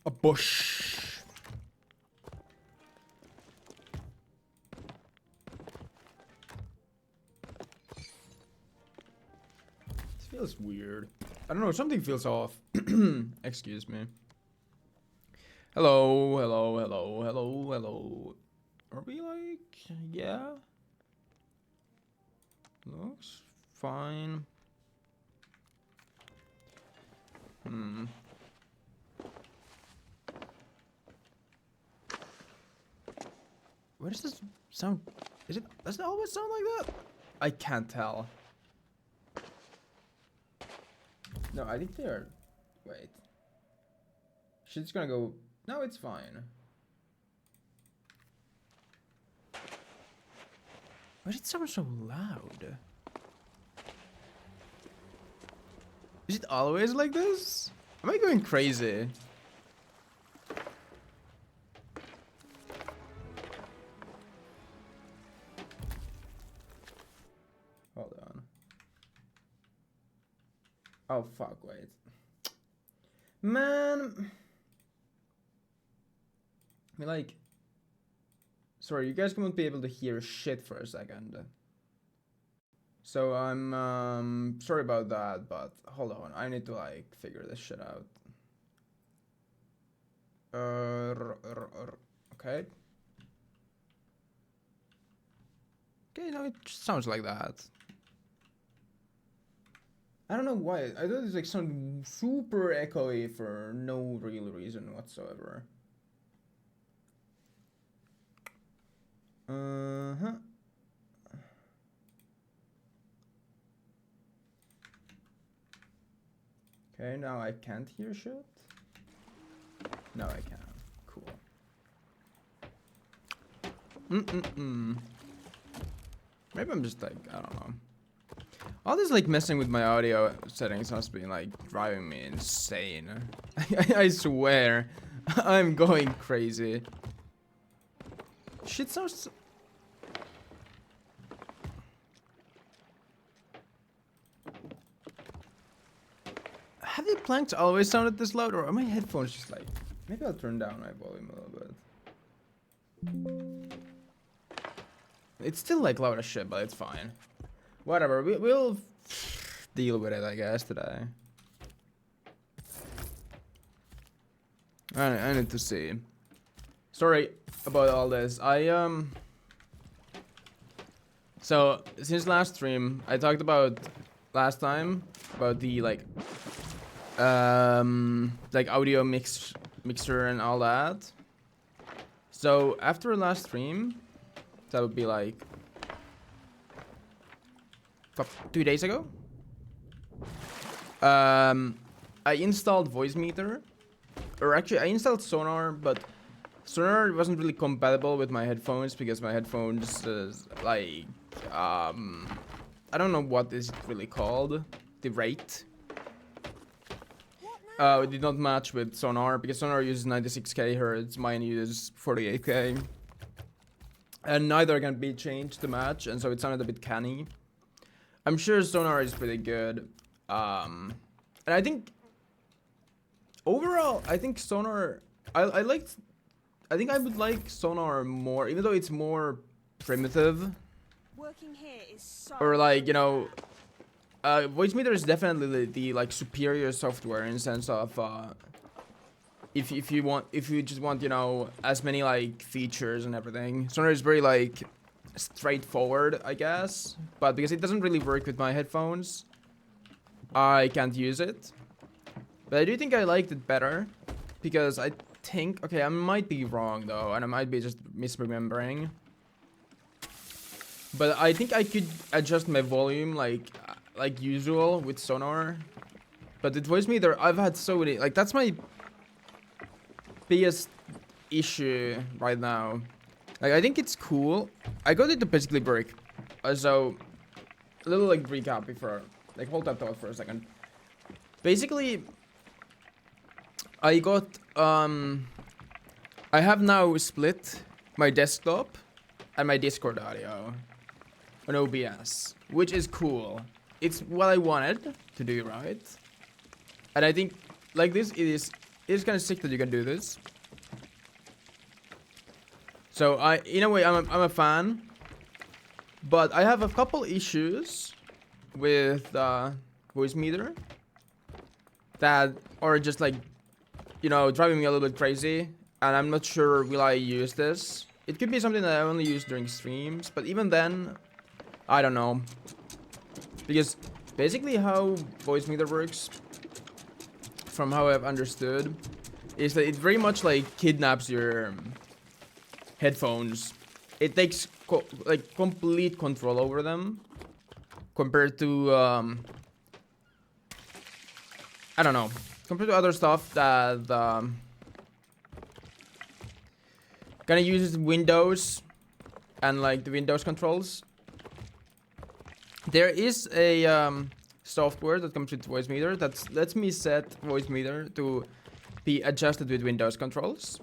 A bush. This feels weird. I don't know, something feels off. Excuse me. Hello, hello, hello, hello, hello. Are we like, yeah? Looks fine. Where does this sound? Does it always sound like that? I can't tell. No, I think they're, wait. Shit's gonna go, no, it's fine. Why did it sound so loud? Is it always like this? Am I going crazy? Hold on. Oh fuck, wait. Man. I mean, like, sorry, you guys won't be able to hear shit for a second. So I'm sorry about that, but hold on, I need to like figure this shit out. Okay. Okay, no, it just sounds like that. I don't know why. I thought it like sounded super echoey for no real reason whatsoever. Okay, now I can't hear shit. No, I can. Cool. Maybe I'm just like, I don't know. All this like messing with my audio settings has been like driving me insane. I swear, I'm going crazy. Shit sounds. Have the planks always sounded this loud, or are my headphones just like? Maybe I'll turn down my volume a little bit. It's still like loud as shit, but it's fine. Whatever, we'll deal with it, I guess, today. I need to see. Sorry about all this. So since last stream, I talked about last time about the like audio mixer and all that. So after last stream, that would be like 2 days ago. I installed Voicemeeter, or actually I installed Sonar, but Sonar wasn't really compatible with my headphones because my headphones is like I don't know what is it really called, the rate. It did not match with Sonar because Sonar uses 96 kHz, mine uses 48K, and neither can be changed to match, and so it sounded a bit canny. I'm sure Sonar is pretty good, and I think overall, I think Sonar, I think I would like Sonar more, even though it's more primitive. Working here is so or like, you know, Voicemeeter is definitely the like superior software in the sense of if you just want, you know, as many like features and everything. Sonar is very like straightforward, I guess, but because it doesn't really work with my headphones, I can't use it. But I do think I liked it better because I think, okay, I might be wrong though, and I might be just misremembering, but I think I could adjust my volume like usual with Sonar. But with Voicemeeter, I've had so many, like, that's my biggest issue right now. Like, I think it's cool. I got it to basically work. So, a little like recap before, like, hold that thought for a second. Basically, I got, I have now split my desktop and my Discord audio on OBS, which is cool. It's what I wanted to do, right? And I think, like this, it is is kind of sick that you can do this. So in a way, I'm a fan, but I have a couple issues with voice meter that are just like, you know, driving me a little bit crazy, and I'm not sure will I use this. It could be something that I only use during streams, but even then, I don't know. Because basically how voice meter works, from how I've understood, is that it very much like kidnaps your headphones. It takes like complete control over them compared to I don't know, compared to other stuff that kind of uses Windows and like the Windows controls. There is a software that comes with voice meter that lets me set voice meter to be adjusted with Windows controls.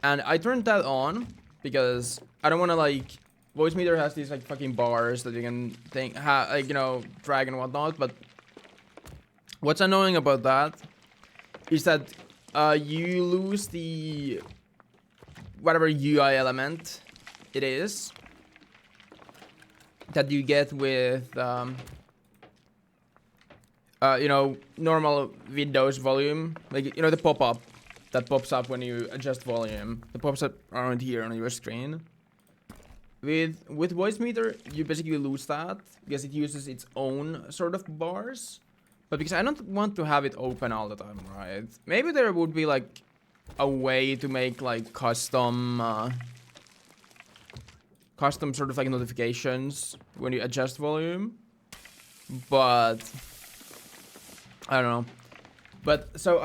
And I turned that on because I don't want to like... Voice meter has these like fucking bars that you can like, you know, drag and whatnot. But what's annoying about that is that you lose the... whatever UI element it is that you get with, you know, normal Windows volume. Like, you know, the pop-up that pops up when you adjust volume. That pops up around here on your screen. With voice meter, you basically lose that because it uses its own sort of bars. But because I don't want to have it open all the time, right? Maybe there would be like a way to make like custom sort of like notifications when you adjust volume. But I don't know. But so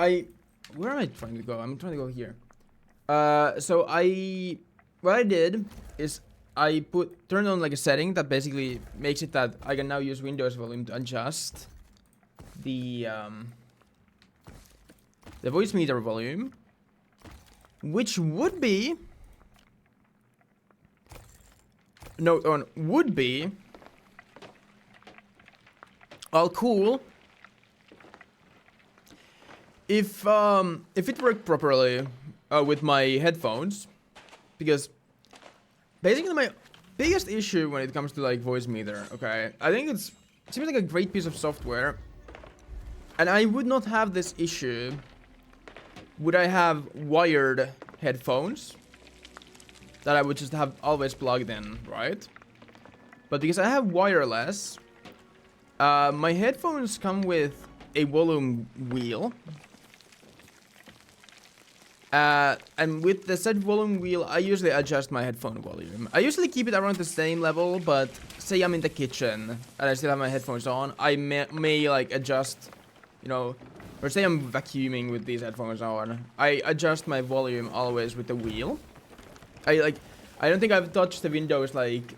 where am I trying to go? I'm trying to go here. So what I did is I turned on like a setting that basically makes it that I can now use Windows volume to adjust the voice meter volume, which would be would be all cool if it worked properly with my headphones, because basically my biggest issue when it comes to like voice meter, okay, I think it seems like a great piece of software, and I would not have this issue would I have wired headphones that I would just have always plugged in, right? But because I have wireless, my headphones come with a volume wheel. And with the set volume wheel, I usually adjust my headphone volume. I usually keep it around the same level, but say I'm in the kitchen and I still have my headphones on, I may like adjust, you know, or say I'm vacuuming with these headphones on, I adjust my volume always with the wheel. I don't think I've touched the Windows, like,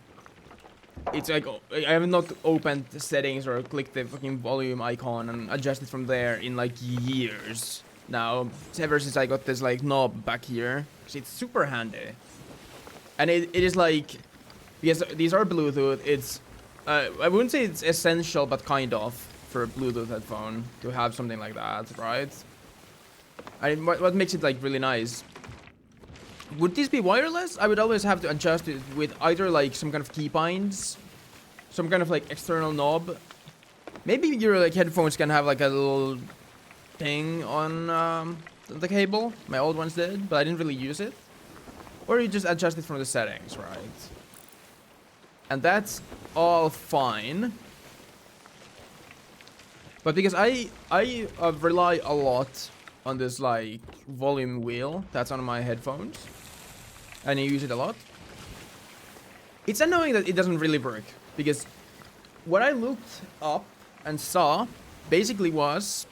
it's like, I have not opened the settings or clicked the fucking volume icon and adjusted from there in like years now, ever since I got this like knob back here. So it's super handy. And it is like, because these are Bluetooth, it's, I wouldn't say it's essential, but kind of, for a Bluetooth headphone to have something like that, right? And what makes it like really nice? Would this be wireless? I would always have to adjust it with either like some kind of keybinds, some kind of like external knob. Maybe your like headphones can have like a little thing on the cable. My old ones did, but I didn't really use it. Or you just adjust it from the settings, right? And that's all fine. But because I rely a lot on this like volume wheel that's on my headphones, and I use it a lot, it's annoying that it doesn't really work, because what I looked up and saw basically was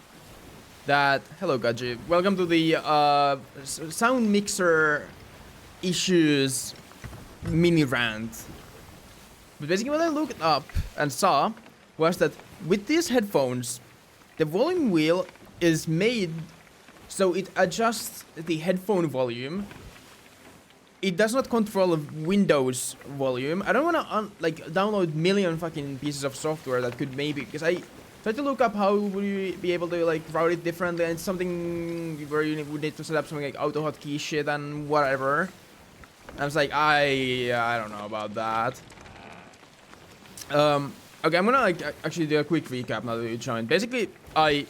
that, hello Gaji, welcome to the sound mixer issues mini rant. But basically what I looked up and saw was that with these headphones, the volume wheel is made so it adjusts the headphone volume. It does not control Windows volume. I don't want to like download million fucking pieces of software that could maybe, because try to look up how would you be able to like route it differently, and it's something where you would need to set up something like auto hotkey shit and whatever. And I was like, I don't know about that. Okay, I'm gonna like actually do a quick recap now that you joined. Basically, I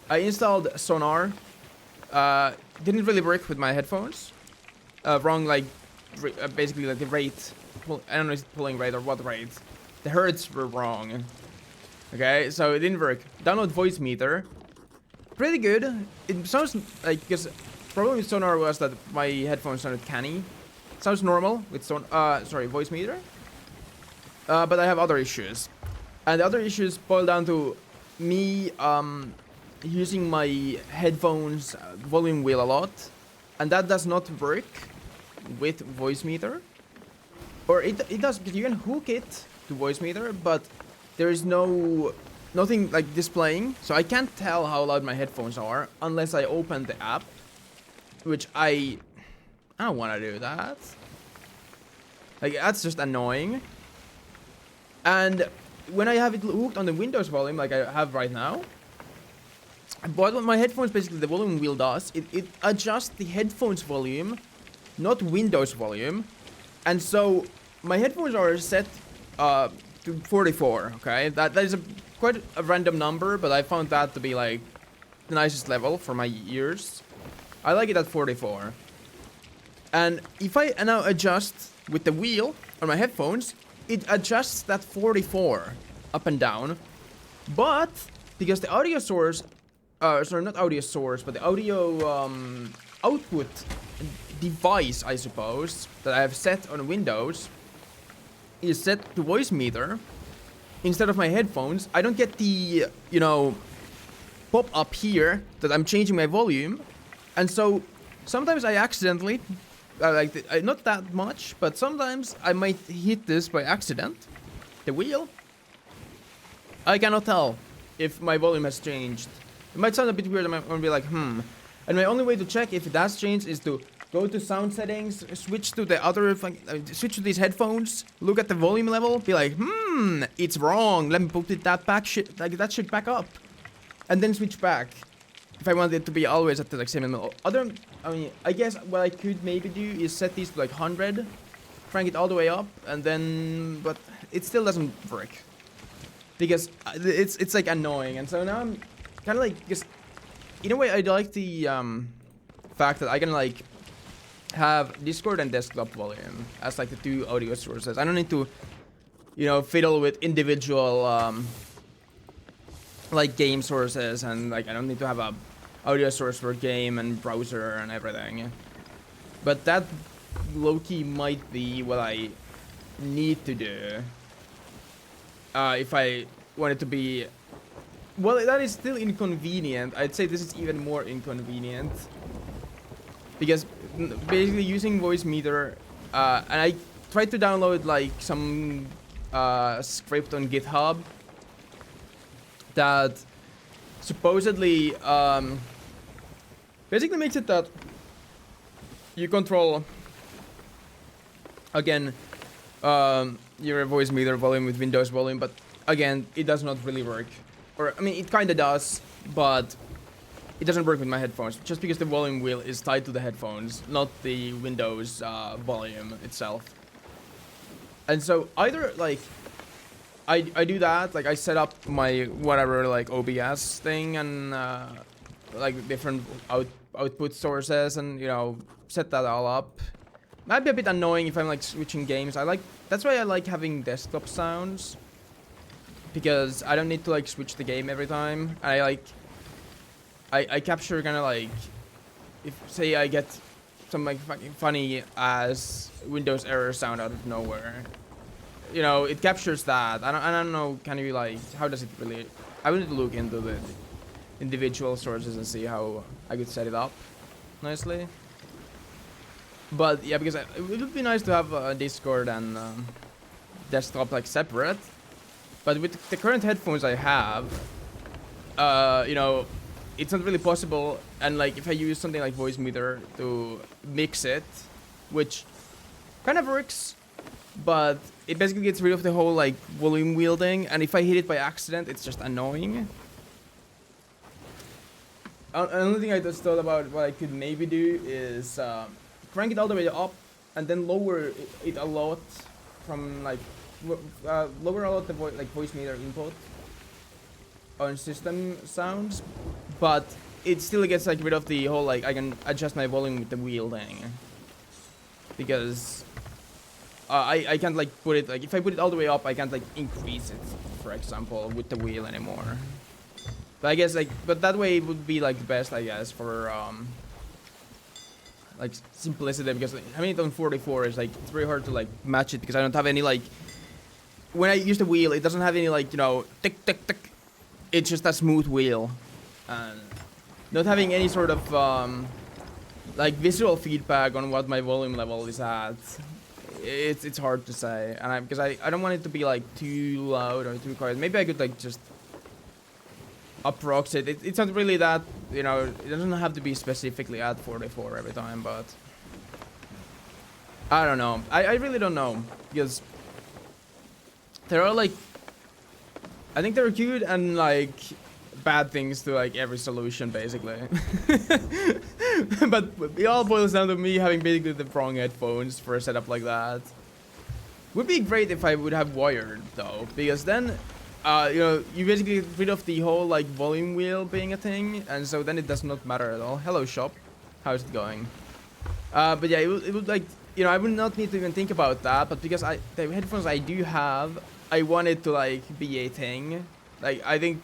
installed Sonar. Didn't really work with my headphones. Wrong, like basically like the rate. I don't know if it's pulling rate or what rate. The hertz were wrong. Okay, so it didn't work. Download voice meter. Pretty good. It sounds like, because problem with Sonar was that my headphones sounded canny. Sounds normal with voice meter. But I have other issues. And the other issues boil down to me using my headphones volume wheel a lot. And that does not work with voice meter. Or it does, because you can hook it to voice meter, but there is nothing like displaying. So I can't tell how loud my headphones are unless I open the app. Which I don't want to do that. Like, that's just annoying. And when I have it hooked on the Windows volume, like I have right now, but what my headphones, basically the volume wheel does, it adjusts the headphones volume, not Windows volume. And so my headphones are set to 44, okay? That is quite a random number, but I found that to be like the nicest level for my ears. I like it at 44. And if I now adjust with the wheel on my headphones, it adjusts that 44 up and down. But because the audio source, sorry, not audio source, but the audio output device, I suppose, that I have set on Windows is set to voice meter instead of my headphones, I don't get the, you know, pop up here that I'm changing my volume. And so sometimes I accidentally, not that much, but sometimes I might hit this by accident, the wheel. I cannot tell if my volume has changed. It might sound a bit weird, I'm gonna be like, And my only way to check if it has changed is to go to sound settings, switch to the other, switch to these headphones, look at the volume level, be like, it's wrong, let me put it that shit back up. And then switch back. If I want it to be always at the like same level. I guess what I could maybe do is set these to like 100, crank it all the way up, and then, but it still doesn't work. Because it's like annoying, and so now I'm kind of like, because in a way I like the fact that I can like have Discord and desktop volume as like the two audio sources. I don't need to, you know, fiddle with individual like game sources, and like I don't need to have a audio source for game and browser and everything. But that low-key might be what I need to do if I want it to be. Well, that is still inconvenient. I'd say this is even more inconvenient because basically using voice meter, and I tried to download like some script on GitHub that supposedly basically makes it that you control again your voice meter volume with Windows volume, but again it does not really work. Or I mean it kinda does, but it doesn't work with my headphones just because the volume wheel is tied to the headphones, not the Windows volume itself. And so either like I do that, like I set up my whatever like OBS thing and like different output sources, and you know set that all up. Might be a bit annoying if I'm like switching games. That's why I like having desktop sounds, because I don't need to like switch the game every time. I capture kind of like, if say I get some like fucking funny ass Windows error sound out of nowhere, you know, it captures that. I don't know, can you like, how does it really, I would need to look into the individual sources and see how I could set it up nicely. But yeah, because it would be nice to have a Discord and desktop like separate. But with the current headphones I have, you know, it's not really possible. And like if I use something like voice meter to mix it, which kind of works, but it basically gets rid of the whole like volume wielding, and if I hit it by accident, it's just annoying. Another thing I just thought about what I could maybe do is crank it all the way up and then lower it a lot from like lower a lot the voice meter input on system sounds, but it still gets like rid of the whole like I can adjust my volume with the wielding, because I can't like put it like if I put it all the way up I can't like increase it, for example, with the wheel anymore. But I guess like that way it would be like the best, I guess, for like simplicity, because like, having it on 44 is like it's very hard to like match it, because I don't have any like when I use the wheel it doesn't have any like, you know, tick tick tick. It's just a smooth wheel, and not having any sort of like visual feedback on what my volume level is at. It's hard to say, and because I don't want it to be like too loud or too quiet. Maybe I could like just approx it. It's not really that, you know, it doesn't have to be specifically at 44 every time, but I don't know. I really don't know, because there are like, I think there are good and like bad things to like every solution basically. But it all boils down to me having basically the wrong headphones for a setup like that. Would be great if I would have wired though, because then you know, you basically get rid of the whole like volume wheel being a thing, and so then it does not matter at all. Hello shop, how's it going? But yeah, it would like, you know, I would not need to even think about that, but because the headphones I do have, I want it to like be a thing. Like I think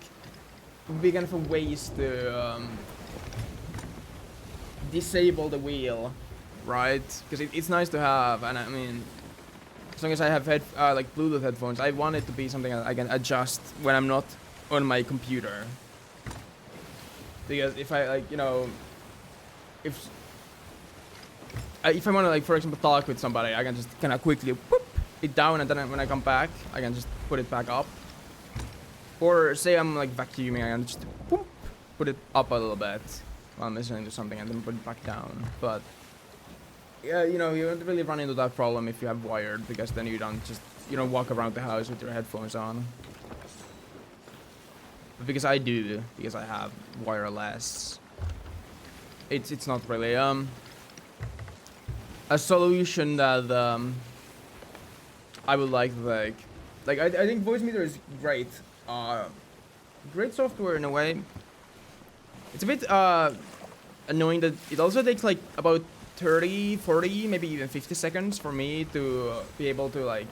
it would be kind of a waste to disable the wheel, right? Because it's nice to have, and I mean, as long as I have like Bluetooth headphones, I want it to be something I can adjust when I'm not on my computer. Because if I like, you know, if I want to like, for example, talk with somebody, I can just kind of quickly whoop it down, and then when I come back, I can just put it back up. Or say I'm like vacuuming, I can just whoop, put it up a little bit while I'm listening to something, and then put it back down. But yeah, you know, you don't really run into that problem if you have wired, because then you don't walk around the house with your headphones on. But because I do, because I have wireless, it's not really a solution that I would like to like I think voice meter is great. Great software in a way. It's a bit annoying that it also takes like about 30, 40, maybe even 50 seconds for me to be able to like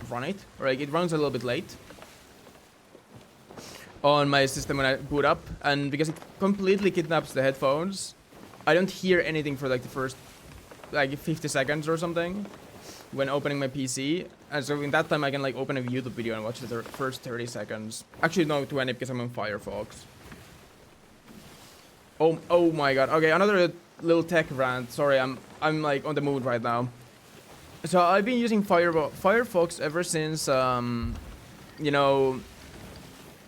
run it. Or like it runs a little bit late on my system when I boot up, and because it completely kidnaps the headphones, I don't hear anything for like the first like 50 seconds or something when opening my PC. And so in that time I can like open a YouTube video and watch the first 30 seconds. Actually no, 20, because I'm on Firefox. Oh my god. Okay, another little tech rant. Sorry, I'm like on the mood right now. So I've been using Firefox ever since you know,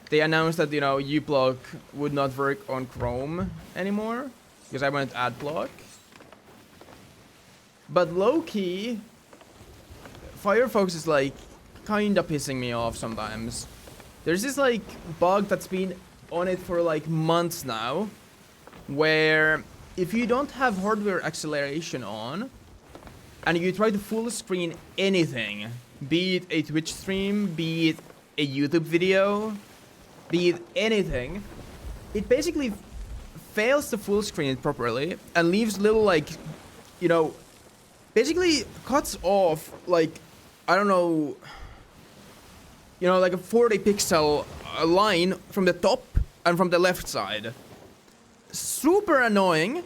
they announced that, you know, uBlock would not work on Chrome anymore, because I wanted AdBlock. But low-key, Firefox is like kinda pissing me off sometimes. There's this like bug that's been on it for like months now, where if you don't have hardware acceleration on and you try to full screen anything, be it a Twitch stream, be it a YouTube video, be it anything, it basically fails to full screen it properly and leaves little like, you know, basically cuts off like, I don't know, you know, like a 40 pixel line from the top and from the left side. Super annoying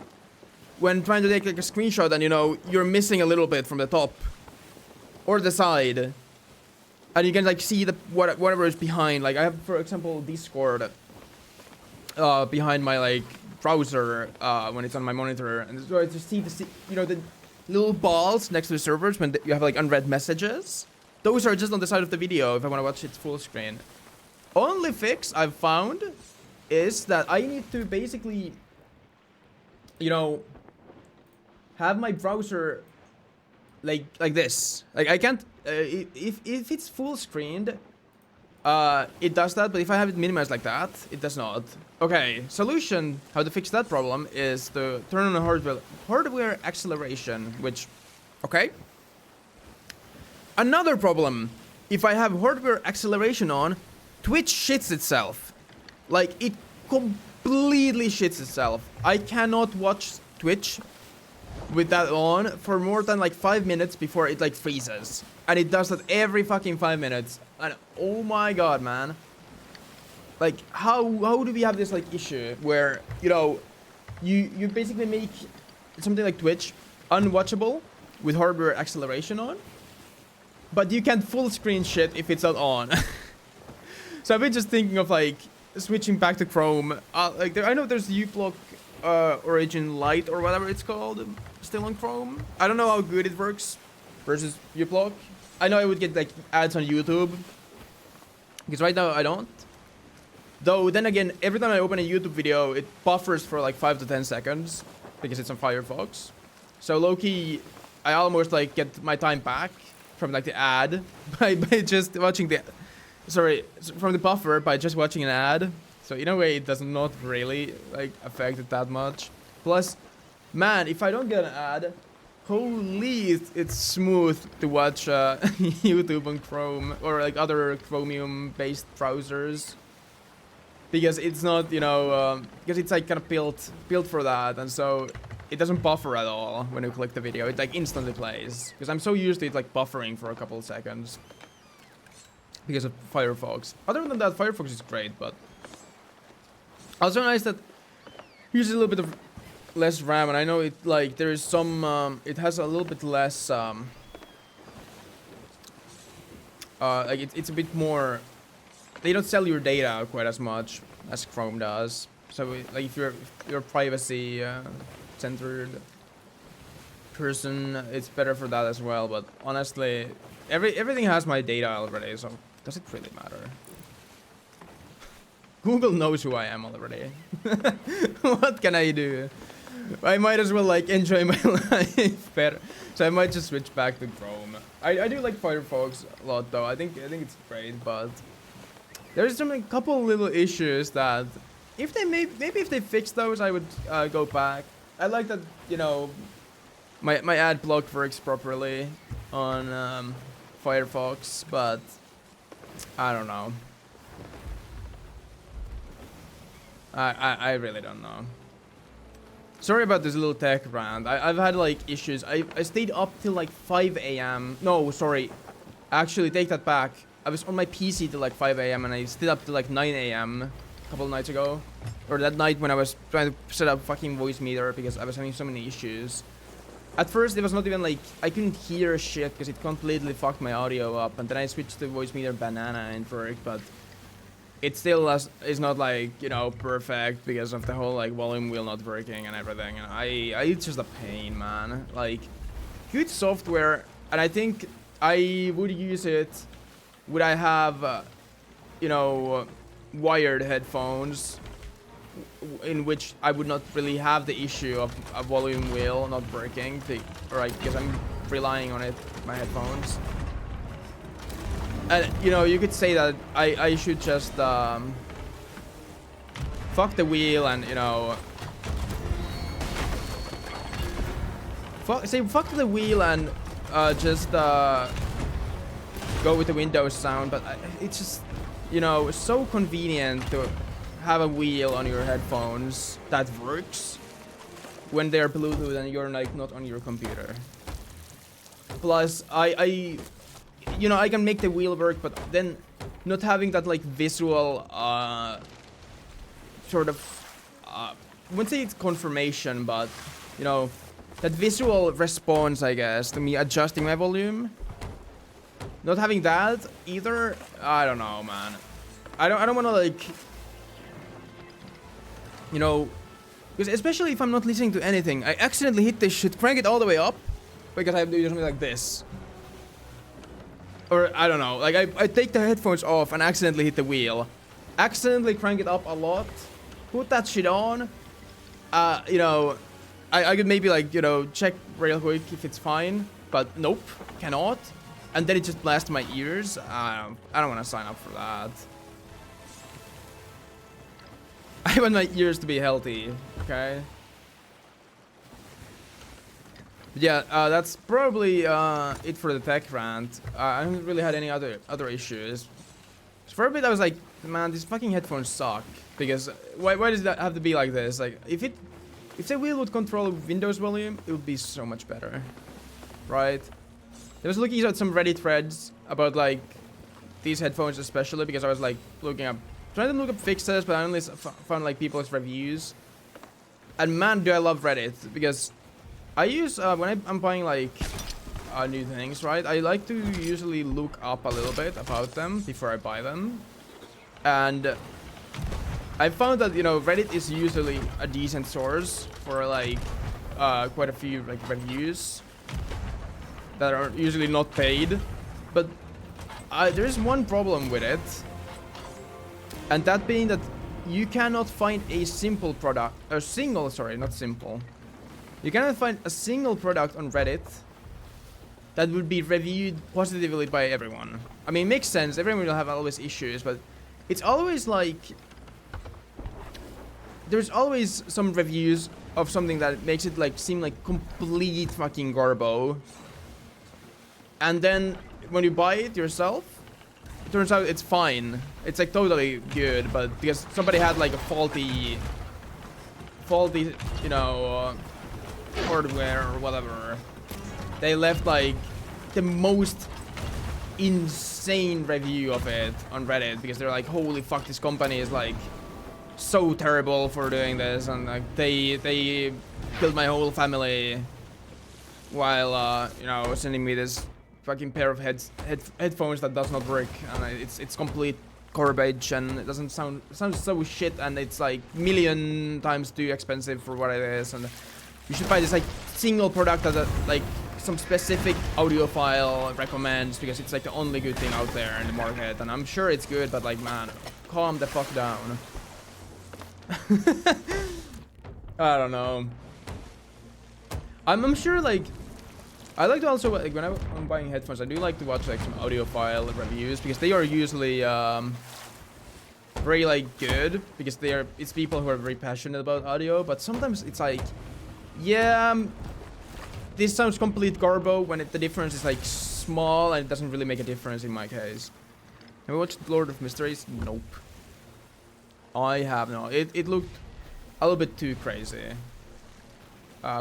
when trying to take like a screenshot and, you know, you're missing a little bit from the top or the side, and you can like see the whatever is behind. Like I have, for example, Discord behind my like browser when it's on my monitor, and so I just see the, you know, the little balls next to the servers when you have like unread messages. Those are just on the side of the video if I want to watch it full screen. Only fix I've found is that I need to basically, you know, have my browser like this. Like I can't if it's full screened, it does that, but if I have it minimized like that, it does not. Okay, solution how to fix that problem is to turn on hardware acceleration, which, okay. Another problem, if I have hardware acceleration on, Twitch shits itself. Like, it completely shits itself. I cannot watch Twitch with that on for more than like 5 minutes before it like freezes. And it does that every fucking 5 minutes. And oh my god, man. Like, how do we have this like issue where, you know, you basically make something like Twitch unwatchable with hardware acceleration on, but you can't full screen shit if it's not on. So I've been just thinking of like switching back to Chrome. Like I know there's uBlock Origin Lite or whatever it's called still on Chrome. I don't know how good it works versus uBlock. I know I would get like ads on YouTube because right now I don't. Though then again, every time I open a YouTube video, it buffers for like 5 to 10 seconds because it's on Firefox. So low-key, I almost like get my time back from like the ad by just watching the, sorry, from the buffer by just watching an ad. So in a way, it does not really like affect it that much. Plus, man, if I don't get an ad, holy, it's smooth to watch YouTube on Chrome or like other Chromium-based browsers. Because it's not, you know, because it's like kind of built for that, and so it doesn't buffer at all when you click the video. It like instantly plays. Because I'm so used to it like buffering for a couple of seconds because of Firefox. Other than that, Firefox is great, but also nice that it uses a little bit of less RAM, and I know it like there is some it has a little bit less like it's a bit more. They don't sell your data quite as much as Chrome does. So like if you're privacy centered person, it's better for that as well. But honestly, everything has my data already, so does it really matter? Google knows who I am already. What can I do? I might as well like enjoy my life better. So I might just switch back to Chrome. I do like Firefox a lot though. I think it's great, but there's some like, couple little issues that if they maybe if they fix those, I would go back. I like that, you know, my ad block works properly on Firefox, but I don't know. I really don't know. Sorry about this little tech rant. I've had like issues. I stayed up till like 5 a.m. No, sorry. Actually, take that back. I was on my PC till like 5 a.m. and I stayed up till like 9 a.m. a couple of nights ago. Or that night when I was trying to set up fucking voice meter because I was having so many issues. At first, it was not even like, I couldn't hear shit because it completely fucked my audio up. And then I switched to voice meter banana and it worked, but it still is not like, you know, perfect because of the whole like volume wheel not working and everything. And it's just a pain, man. Like, good software, and I think I would use it. Would I have, you know, wired headphones in which I would not really have the issue of a volume wheel not working, right? Because I'm relying on it, my headphones. And, you know, you could say that I should just, fuck the wheel and, you know, fuck the wheel and, just, go with the Windows sound, but it's just, you know, so convenient to have a wheel on your headphones that works when they're Bluetooth and you're like not on your computer. Plus, you know, I can make the wheel work, but then not having that like visual sort of I wouldn't say it's confirmation, but you know, that visual response, I guess, to me adjusting my volume. Not having that either, I don't know, man. I don't want to like, you know, because especially if I'm not listening to anything, I accidentally hit this shit, crank it all the way up, because I have to do something like this. Or I don't know, like I take the headphones off and accidentally hit the wheel, accidentally crank it up a lot, put that shit on. You know, I could maybe like, you know, check real quick if it's fine. but nope, cannot. And then it just blasts my ears. I don't want to sign up for that. I want my ears to be healthy, okay? But yeah, that's probably it for the tech rant. I haven't really had any other issues. So for a bit I was like, man, these fucking headphones suck. Because why does that have to be like this? Like, if the wheel would control Windows volume, it would be so much better, right? I was looking at some Reddit threads about like these headphones especially because I was like trying to look up fixes, but I only found like people's reviews. And man, do I love Reddit, because I use when I'm buying like new things, right? I like to usually look up a little bit about them before I buy them, and I found that, you know, Reddit is usually a decent source for like quite a few like reviews that are usually not paid. But there's one problem with it, and that being that you cannot find a simple product, or single, sorry, not simple. You cannot find a single product on Reddit that would be reviewed positively by everyone. I mean, it makes sense, everyone will have always issues, but it's always like, there's always some reviews of something that makes it like seem like complete fucking garbo. And then when you buy it yourself, it turns out it's fine. It's like totally good, but because somebody had like a faulty, you know, hardware or whatever, they left like the most insane review of it on Reddit, because they're like, holy fuck, this company is like so terrible for doing this, and like they killed my whole family while you know, sending me this fucking pair of headphones that does not work, and it's complete garbage, and it doesn't sound so shit, and it's like million times too expensive for what it is, and you should buy this like single product that like some specific audiophile recommends, because it's like the only good thing out there in the market, and I'm sure it's good, but like, man, calm the fuck down. I don't know. I'm sure, like, I like to also, like, when I'm buying headphones, I do like to watch like some audiophile reviews, because they are usually very like good, because it's people who are very passionate about audio. But sometimes it's like, yeah, this sounds complete garbo, when the difference is like small and it doesn't really make a difference in my case. Have you watched Lord of Mysteries? Nope. I have not. It looked a little bit too crazy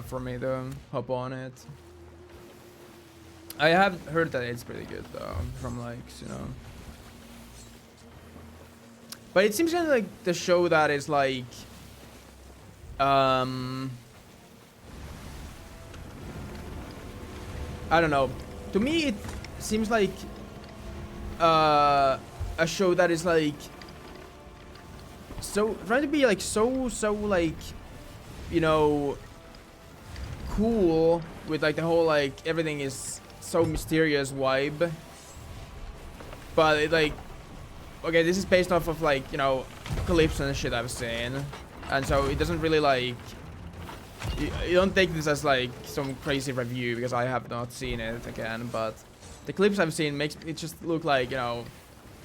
for me to hop on it. I have heard that it's pretty good though, from like, you know. But it seems kind of like the show that is like, I don't know. To me, it seems like a show that is like trying to be like so like, you know, cool with like the whole like everything is so mysterious vibe. But it like, okay, this is based off of like, you know, clips and shit I've seen, and so it doesn't really like, you don't take this as like some crazy review, because I have not seen it again, but the clips I've seen makes it just look like, you know,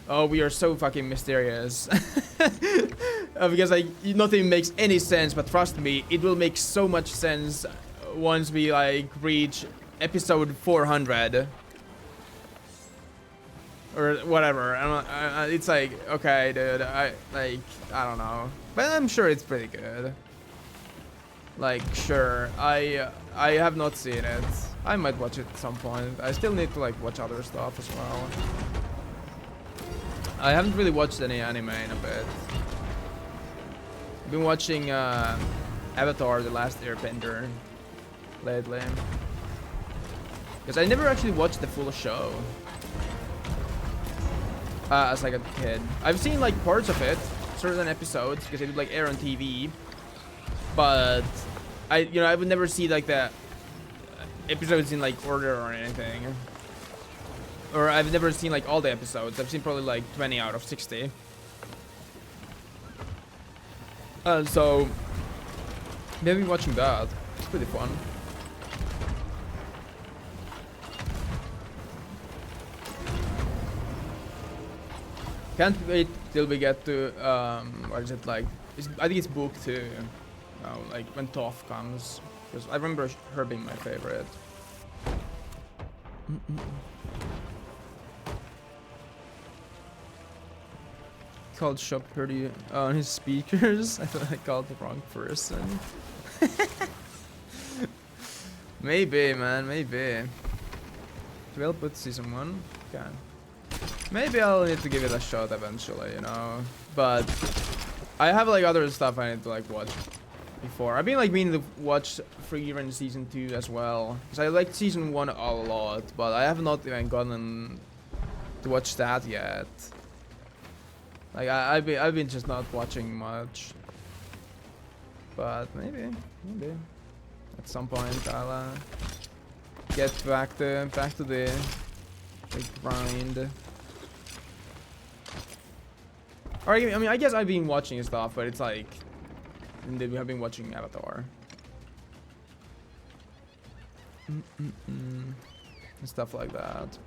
oh, we are so fucking mysterious. Because like nothing makes any sense, but trust me, it will make so much sense once we like reach episode 400 or whatever. It's like, okay, dude, I don't know, but I'm sure it's pretty good. Like, sure, I have not seen it. I might watch it at some point. I still need to like watch other stuff as well. I haven't really watched any anime in a bit. I've been watching Avatar: The Last Airbender lately, because I never actually watched the full show as like a kid. I've seen like parts of it, certain episodes, because it would like air on TV, but I would never see like the episodes in like order or anything. Or I've never seen like all the episodes. I've seen probably like 20 out of 60. So maybe watching that, it's pretty fun. Can't wait till we get to what is it like? I think it's book 2. Like when Toph comes, because I remember her being my favorite. Called Shop Purdy on his speakers. I thought I called the wrong person. Maybe, man, maybe. We'll put season 1. Okay. Maybe I'll need to give it a shot eventually, you know. But I have like other stuff I need to like watch before. I've been like meaning to watch Frieren season 2 as well, because I liked season 1 a lot, but I have not even gotten to watch that yet. Like I've been just not watching much. But maybe at some point I'll get back to the grind. Or I mean, I guess I've been watching stuff, but it's like we have been watching Avatar and stuff like that.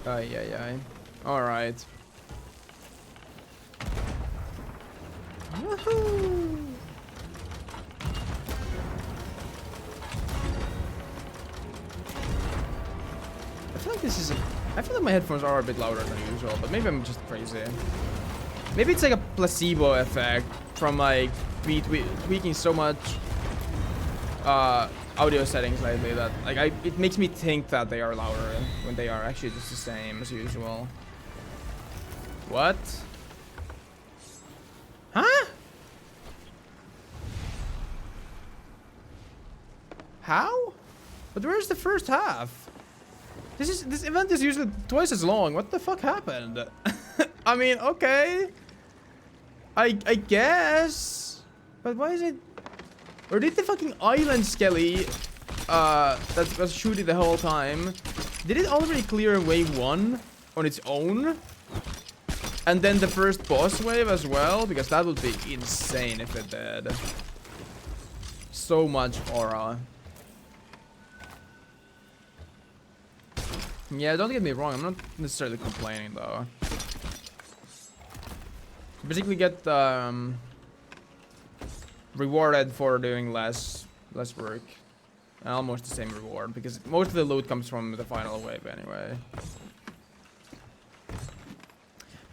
Ay. Alright. Woohoo! I feel like this is I feel like my headphones are a bit louder than usual, but maybe I'm just crazy. Maybe it's like a placebo effect from like tweaking so much audio settings lately that like it makes me think that they are louder when they are actually just the same as usual. What? Huh? How? But where's the first half? This event is usually twice as long. What the fuck happened? I mean, okay. I guess. But why is it? Or did the fucking island skelly that was shooting the whole time, did it already clear wave 1 on its own? And then the first boss wave as well? Because that would be insane if it did. So much aura. Yeah, don't get me wrong, I'm not necessarily complaining though. Basically get rewarded for doing less work. And almost the same reward, because most of the loot comes from the final wave anyway.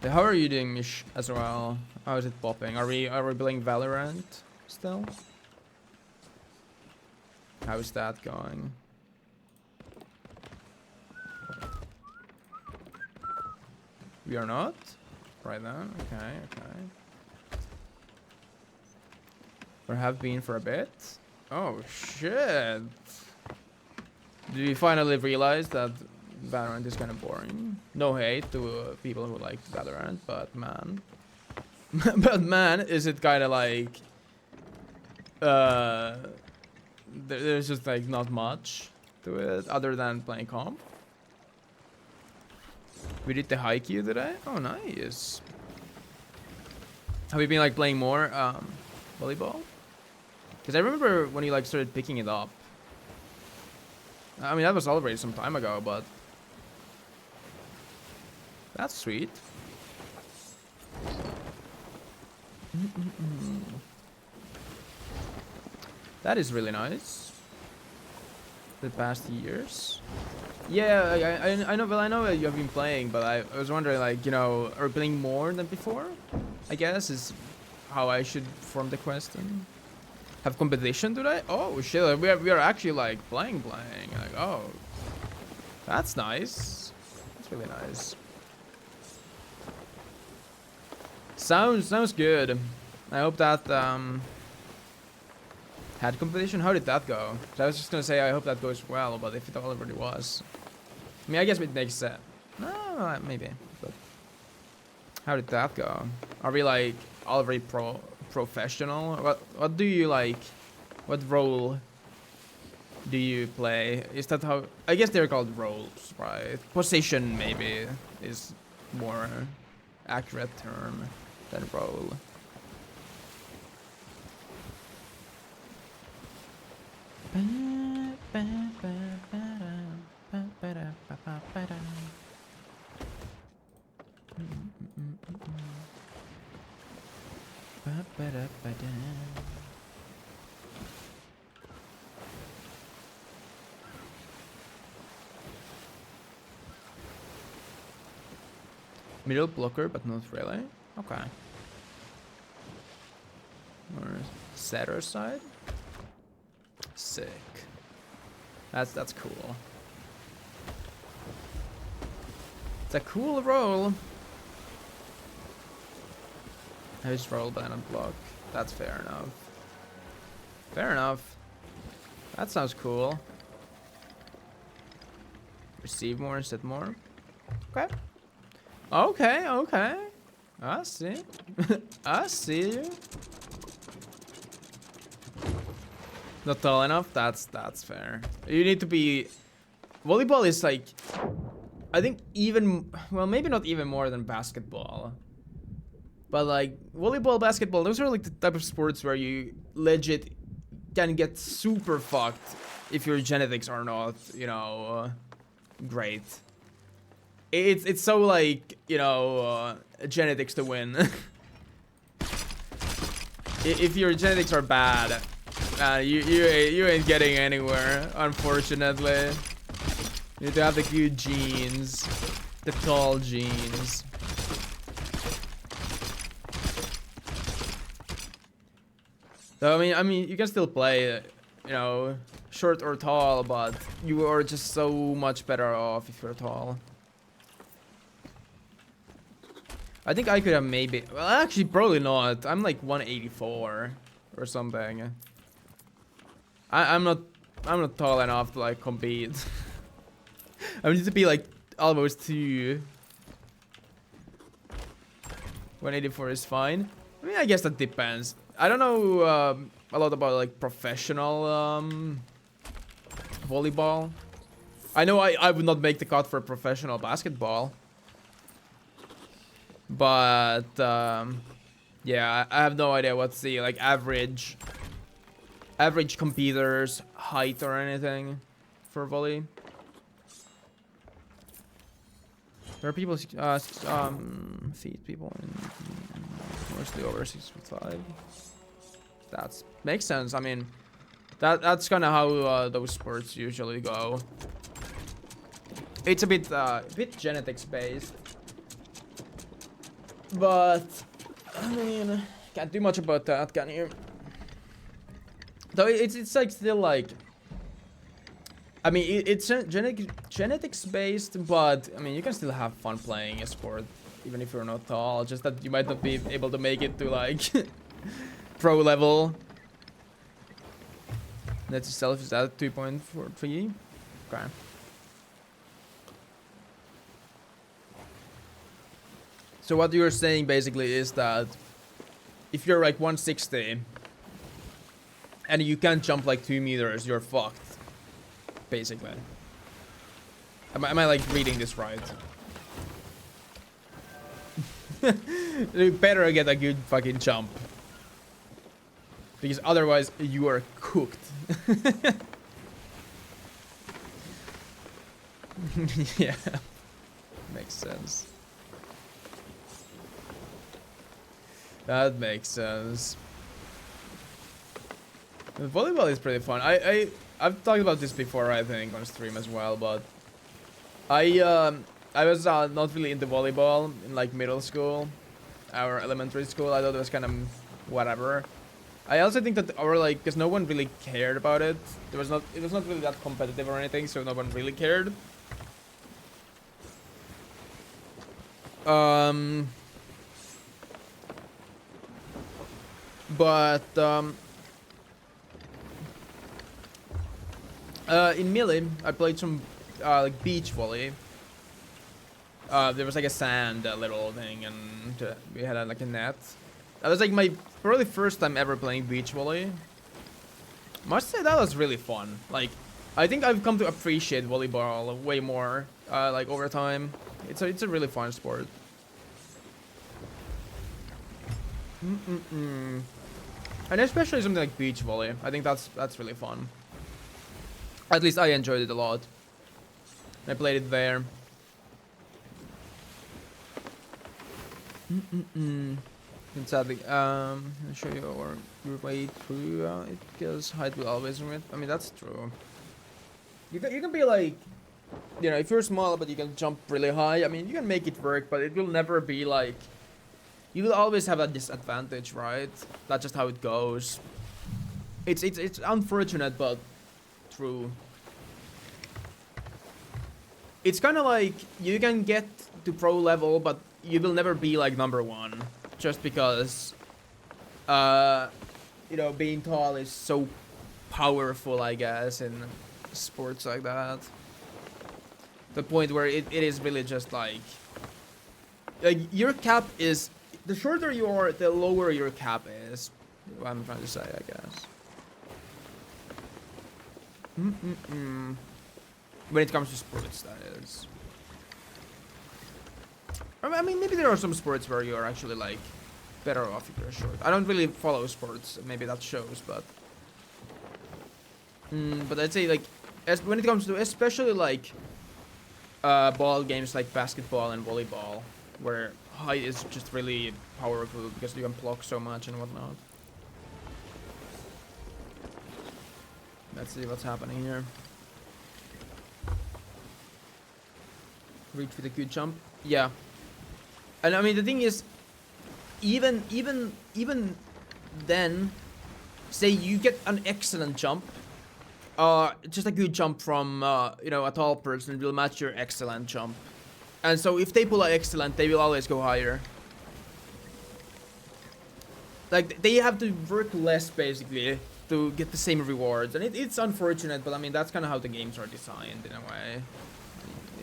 But how are you doing, Mish, as well? How is it popping? Are we playing Valorant still? How is that going? We are not? Right now? Okay. Or have been for a bit? Oh shit! Did you finally realize that Valorant is kind of boring? No hate to people who like Valorant, but man. But man, is it kind of like... there's just like not much to it other than playing comp. We did the Haikyuu today? Oh, nice. Have you been like playing more volleyball? Because I remember when you like started picking it up. I mean, that was already some time ago, but that's sweet. That is really nice. The past years. Yeah, I know. Well, I know that you have been playing, but I was wondering, like, you know, are you playing more than before? I guess is how I should form the question. Have competition today? Oh shit, we are actually like playing. Like, oh, that's nice. That's really nice. Sounds good. I hope that had competition. How did that go? So I was just gonna say I hope that goes well, but if it already was, I mean, I guess it makes sense. No, maybe. But how did that go? Are we like already professional? What do you like? What role do you play? Is that how? I guess they're called roles, right? Position maybe is more accurate term. then roll. Middle blocker, but not really. Okay. Or setter side. Sick. That's cool. It's a cool roll. I just roll but not block. That's fair enough. Fair enough. That sounds cool. Receive more instead more. Okay. Okay, okay. I see. I see you. Not tall enough? That's fair. You need to be... Volleyball is like... I think even... Well, maybe not even more than basketball. But like, volleyball, basketball, those are like the type of sports where you legit can get super fucked if your genetics are not, you know, great. It's so like, you know, genetics to win. If your genetics are bad, you ain't getting anywhere, unfortunately. You need to have the good genes, the tall genes. So I mean, you can still play, you know, short or tall, but you are just so much better off if you're tall. I think I could have maybe... Well, actually, probably not. I'm like 184 or something. I'm not tall enough to like compete. I need to be like almost 2. 184 is fine. I mean, I guess that depends. I don't know a lot about like professional volleyball. I know I would not make the cut for professional basketball. But yeah, I have no idea what's the like average competitors' height or anything for volley. There are people feet people mostly over 6'5". That makes sense. I mean, that's kind of how those sports usually go. It's a bit genetics based. But, I mean, can't do much about that, can you? Though it's like still like... I mean, it's genetics based, but, I mean, you can still have fun playing a sport, even if you're not tall. Just that you might not be able to make it to, like, pro level. That's itself, is that 2.43? Okay. So what you're saying basically is that if you're like 160 and you can't jump like 2 meters, you're fucked. Basically. Am I like reading this right? You better get a good fucking jump. Because otherwise you are cooked. Yeah. Makes sense. That makes sense. The volleyball is pretty fun. I've talked about this before, I think, on stream as well, but I was not really into volleyball in like middle school or elementary school. I thought it was kind of whatever. I also think that because no one really cared about it. It was not really that competitive or anything, so no one really cared. But in Melee, I played some like beach volley. There was like a sand little thing, and we had like a net. That was like my probably first time ever playing beach volley. Must say that was really fun. Like, I think I've come to appreciate volleyball way more like over time. It's a really fun sport. And especially something like beach volley. I think that's really fun. At least I enjoyed it a lot. I played it there. And sadly, I'll show you your way through it because height will always win. I mean, that's true. You can be like, you know, if you're small but you can jump really high, I mean, you can make it work, but it will never be like, you will always have a disadvantage, right? That's just how it goes. It's unfortunate, but true. It's kind of like you can get to pro level, but you will never be like #1, just because, you know, being tall is so powerful, I guess, in sports like that. The point where it is really just like your cap is, the shorter you are, the lower your cap is. What I'm trying to say, I guess. When it comes to sports, that is. I mean, maybe there are some sports where you are actually like better off if you're short. I don't really follow sports. Maybe that shows, but I'd say like, when it comes to especially like ball games like basketball and volleyball, where height is just really powerful because you can block so much and whatnot. Let's see what's happening here. Reach with a good jump. Yeah. And I mean, the thing is, even then, say you get an excellent jump, just a good jump from, you know, a tall person will match your excellent jump. And so if they pull an excellent, they will always go higher. Like, they have to work less, basically, to get the same rewards. And it's unfortunate, but I mean, that's kind of how the games are designed, in a way.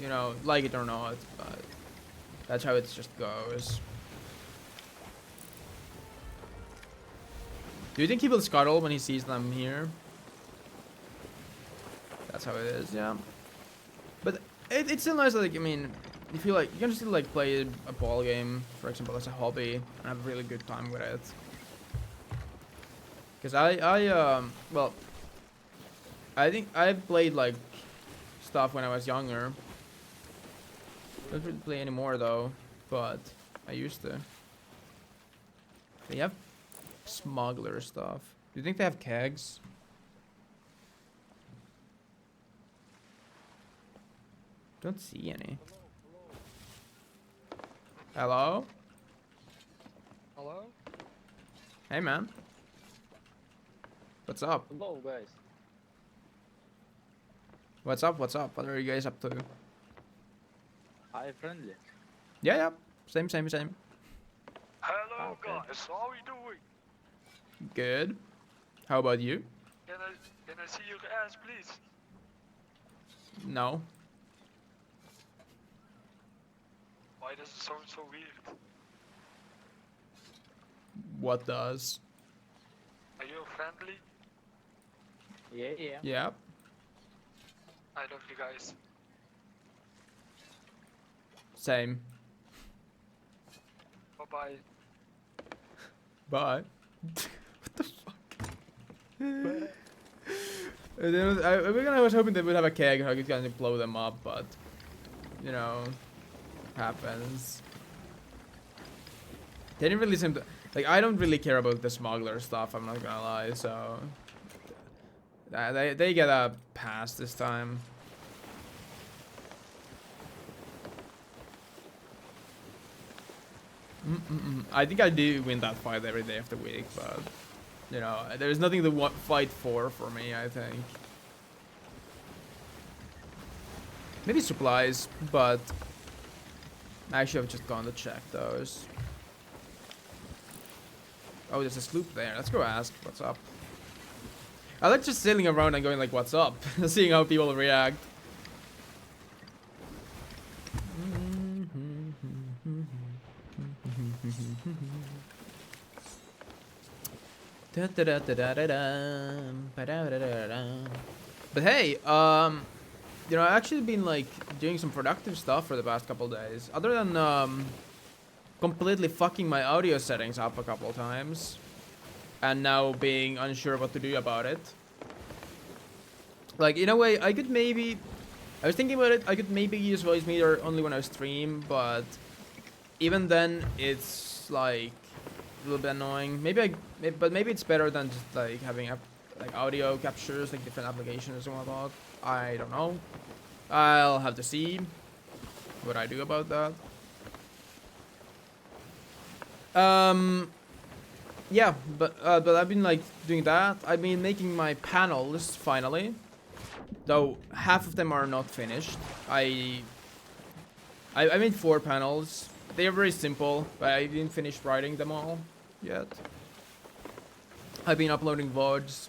You know, like it or not, but that's how it just goes. Do you think he will scuttle when he sees them here? That's how it is, yeah. But it's still nice, like, I mean, if you like, you can still like play a ball game, for example, as a hobby, and have a really good time with it. Because well, I think I've played like stuff when I was younger. Don't really play anymore though, but I used to. They have smuggler stuff. Do you think they have kegs? Don't see any. Hello? Hello? Hey man. What's up? Hello, guys. What's up? What's up? What are you guys up to? Hi, friendly. Yeah. Same. Hello Okay. guys, how are we doing? Good. How about you? Can I see your ass please? No. Why does it sound so weird? What does? Are you friendly? Yeah. Yeah. I love you guys. Same. Bye bye. Bye. What the fuck? I was hoping they would have a keg and I could kind of blow them up, but you know, happens. They didn't really seem to, like, I don't really care about the smuggler stuff, I'm not gonna lie, so they get a pass this time. I think I do win that fight every day of the week, but you know, there's nothing to fight for me, I think. Maybe supplies, but I should have just gone to check those. Oh, there's a sloop there. Let's go ask what's up. I like just sailing around and going like, what's up? Seeing how people react. But hey, you know, I've actually been like doing some productive stuff for the past couple days. Other than completely fucking my audio settings up a couple times. And now being unsure what to do about it. Like, in a way, I could maybe... I was thinking about it, I could maybe use voice meter only when I stream, but... Even then, it's, like... a little bit annoying. But maybe it's better than just, like, having, like, audio captures, like, different applications and whatnot. I don't know. I'll have to see what I do about that. Yeah, but I've been like doing that. I've been making my panels finally, though half of them are not finished. I made 4 panels. They are very simple, but I didn't finish writing them all yet. I've been uploading VODs.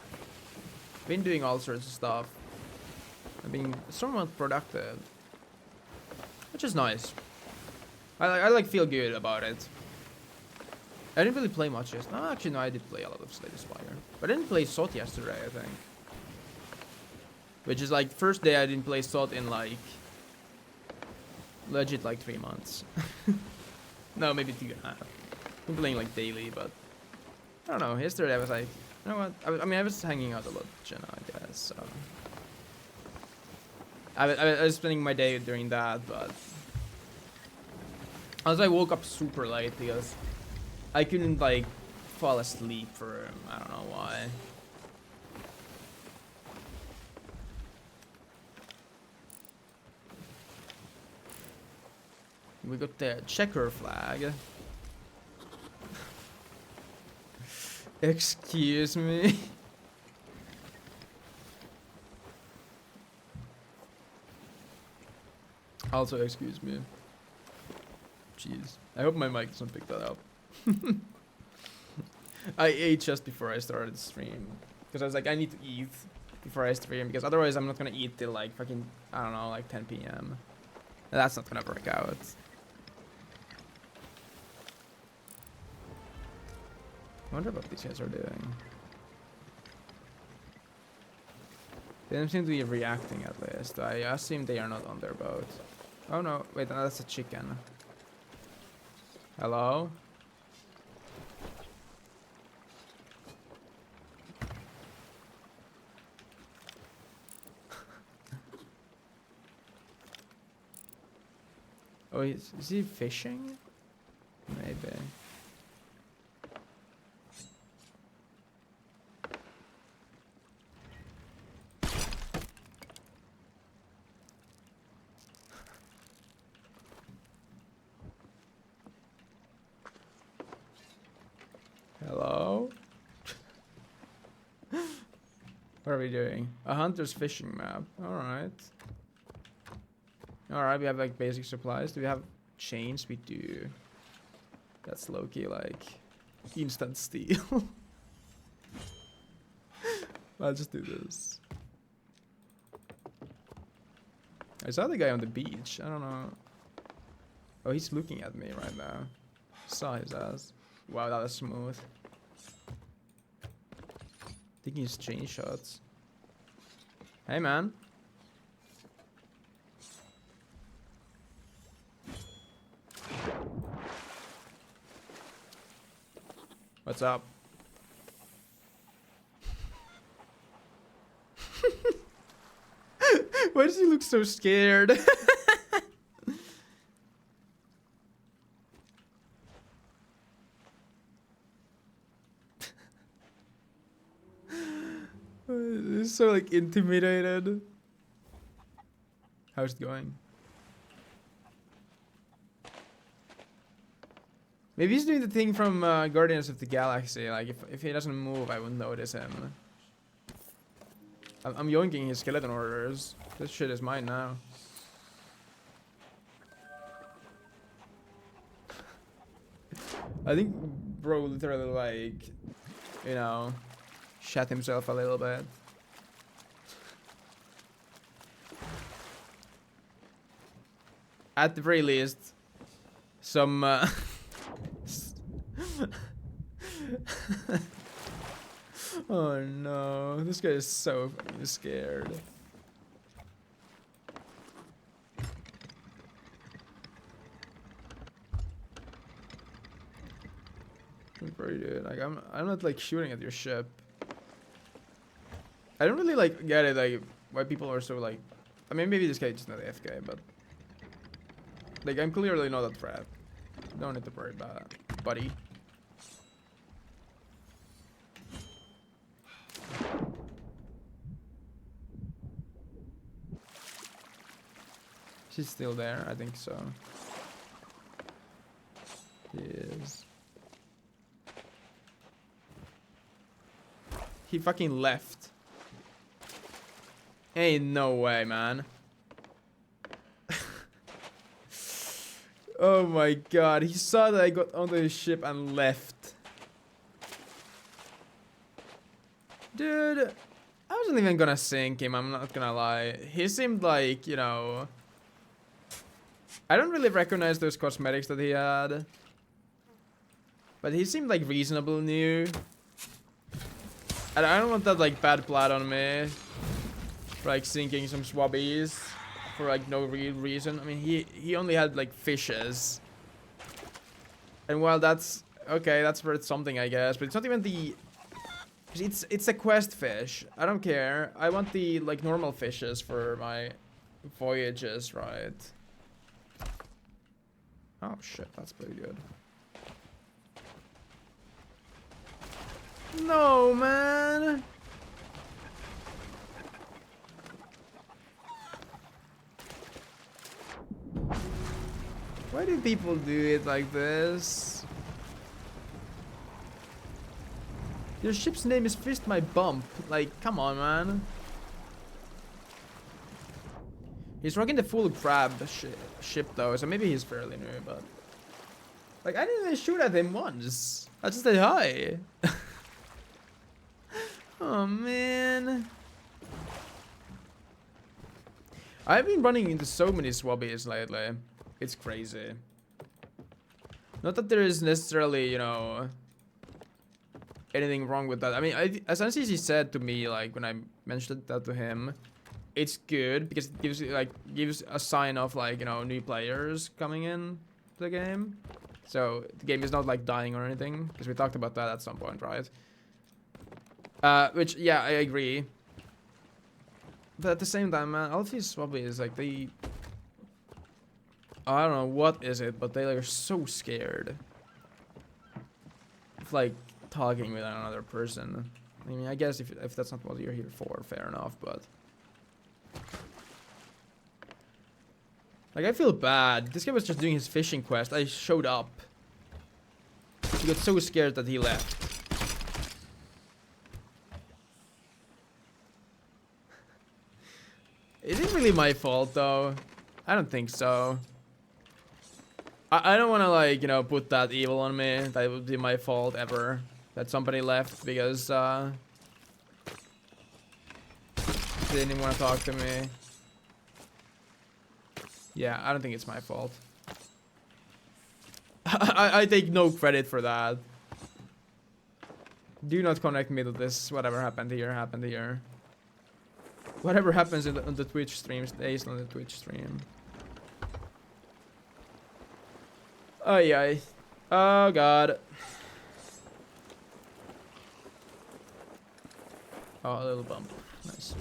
Been doing all sorts of stuff. I've been somewhat productive, which is nice. I like feel good about it. I didn't really play much yesterday. No, actually, no, I did play a lot of Slay the Spire. But I didn't play SOT yesterday, I think. Which is like, first day I didn't play SOT in like... legit like 3 months. No, maybe 2.5. I've been playing like daily, but... I don't know, yesterday I was like... You know what? I mean, I was hanging out a lot with Jenna, I guess, so... I was spending my day doing that, but... Also, I woke up super late because... I couldn't, like, fall asleep for, I don't know why. We got the checker flag. Excuse me. Also, excuse me. Jeez. I hope my mic doesn't pick that up. I ate just before I started the stream because I was like, I need to eat before I stream because otherwise I'm not gonna eat till like fucking, I don't know, like 10 p.m. That's not gonna work out. I wonder what these guys are doing. They don't seem to be reacting at least. I assume they are not on their boat. Oh no, wait, no, that's a chicken. Hello? Oh, is he fishing? Maybe. Hello? What are we doing? A hunter's fishing map. Alright. Alright, we have like basic supplies. Do we have chains? We do. That's low-key like instant steal. I'll just do this. I saw the guy on the beach. I don't know. Oh, he's looking at me right now. Saw his ass. Wow, that was smooth. Taking his chain shots. Hey, man. What's up? Why does he look so scared? He's so like intimidated. How's it going? Maybe he's doing the thing from Guardians of the Galaxy. Like if he doesn't move, I wouldn't notice him. I'm yoinking his skeleton orders. This shit is mine now. I think bro literally like, you know, shat himself a little bit. At the very least, some oh no, this guy is so fucking scared. Pretty dude. Like I'm not like shooting at your ship. I don't really like get it like why people are so like. I mean maybe this guy just not AFK, but like I'm clearly not a threat. Don't need to worry about it, buddy. She's still there, I think so. He is. He fucking left. Ain't no way, man. Oh my god, he saw that I got onto his ship and left. Dude, I wasn't even gonna sink him, I'm not gonna lie. He seemed like, you know... I don't really recognize those cosmetics that he had. But he seemed like reasonable new. And I don't want that like bad blood on me. For like sinking some swabbies. For like no real reason. I mean he only had like fishes. And while that's okay, that's worth something I guess. But it's not even the it's a quest fish. I don't care. I want the like normal fishes for my voyages, right? Oh shit, that's pretty good. No, man. Why do people do it like this? Your ship's name is Fist My Bump. Like, come on, man. He's rocking the full crab ship though, so maybe he's fairly new, but... Like, I didn't even shoot at him once. I just said hi. Oh, man. I've been running into so many swabbies lately. It's crazy. Not that there is necessarily, you know, anything wrong with that. I mean, as NCC said to me, like, when I mentioned that to him, it's good because it gives a sign of, like, you know, new players coming in to the game. So the game is not like dying or anything, because we talked about that at some point, right? Which, yeah, I agree. But at the same time, man, all of these swabbies, like, they... I don't know what is it, but they are so scared of, like, talking with another person. I mean, I guess if that's not what you're here for, fair enough, but... Like, I feel bad. This guy was just doing his fishing quest. I showed up. He got so scared that he left. Is it really my fault, though? I don't think so. I don't want to, like, you know, put that evil on me. That would be my fault ever. That somebody left because, they didn't want to talk to me. Yeah, I don't think it's my fault. I take no credit for that. Do not connect me to this. Whatever happened here, happened here. Whatever happens on the Twitch stream stays on the Twitch stream. Oh yeah. Oh god. Oh, a little bump. Nice.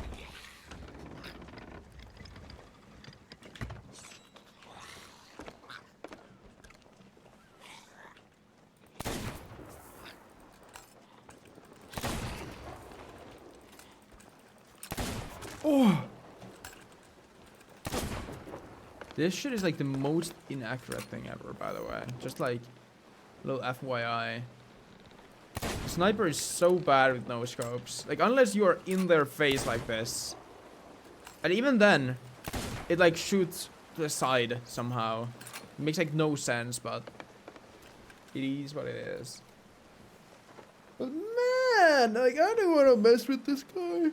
Oh! This shit is like the most inaccurate thing ever, by the way. Just like, little FYI. Sniper is so bad with no scopes. Like, unless you are in their face like this. And even then, it like shoots to the side somehow. It makes like no sense, but it is what it is. But man, like, I don't want to mess with this guy.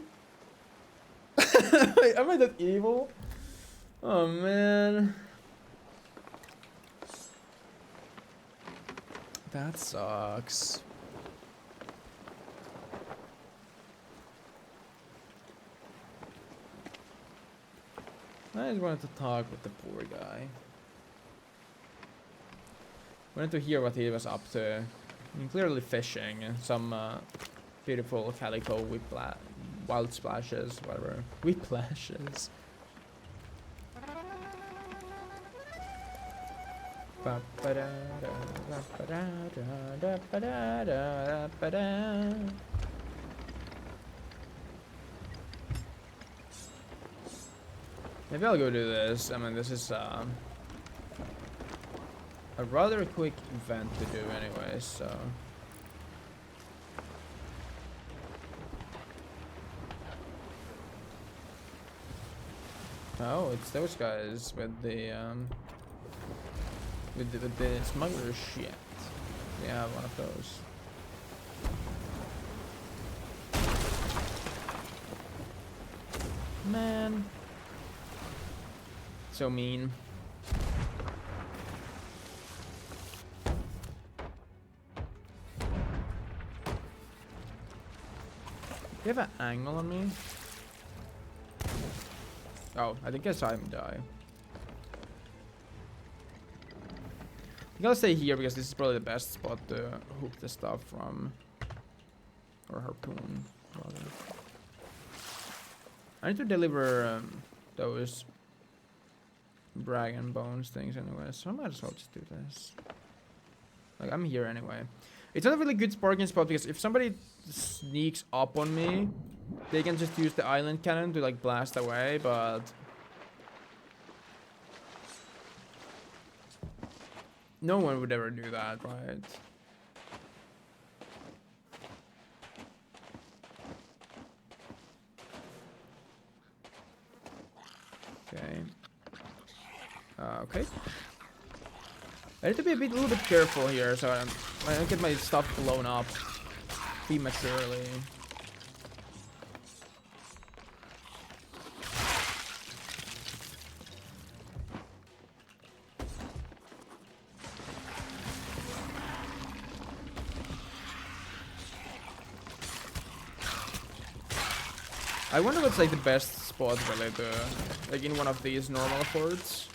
Wait, am I that evil? Oh man. That sucks. I just wanted to talk with the poor guy. Wanted to hear what he was up to. I'm clearly fishing. Some beautiful calico wild splashes, whatever. Whiplashes. Maybe I'll go do this. I mean, this is a rather quick event to do anyway, so. Oh, it's those guys with the smuggler shit. Yeah, one of those. Man. So mean. Do you have an angle on me? Oh, I think I saw him die. I'm gonna stay here because this is probably the best spot to hook the stuff from. Or harpoon, rather. I need to deliver those brag and bones things anyway, so I might as well just do this. Like, I'm here anyway. It's not a really good sparking spot because if somebody sneaks up on me, they can just use the island cannon to like blast away, but no one would ever do that, right? Okay. Okay. I need to be a little bit careful here, so I don't get my stuff blown up prematurely. I wonder what's like the best spot really to, like in one of these normal forts.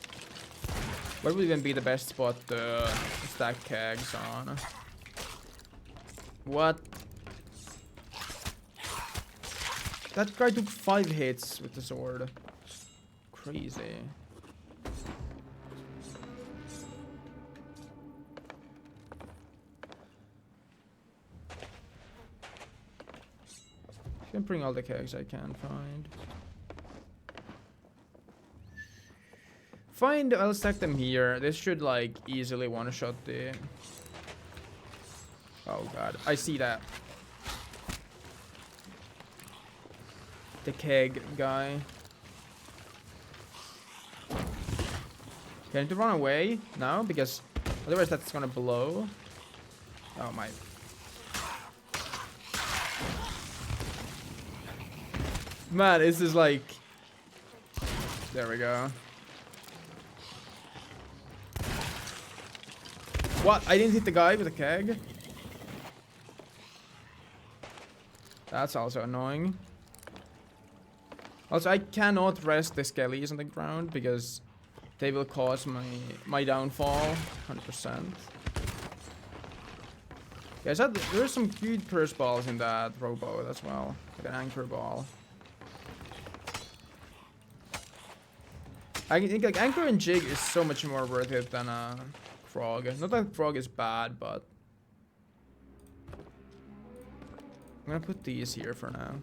What would even be the best spot to stack kegs on? What? That guy took 5 hits with the sword. Crazy. I can bring all the kegs I can find. I'll stack them here. This should like easily one-shot the. Oh god, I see that. The keg guy. Okay, I need to run away now because otherwise that's gonna blow. Oh my. Man, this is like. There we go. What? I didn't hit the guy with a keg? That's also annoying. Also, I cannot rest the skellies on the ground because they will cause my downfall 100%. Yeah, so there's some good curse balls in that rowboat as well. Like an anchor ball. I think like anchor and jig is so much more worth it than a frog. Not that frog is bad, but I'm gonna put these here for now.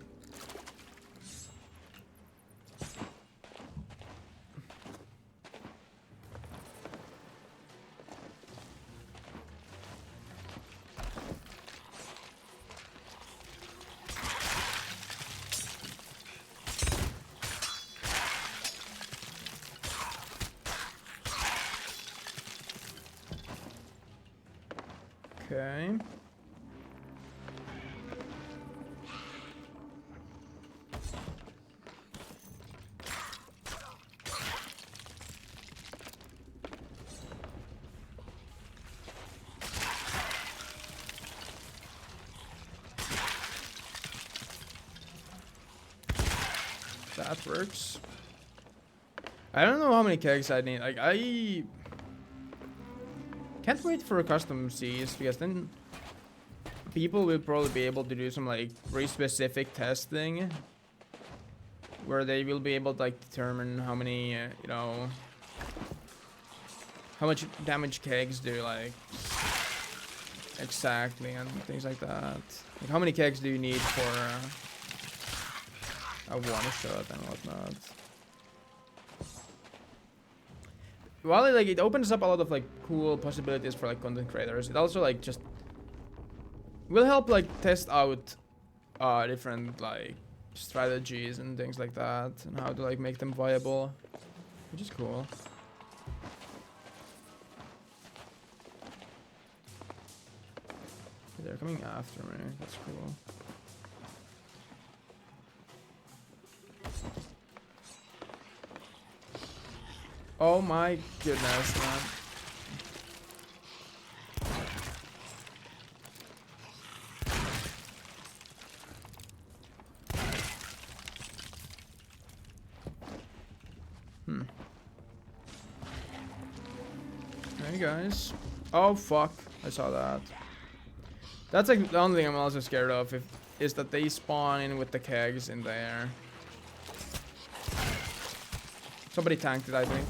Okay. That works. I don't know how many kegs I need. Like, I can't wait for custom seas because then people will probably be able to do some like very specific testing, where they will be able to like determine how many, you know, how much damage kegs do like exactly and things like that. Like how many kegs do you need for a one shot and whatnot. While it opens up a lot of like cool possibilities for like content creators, it also like just will help like test out different like strategies and things like that, and how to like make them viable, which is cool. They're coming after me. That's cool. Oh my goodness, man. Hey guys. Oh fuck. I saw that. That's like the only thing I'm also scared of, is that they spawn in with the kegs in there. Somebody tanked it, I think.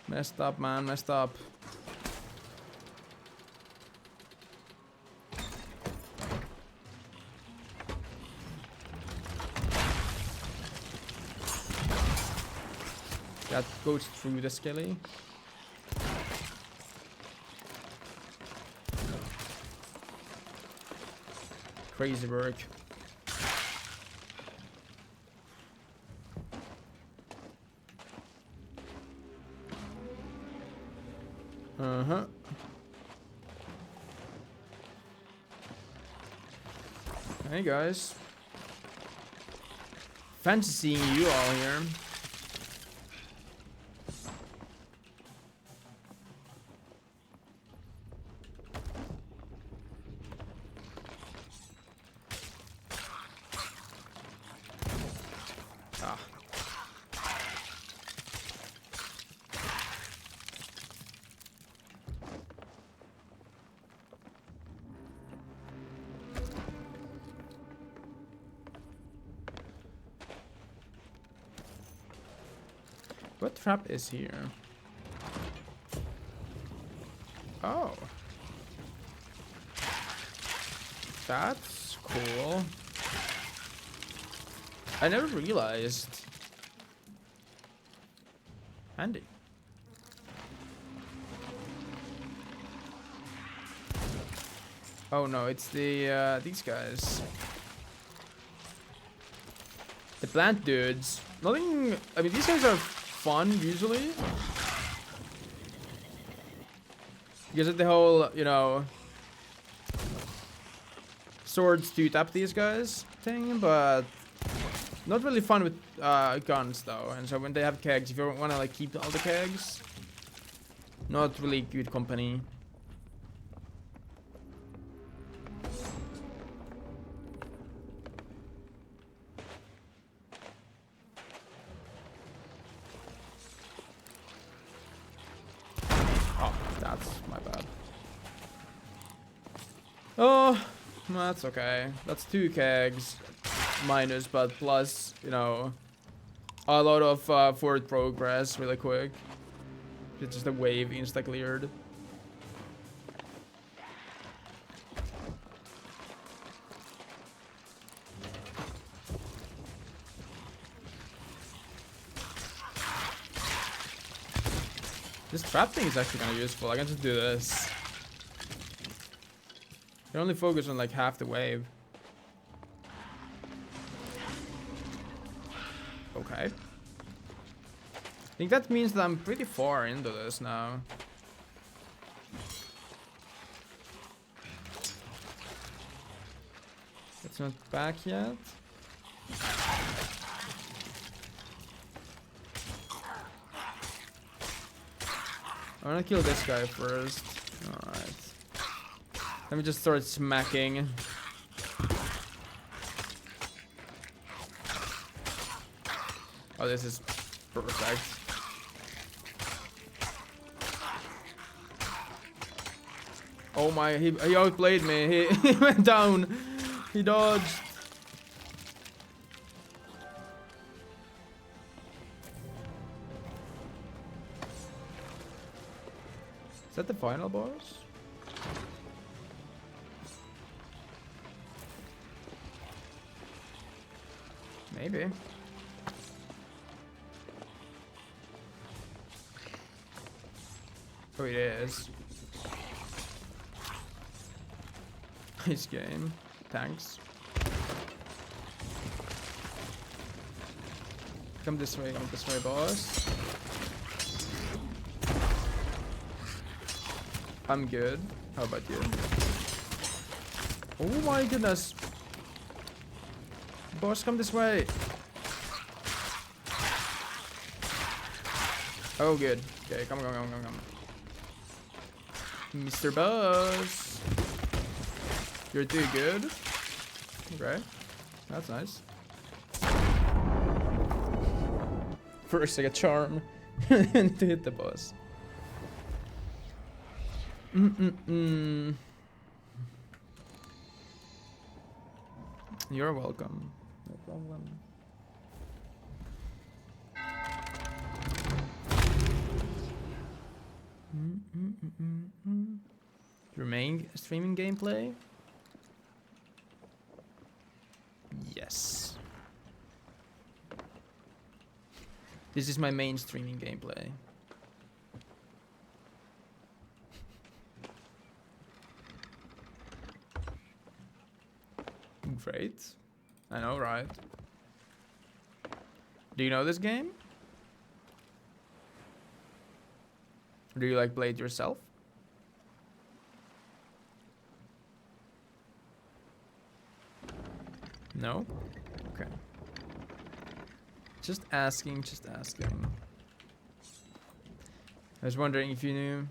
Messed up, man, messed up. That goes through the skelly. Crazy work. Uh-huh. Hey guys. Fancy seeing you all here. Ah. What trap is here? Oh. That's cool. I never realized. Handy. Oh no, it's the these guys. The plant dudes. Nothing. I mean, these guys are fun usually, because of the whole, you know, swords to tap these guys thing, but not really fun with guns though. And so when they have kegs, if you want to like keep all the kegs, not really good company. Oh, that's my bad. Oh, that's okay. That's 2 kegs minus, but plus, you know, a lot of forward progress really quick. It's just a wave insta cleared. This trap thing is actually kind of useful. I can just do this. You can only focus on like half the wave. Okay. I think that means that I'm pretty far into this now. It's not back yet. I'm gonna kill this guy first. Alright. Let me just start smacking. Oh, this is perfect. Oh my, he outplayed me. He went down. He dodged. Is that the final boss? Maybe. Oh, it is. Nice game. Thanks. Come this way, boss. I'm good. How about you? Oh my goodness. Boss, come this way. Oh, good. Okay, come. Mr. Boss. You're too good. Okay. That's nice. First, I get charm to hit the boss. You're welcome. No problem. Your main streaming gameplay? Yes. This is my main streaming gameplay. Great. I know, right? Do you know this game? Do you like play it yourself? No? Okay. Just asking. I was wondering if you knew.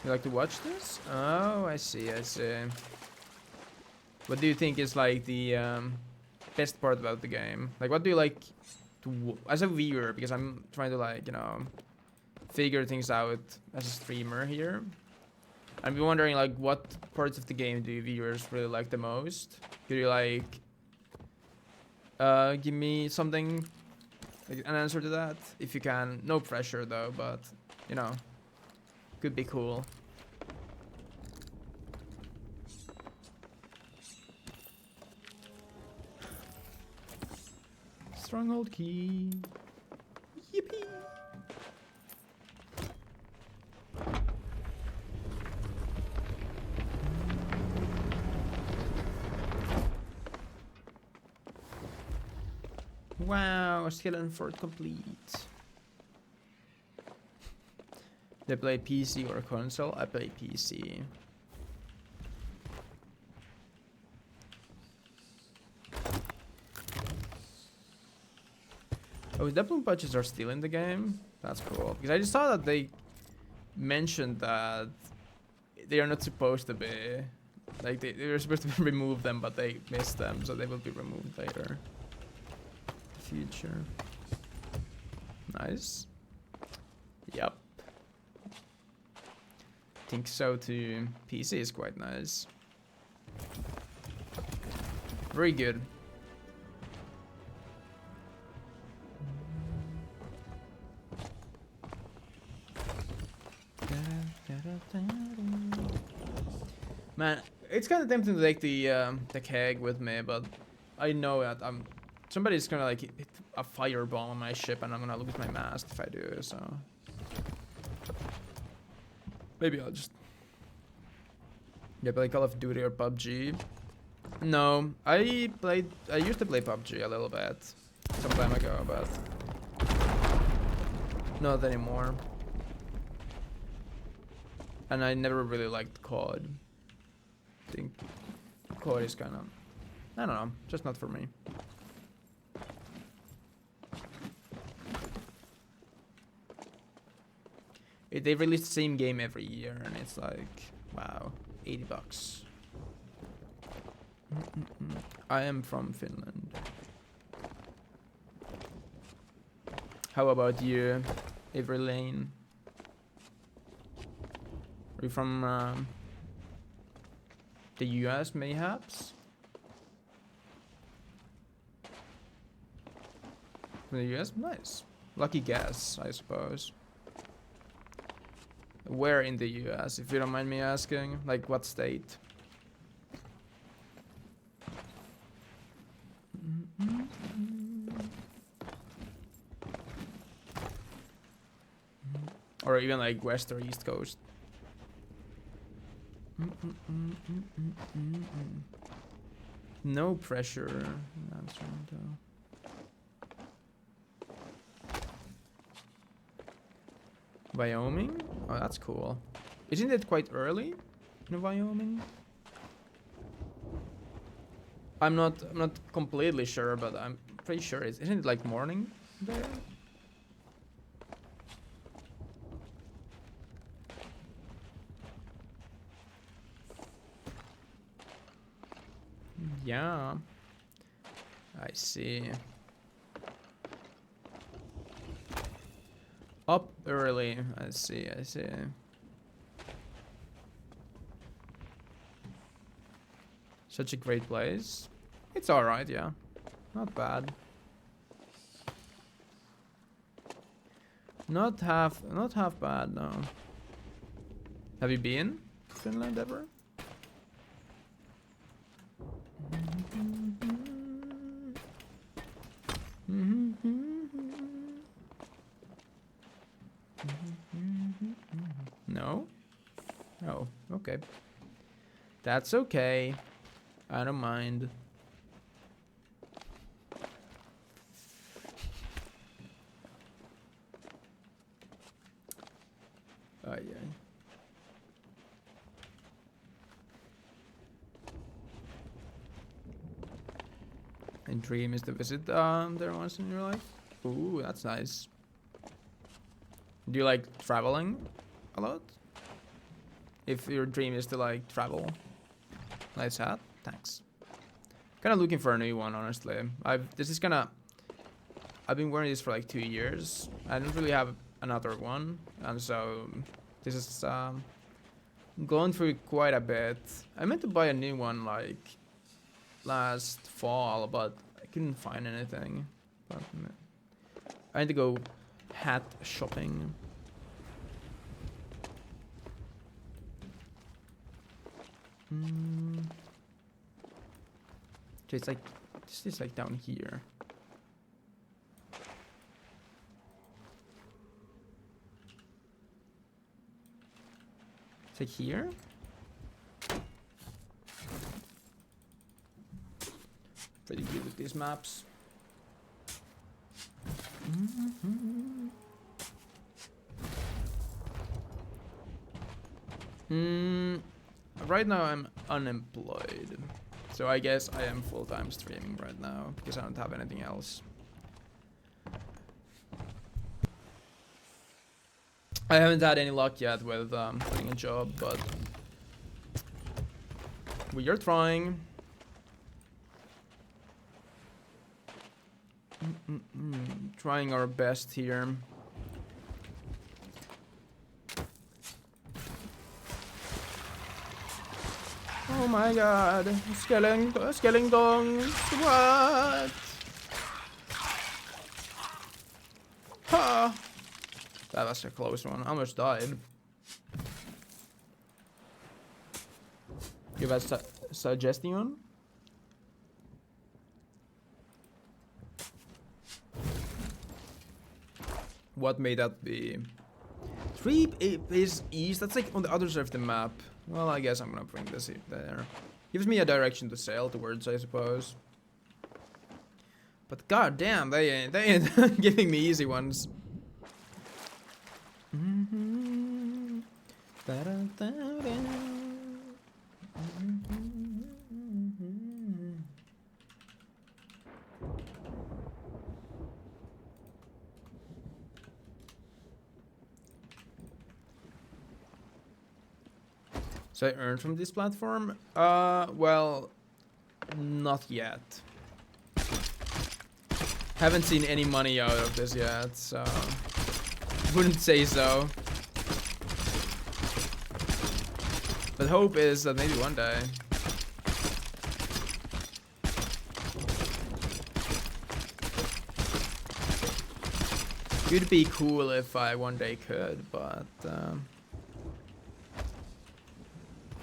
You like to watch this? Oh, I see. What do you think is like the best part about the game? Like, what do you like to as a viewer? Because I'm trying to, like, you know, figure things out as a streamer here. I'm wondering, like, what parts of the game do you viewers really like the most? Could you, like, give me something, like, an answer to that? If you can. No pressure though, but, you know, could be cool. Stronghold key. Yippee! Wow, skeleton fort complete. They play PC or console? I play PC. Oh, Dublin patches are still in the game? That's cool. Because I just saw that they mentioned that they are not supposed to be. Like, they were supposed to remove them, but they missed them, so they will be removed later. Future. Nice. Yep. Think so too. PC is quite nice. Very good. Man, it's kind of tempting to take the keg with me, but I know that somebody's gonna, like, hit a fireball on my ship, and I'm gonna lose my mast if I do. So maybe I'll just play Call of Duty or PUBG. No, I used to play PUBG a little bit some time ago, but not anymore. And I never really liked COD. I think COD is kind of, I don't know, just not for me. They release the same game every year, and it's like, wow, $80. I am from Finland. How about you, Avery Lane? Are you from the US, mayhaps? From the US? Nice. Lucky guess, I suppose. Where in the US, if you don't mind me asking? Like, what state? Or even like west or east coast. No pressure. That's Toronto. Wyoming? Oh, that's cool. Isn't it quite early in Wyoming? I'm not completely sure, but I'm pretty sure isn't it like morning there? Yeah. I see. Up early. I see. Such a great place. It's alright, yeah. Not bad. Not half bad, no. Have you been to Finland ever? No? Oh, okay. That's okay. I don't mind. Oh, yeah. And dream is to visit there once in your life. Ooh, that's nice. Do you like traveling a lot? If your dream is to like travel. Nice hat. Thanks. Kind of looking for a new one, honestly. I've been wearing this for like 2 years. I don't really have another one, and so this is going through quite a bit. I meant to buy a new one like last fall, but I couldn't find anything. But I need to go hat shopping. Okay, it's like this is like down here. It's like here. Pretty good with these maps. Right now I'm unemployed. So I guess I am full-time streaming right now because I don't have anything else. I haven't had any luck yet with getting a job, but we are trying. Trying our best here. Oh my god, skeletons, what? Ha! That was a close one, I almost died. You have a suggestion? What may that be? 3 is east, that's like on the other side of the map. Well, I guess I'm gonna bring this there. Gives me a direction to sail towards, I suppose. But god damn, they ain't giving me easy ones. So I earned from this platform? Well, not yet. Haven't seen any money out of this yet, so wouldn't say so. But hope is that maybe one day. It'd be cool if I one day could, but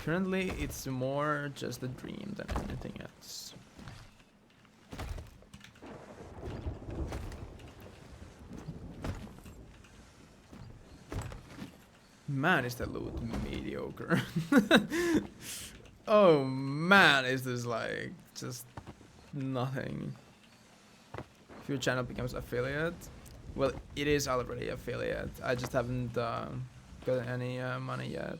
currently it's more just a dream than anything else. Man, is that loot mediocre. Oh man, is this like just nothing. If your channel becomes affiliate, well, it is already affiliate. I just haven't got any money yet.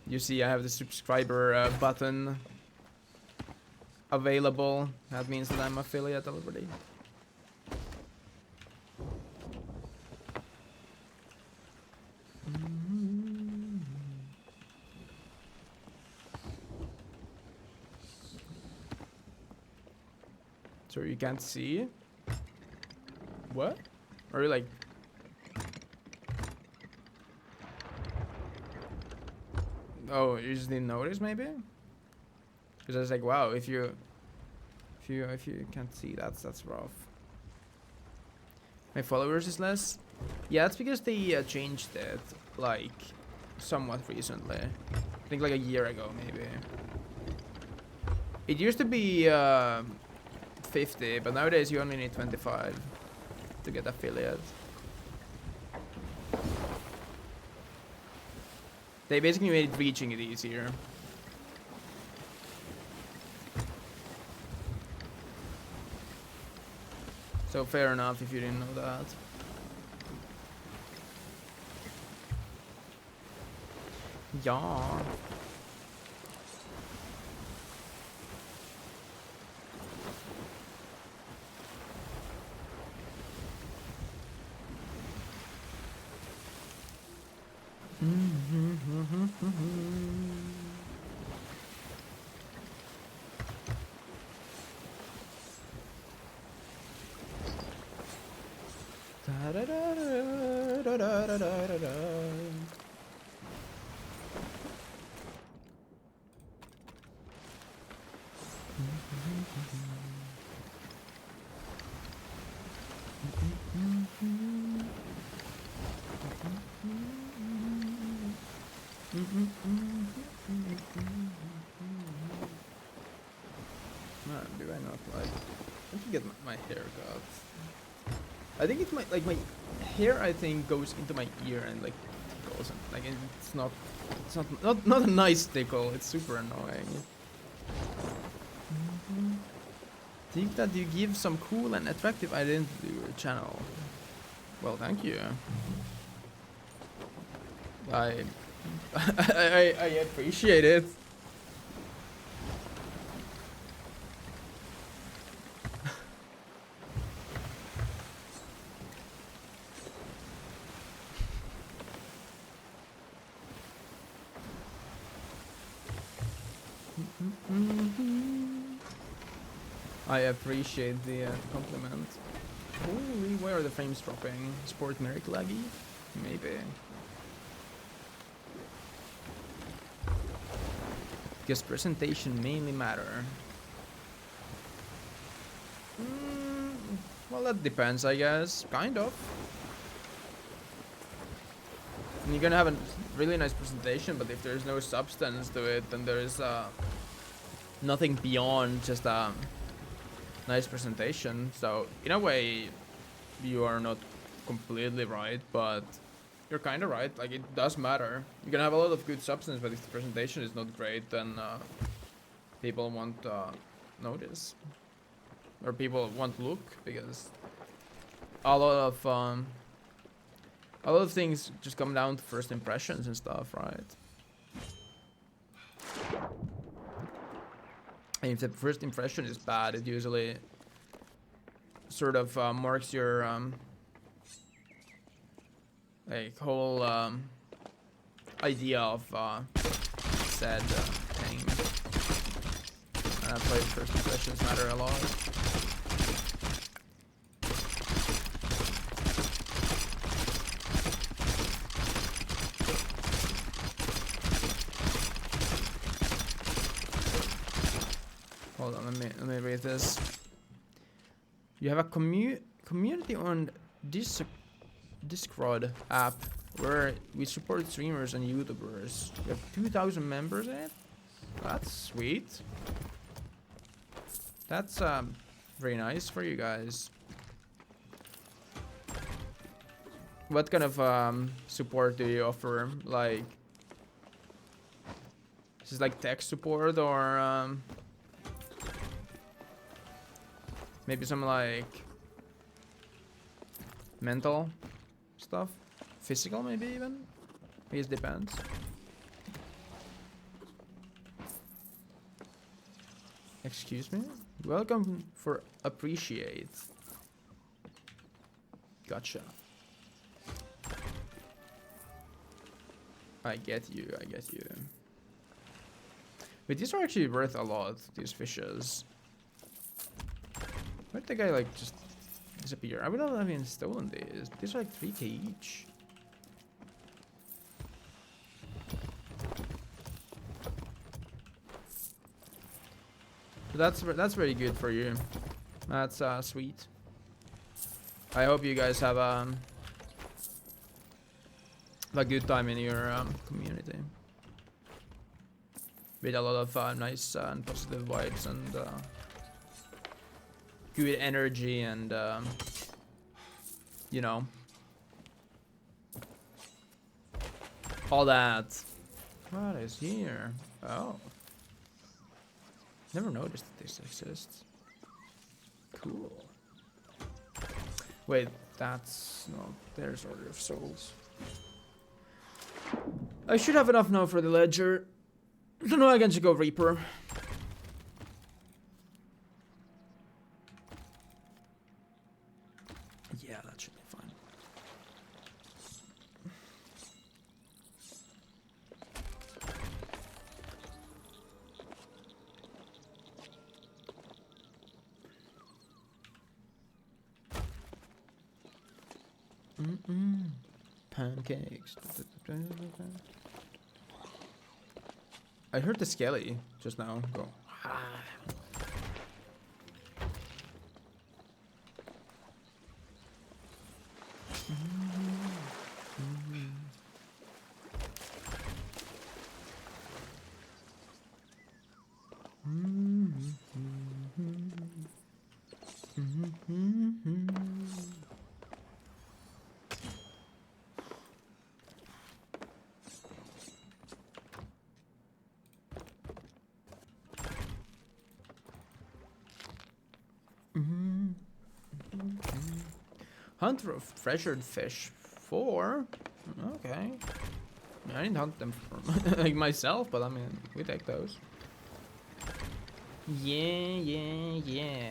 You see, I have the subscriber button available. That means that I'm affiliate already. So you can't see? What? Are you like... Oh, you just didn't notice maybe? Because I was like, wow, if you can't see, that's rough. My followers is less? Yeah, it's because they changed it like somewhat recently. I think like a year ago maybe. It used to be 50, but nowadays you only need 25 to get affiliate. They basically made reaching it easier. So fair enough if you didn't know that. Yeah. Man, do I not like... I should get my hair cut. I think it's like my hair, I think, goes into my ear and like tickles and like it's not a nice tickle. It's super annoying. Think that you give some cool and attractive identity to your channel. Well, thank you. I appreciate it. I appreciate the compliment. Holy, where are the frames dropping? Sport Merrick laggy? Maybe. Because presentation mainly matter. Well, that depends, I guess. Kind of. And you're gonna have a really nice presentation, but if there's no substance to it, then there is nothing beyond just a nice presentation. So in a way, you are not completely right, but you're kind of right. Like, it does matter. You can have a lot of good substance, but if the presentation is not great, then people won't notice, or people won't look, because a lot of things just come down to first impressions and stuff, right? And if the first impression is bad, it usually sort of marks your like whole idea of said thing. And I played first impressions matter a lot. Hold on, let me read this. You have a community-owned Discord app where we support streamers and YouTubers. You have 2,000 members in it. That's sweet. That's very nice for you guys. What kind of support do you offer? Like, is this like tech support or maybe some like mental stuff? Physical maybe even? It depends. Excuse me? Welcome for appreciate. Gotcha. I get you, I get you. But these are actually worth a lot, these fishes. Where'd the guy like just disappear? I would not have even stolen these. These are like 3k each. So that's very good for you. That's sweet. I hope you guys have a good time in your community. With a lot of nice and positive vibes and good energy and you know, all that. What is here? Oh, never noticed that this exists. Cool. Wait, that's no. There's Order of Souls. I should have enough now for the ledger. So now I can just go Reaper. Yeah, that should be fine. Pancakes. I heard the skelly just now go. Hunter of treasured fish 4. Okay. I didn't hunt them for like myself, but I mean, we take those. Yeah.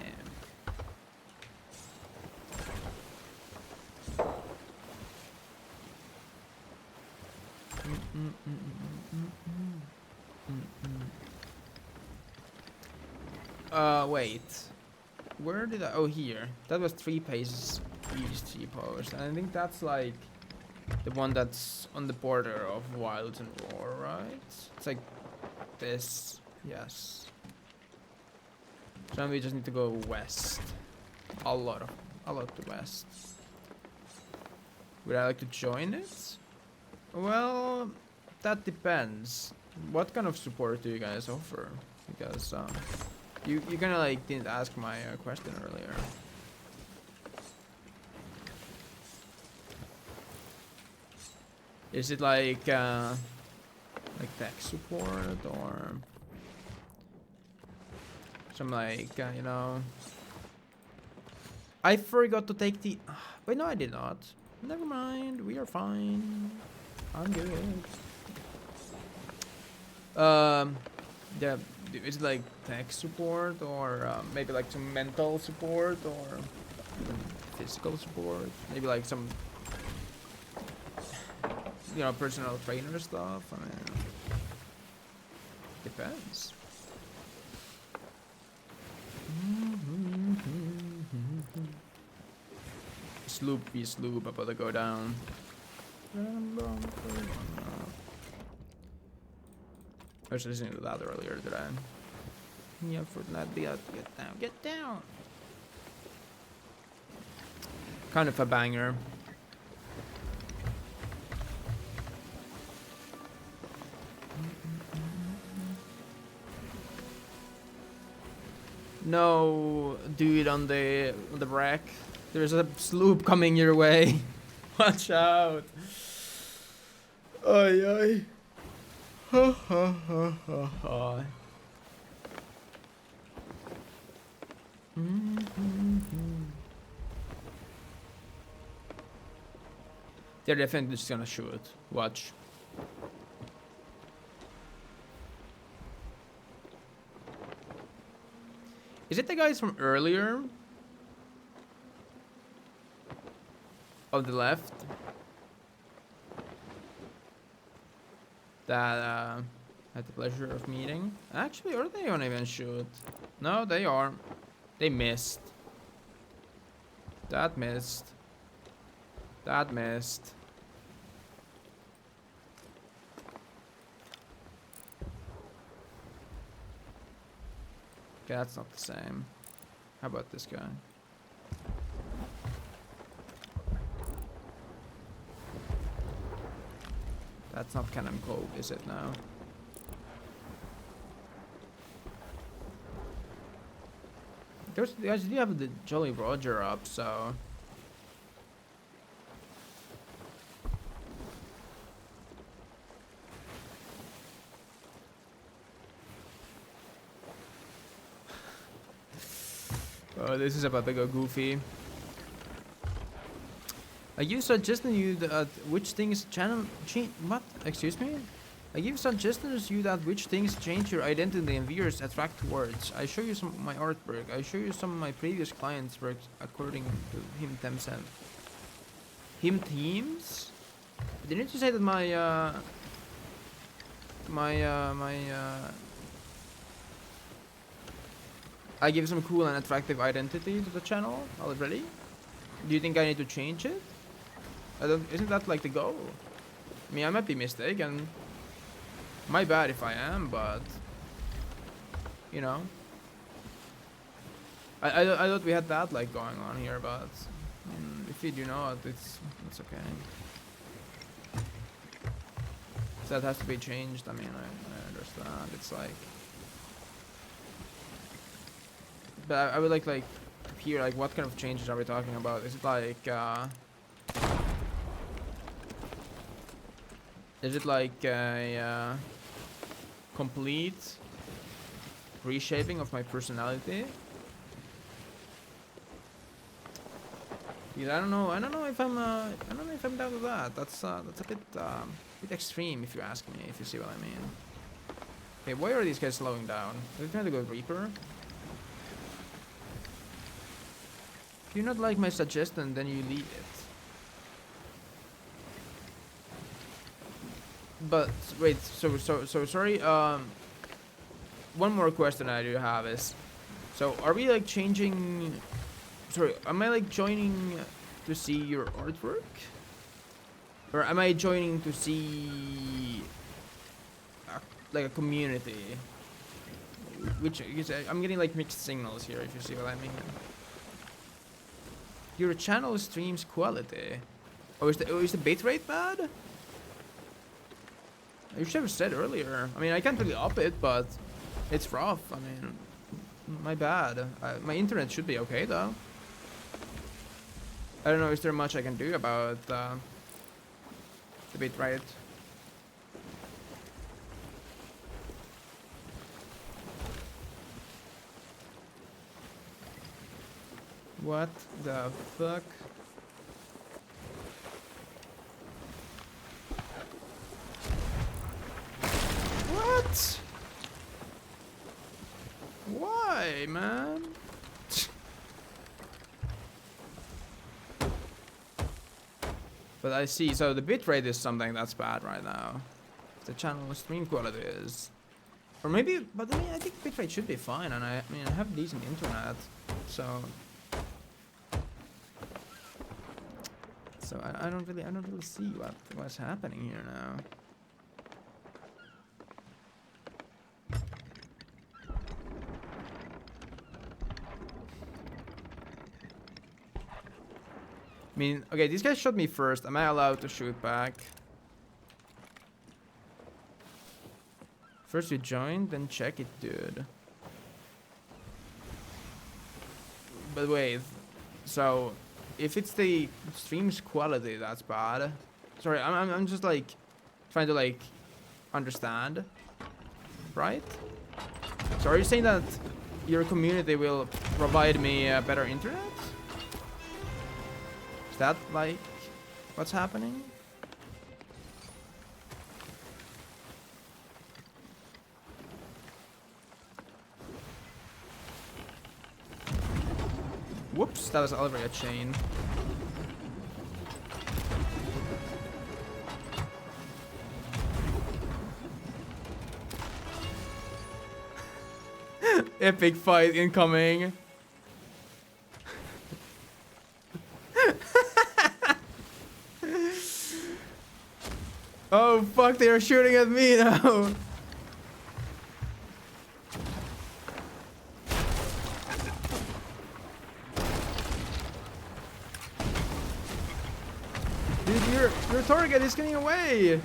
Wait. Where did I? Oh, here. That was 3 paces east, G-post. And I think that's like the one that's on the border of Wild and Raw, right? It's like this. Yes. So now we just need to go west. A lot to west. Would I like to join it? Well, that depends. What kind of support do you guys offer? Because you kind of like didn't ask my question earlier. Is it like tech support or some like you know? I forgot to take the. Wait, no, I did not. Never mind. We are fine. I'm good. Yeah. Is it like tech support or maybe like some mental support or even physical support? Maybe like some, you know, personal trainer stuff. I mean, Depends. Sloopy sloop about to go down. I was listening to that earlier today. Yeah, for that, get down, get down. Kind of a banger. No, dude, on the wreck. There's a sloop coming your way. Watch out. Ay ay. Ha ha ha ha ha. They're definitely just gonna shoot. Watch. Is it the guys from earlier? On the left? That had the pleasure of meeting? Actually, or they don't even shoot. No, they are. They missed. That missed. That missed. Okay, that's not the same. How about this guy? That's not Cannon Cove, is it now? There's, you guys do have the Jolly Roger up, so... Oh, this is about to go goofy. You suggested you that which things channel change. What? Excuse me? I give suggestions you that which things change your identity and viewers attract towards. I show you some of my artwork. I show you some of my previous clients' work according to him themselves. Him teams? Didn't you say that I give some cool and attractive identity to the channel already? Do you think I need to change it? Isn't that like the goal? I mean, I might be mistaken. My bad if I am, but you know, I thought we had that like going on here, but if you do not, it's okay. So that has to be changed. I mean, I understand. It's like, but I would like hear like what kind of changes are we talking about? Is it like a complete reshaping of my personality? Yeah, I don't know if I'm down with that. That's a bit extreme if you ask me, if you see what I mean. Okay, why are these guys slowing down? Are they trying to go Reaper? If you not like my suggestion, then you leave it. But wait, so sorry. One more question I do have is, so are we like changing? Sorry, am I like joining to see your artwork, or am I joining to see like a community? Which I'm getting like mixed signals here, if you see what I mean. Your channel streams quality. Oh, is the bitrate bad? You should have said earlier. I mean, I can't really up it, but it's rough. I mean, my bad. My internet should be okay though. I don't know, is there much I can do about the bitrate? What the fuck? What? Why, man? But I see, so the bitrate is something that's bad right now. The channel stream quality is. Or maybe, but I mean, I think bitrate should be fine, and I mean, I have decent internet, so I don't really see what's happening here now. I mean, okay, these guys shot me first. Am I allowed to shoot back? First you join, then check it, dude. But wait, so if it's the stream's quality that's bad, sorry, I'm just like trying to like understand, right? So are you saying that your community will provide me better internet? Is that like what's happening? Whoops, that was already a chain. Epic fight incoming. Oh fuck, they are shooting at me now. Dude, your target is getting away.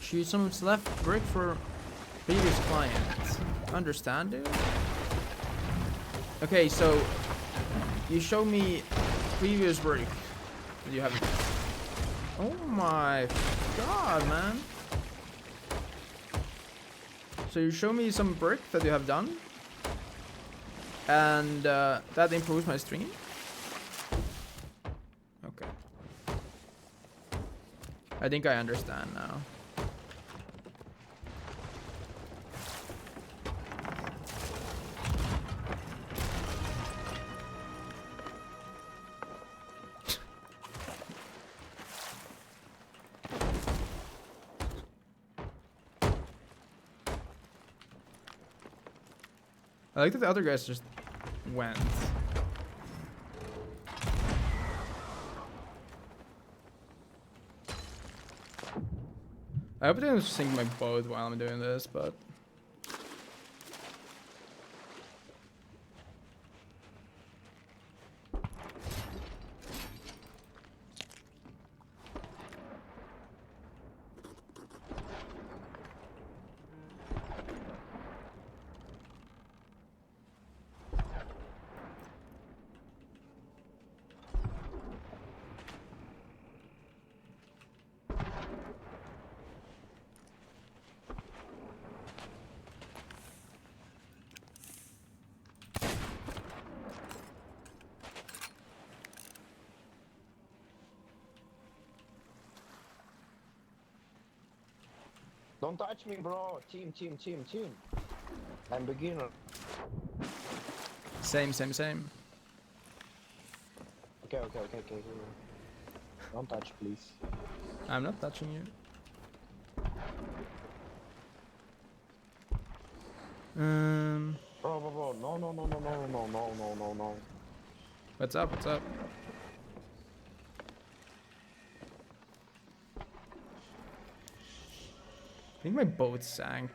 Shoot someone's left brick for previous clients. Understand, dude? Okay, so you show me previous work that you haven't. Oh my god, man. So you show me some brick that you have done, and that improves my stream. Okay. I think I understand now. I like that the other guys just went. I hope I didn't sink my boat while I'm doing this, but Don't touch me, bro. Team. I'm beginner. same. Okay. Don't touch, please. I'm not touching you. Bro. No. What's up? I think my boat sank.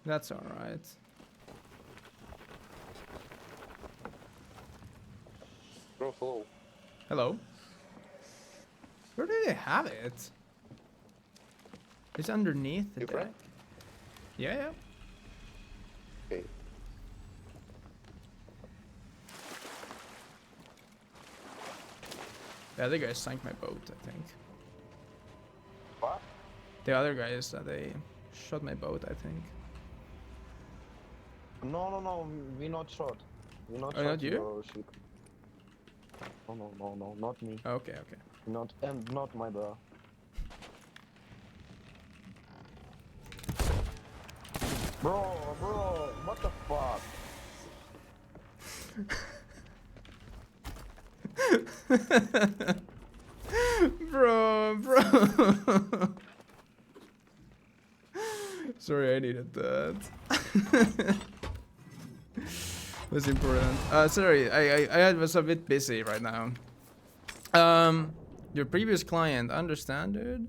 That's alright. Bro, hello. Hello? Where do they have it? It's underneath the You deck. friend? Yeah. Okay. The other guys sank my boat, I think. What? The other guys, they shot my boat, I think. No. We not shot. We not Oh, shot not you? your ship. No, not me. Okay. Not my bro. Bro, what the fuck? Bro. Sorry, I needed that. Was important. Sorry, I was a bit busy right now. Your previous client, understand, dude?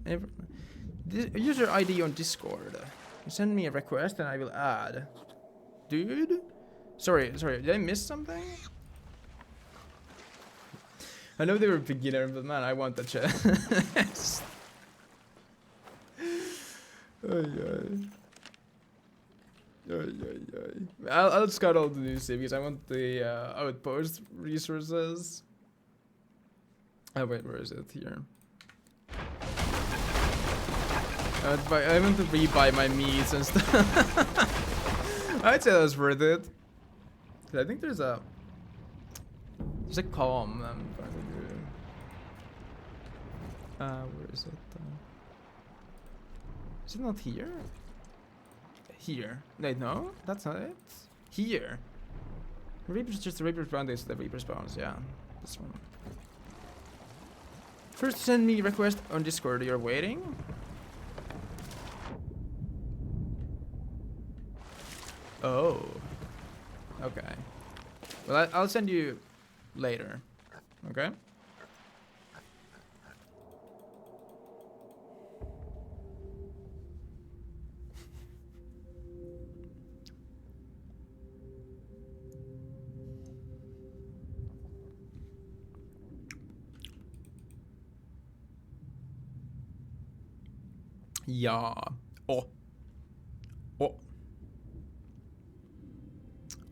User ID on Discord. You send me a request and I will add. Dude? Sorry, did I miss something? I know they were beginner, but man, I want the chest. I'll scout all the new cities. I want the outpost resources. Oh wait, where is it? Here. I want to rebuy my meats and stuff. I'd say that was worth it. I think there's a calm I'm trying to do. Where is it? Is it not here? Here. Wait, no, that's not it. Here. Reaper's just the Reaper spawn. This the Reaper spawns. Yeah, this one. First, send me request on Discord. You're waiting. Oh. Okay. Well, I'll send you later. Okay. Ja. Å.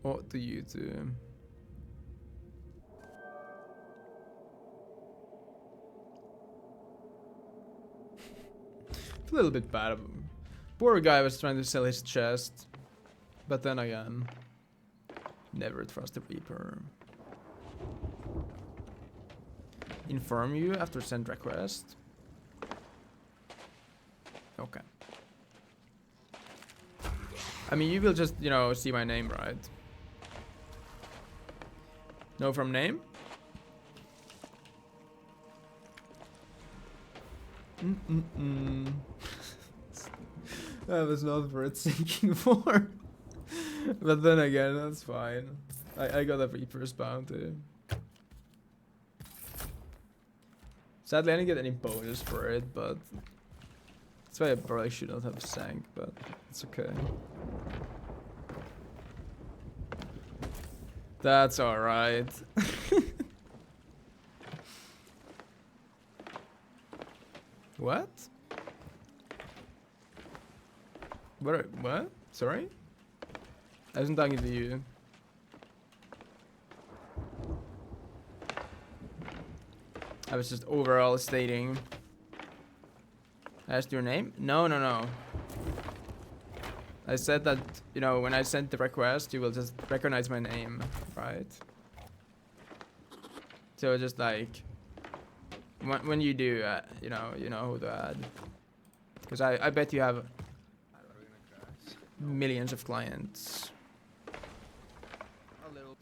What do you do? A little bit bad. Poor guy was trying to sell his chest. But then again, never trust the Reaper. Inform you after send request. Okay. I mean, you will just, you know, see my name, right? No from name? That was not worth thinking for. But then again, that's fine. I got a Reaper's bounty. Sadly, I didn't get any bonus for it, but that's why I probably should not have sank, but it's okay. That's alright. What? What? Sorry? I wasn't talking to you. I was just overall stating. I asked your name? No. I said that, you know, when I sent the request, you will just recognize my name, right? So just like, when you do, you know who to add. Because I bet you have millions of clients. A little.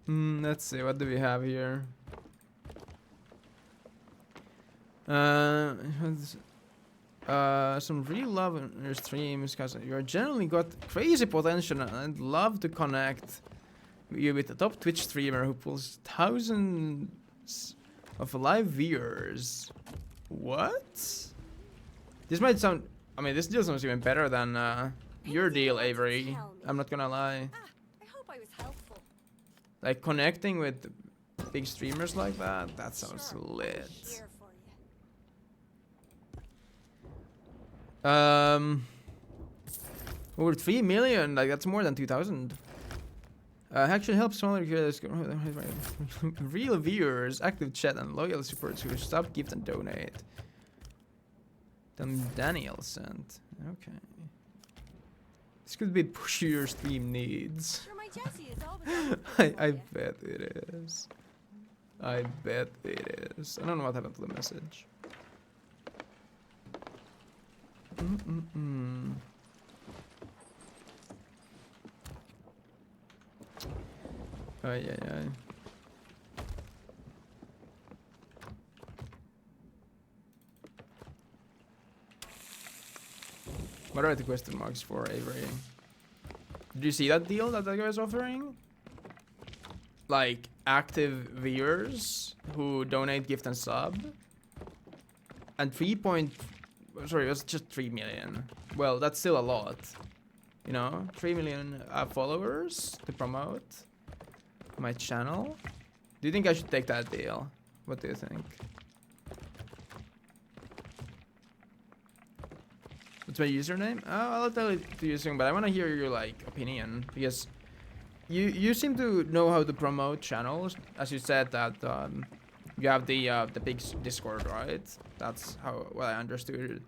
Let's see, what do we have here? Some real love in your streams, because you're generally got crazy potential, and I'd love to connect you with a top Twitch streamer who pulls thousands of live viewers. What? This might sound, I mean, this deal sounds even better than your deal, Avery. I'm not gonna lie. I hope I was helpful. Like connecting with big streamers like that sounds Sure, lit. I'm here for you. Over 3 million, like that's more than 2,000. Actually helps smaller creators, real viewers, active chat, and loyal supporters who stop, gift, and donate. Then Daniel sent. Okay. This could be push your stream needs. Sure, my Jessie is all the I bet it is. I bet it is. I don't know what happened to the message. Oh yeah. What are the question marks for, Avery? Did you see that deal that guy was offering? Like active viewers who donate, gift, and sub, and sorry, it was just 3 million. Well, that's still a lot, you know. 3 million followers to promote my channel. Do you think I should take that deal? What do you think? What's my username? Oh, I'll tell it to you soon, but I want to hear your like opinion, because you seem to know how to promote channels. As you said that you have the big Discord, right? That's how what I understood.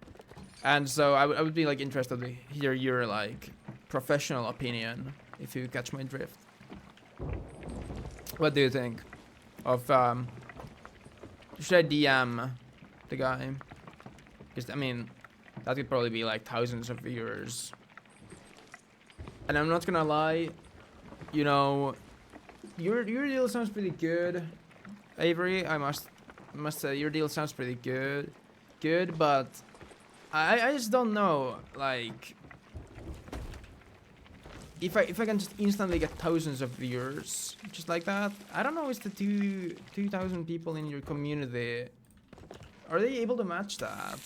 And so I would be like interested to hear your like professional opinion, if you catch my drift. What do you think of should I DM the guy? Because I mean, that could probably be like thousands of viewers. And I'm not gonna lie, you know, your deal sounds pretty good, Avery. I must say your deal sounds pretty good, but I just don't know, like, if I can just instantly get thousands of viewers just like that. I don't know, is the 2,000 people in your community, are they able to match that?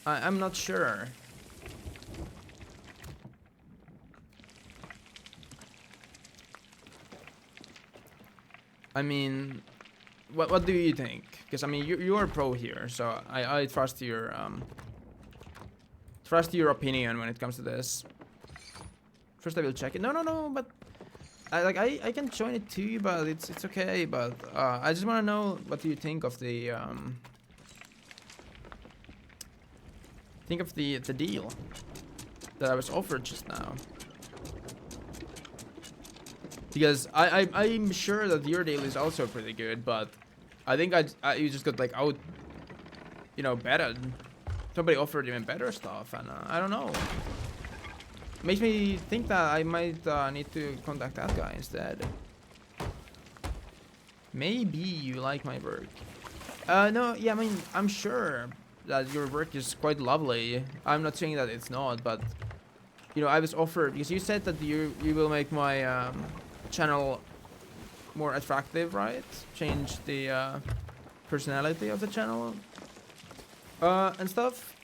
I'm not sure. I mean, what do you think? Because I mean, you are pro here, so I trust your opinion when it comes to this. First, I will check it. No, but I can join it too, but it's okay. But I just want to know what do you think of the deal that I was offered just now. Because I'm sure that your deal is also pretty good, but I think you just got like out, you know, better. Somebody offered even better stuff, and I don't know. Makes me think that I might need to contact that guy instead. Maybe you like my work. No, yeah, I mean, I'm sure that your work is quite lovely. I'm not saying that it's not, but you know, I was offered because you said that you will make my channel more attractive, right? Change the personality of the channel and stuff.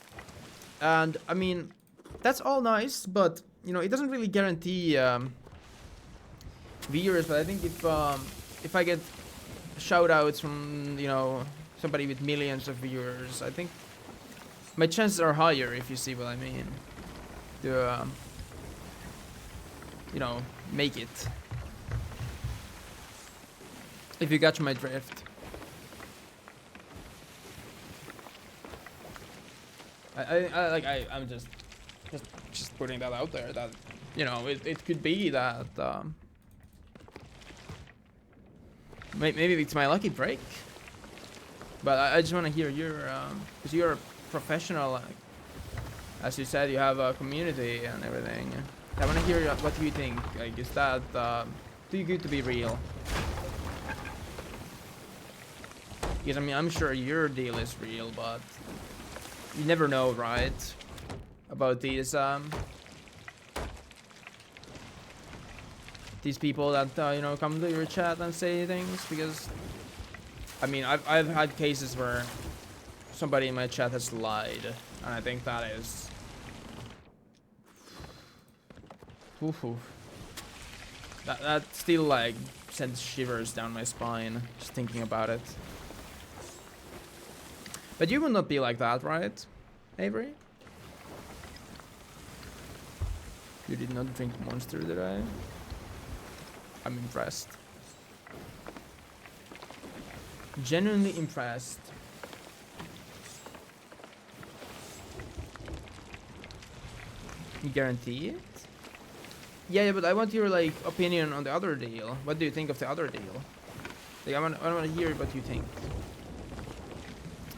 And I mean, that's all nice, but you know, it doesn't really guarantee viewers. But I think if I get shout outs from, you know, somebody with millions of viewers, I think my chances are higher, if you see what I mean, to you know, make it. If you catch my drift. I'm just putting that out there, that, you know, it could be that maybe it's my lucky break. But I just want to hear your because you're a professional, like, as you said, you have a community and everything. I want to hear what you think. Like, is that too good to be real? Because I mean, I'm sure your deal is real, but you never know, right? About these people that you know, come to your chat and say things. Because I mean, I've had cases where somebody in my chat has lied, and I think that is that still like sends shivers down my spine just thinking about it. But you will not be like that, right, Avery? You did not drink Monster, did I? I'm impressed. Genuinely impressed. You guarantee it? Yeah, but I want your like opinion on the other deal. What do you think of the other deal? Like, I want to hear what you think.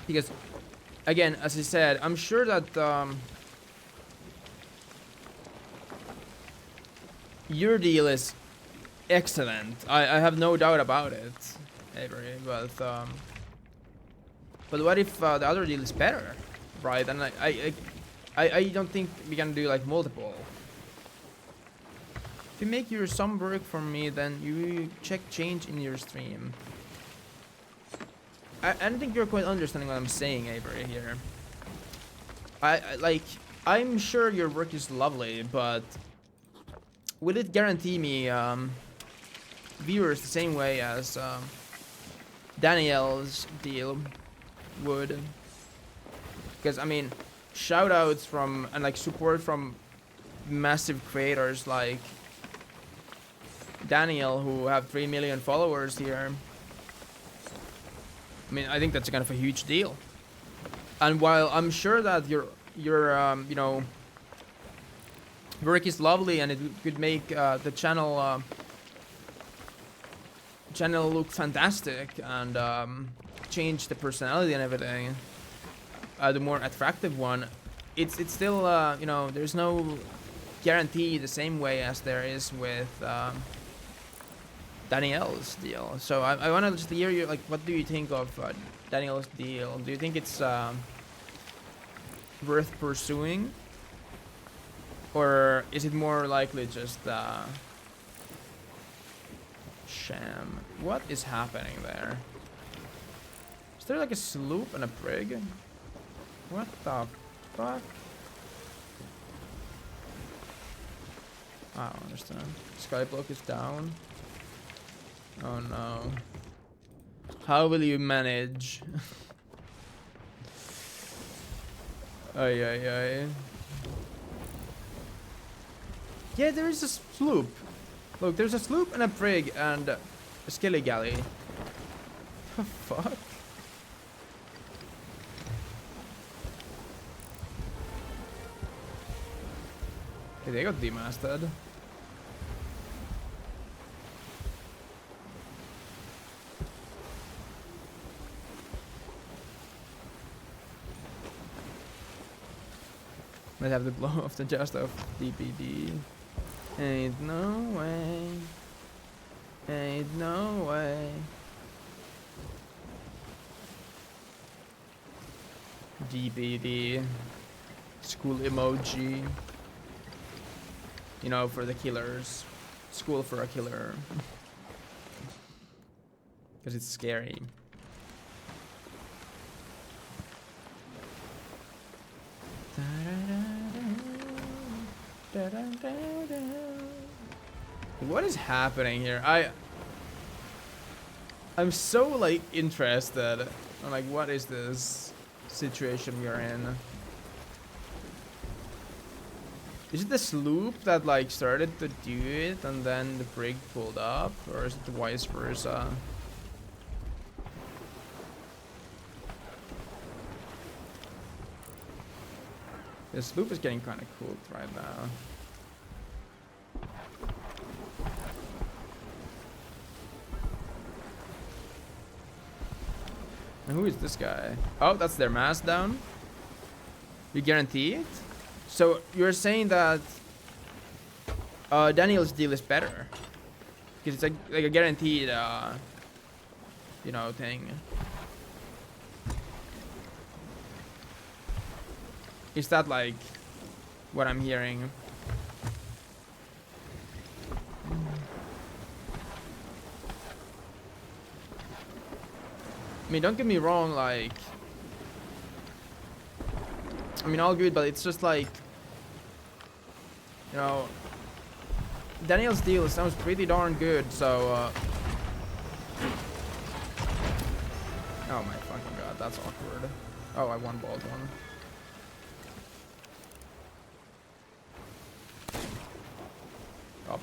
Because, again, as I said, I'm sure that your deal is excellent. I have no doubt about it, Avery. But what if the other deal is better, right? And I don't think we can do like multiple. If you make your some work for me, then you check change in your stream. I don't think you're quite understanding what I'm saying, Avery, here. I'm sure your work is lovely, but will it guarantee me viewers the same way as Danielle's deal would? Because I mean, shoutouts from and like support from massive creators like Daniel, who have 3 million followers here. I mean, I think that's kind of a huge deal. And while I'm sure that your you know, work is lovely and it could make the channel look fantastic and change the personality and everything, the more attractive one, it's still you know, there's no guarantee the same way as there is with Danielle's deal. So I want to just hear you, like, what do you think of Danielle's deal? Do you think it's worth pursuing, or is it more likely just sham? What is happening there? Is there like a sloop and a brig? What the fuck? I don't understand. Skyblock is down. Oh no. How will you manage? Ay ay ay. Yeah, there is a sloop. Look, there's a sloop and a brig and a skilly galley. The fuck? Hey, they got demasted. Might have to blow off the just of DPD. Ain't no way. Ain't no way. DPD. School emoji. You know, for the killers. School for a killer. Because it's scary. What is happening here? I'm so like interested. I'm like, what is this situation we are in? Is it the sloop that like started to do it and then the brig pulled up, or is it the vice versa? The sloop is getting kind of cooked right now. And who is this guy? Oh, that's their mast down. You guarantee it? So you're saying that Daniel's deal is better because it's like a guaranteed, you know, thing. Is that like what I'm hearing? I mean, don't get me wrong, like, I mean, all good, but it's just like, you know, Daniel's deal sounds pretty darn good, so, oh my fucking god, that's awkward. Oh, I one balled one. Up.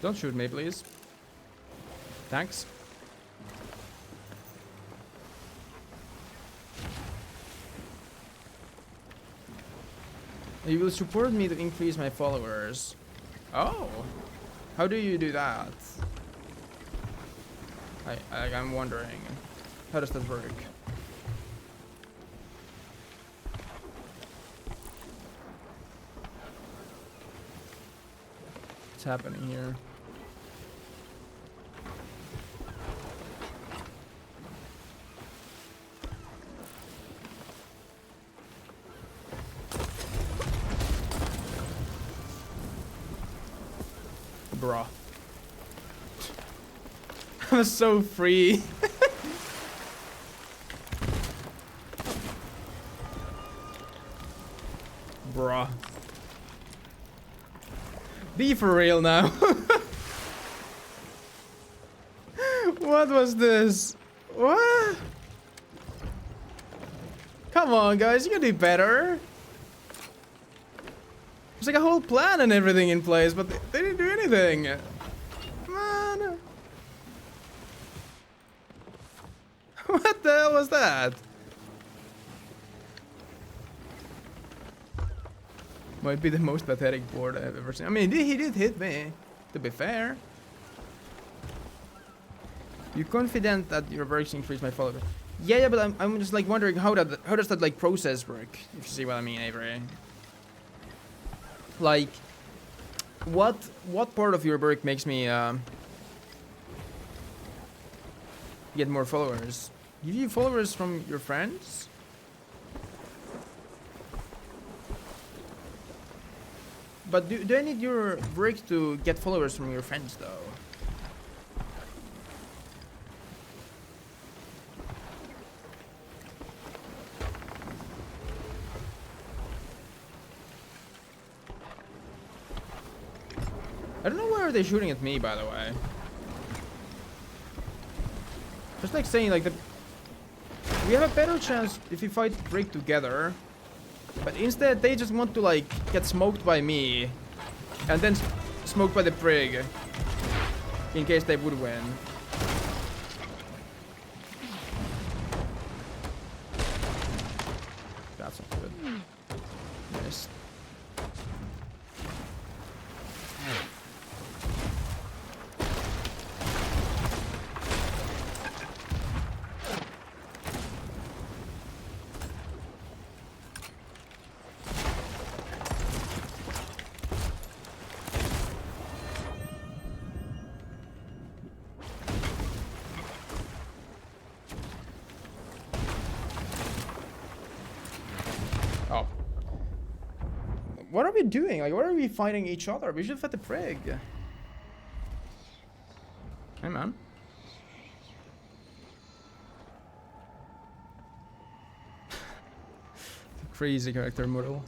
Don't shoot me, please. Thanks. You will support me to increase my followers. Oh, how do you do that? I'm wondering. How does that work? What's happening here? Bruh. I'm so free. Bruh. Be for real now. What was this? What? Come on, guys, you can do better. There's like a whole plan and everything in place, but they didn't do anything. Man. What the hell was that? Might be the most pathetic board I've ever seen. I mean, he did hit me, to be fair. You're confident that your works increase my followers. Yeah, but I'm just like wondering how does that like process work? If you see what I mean, Avery. Like, what part of your work makes me get more followers? Give you followers from your friends? But do I need your work to get followers from your friends though? I don't know why are they shooting at me, by the way. Just like saying like we have a better chance if we fight Rick together. But instead they just want to like get smoked by me and then smoked by the Prig in case they would win. That's not good. Missed. Oh. What are we doing? Like, why are we fighting each other? We should fight the Prig. Hey, man. Crazy character model.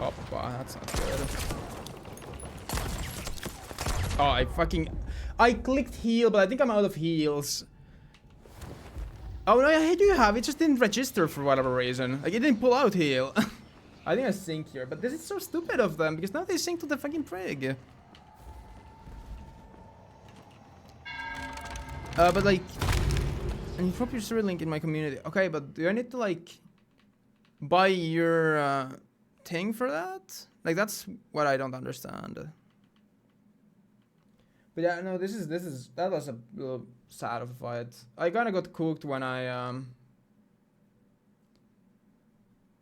Oh, wow, that's not good. Oh, I clicked heal, but I think I'm out of heals. Oh no, I do have it, just didn't register for whatever reason. Like, it didn't pull out heal. I think I sync here, but this is so stupid of them, because now they sync to the fucking Prig. But like... And you drop your server link in my community. Okay, but do I need to like... buy your... thing for that? Like, that's what I don't understand. But yeah, no, that was a little sad of a fight. I kinda got cooked when I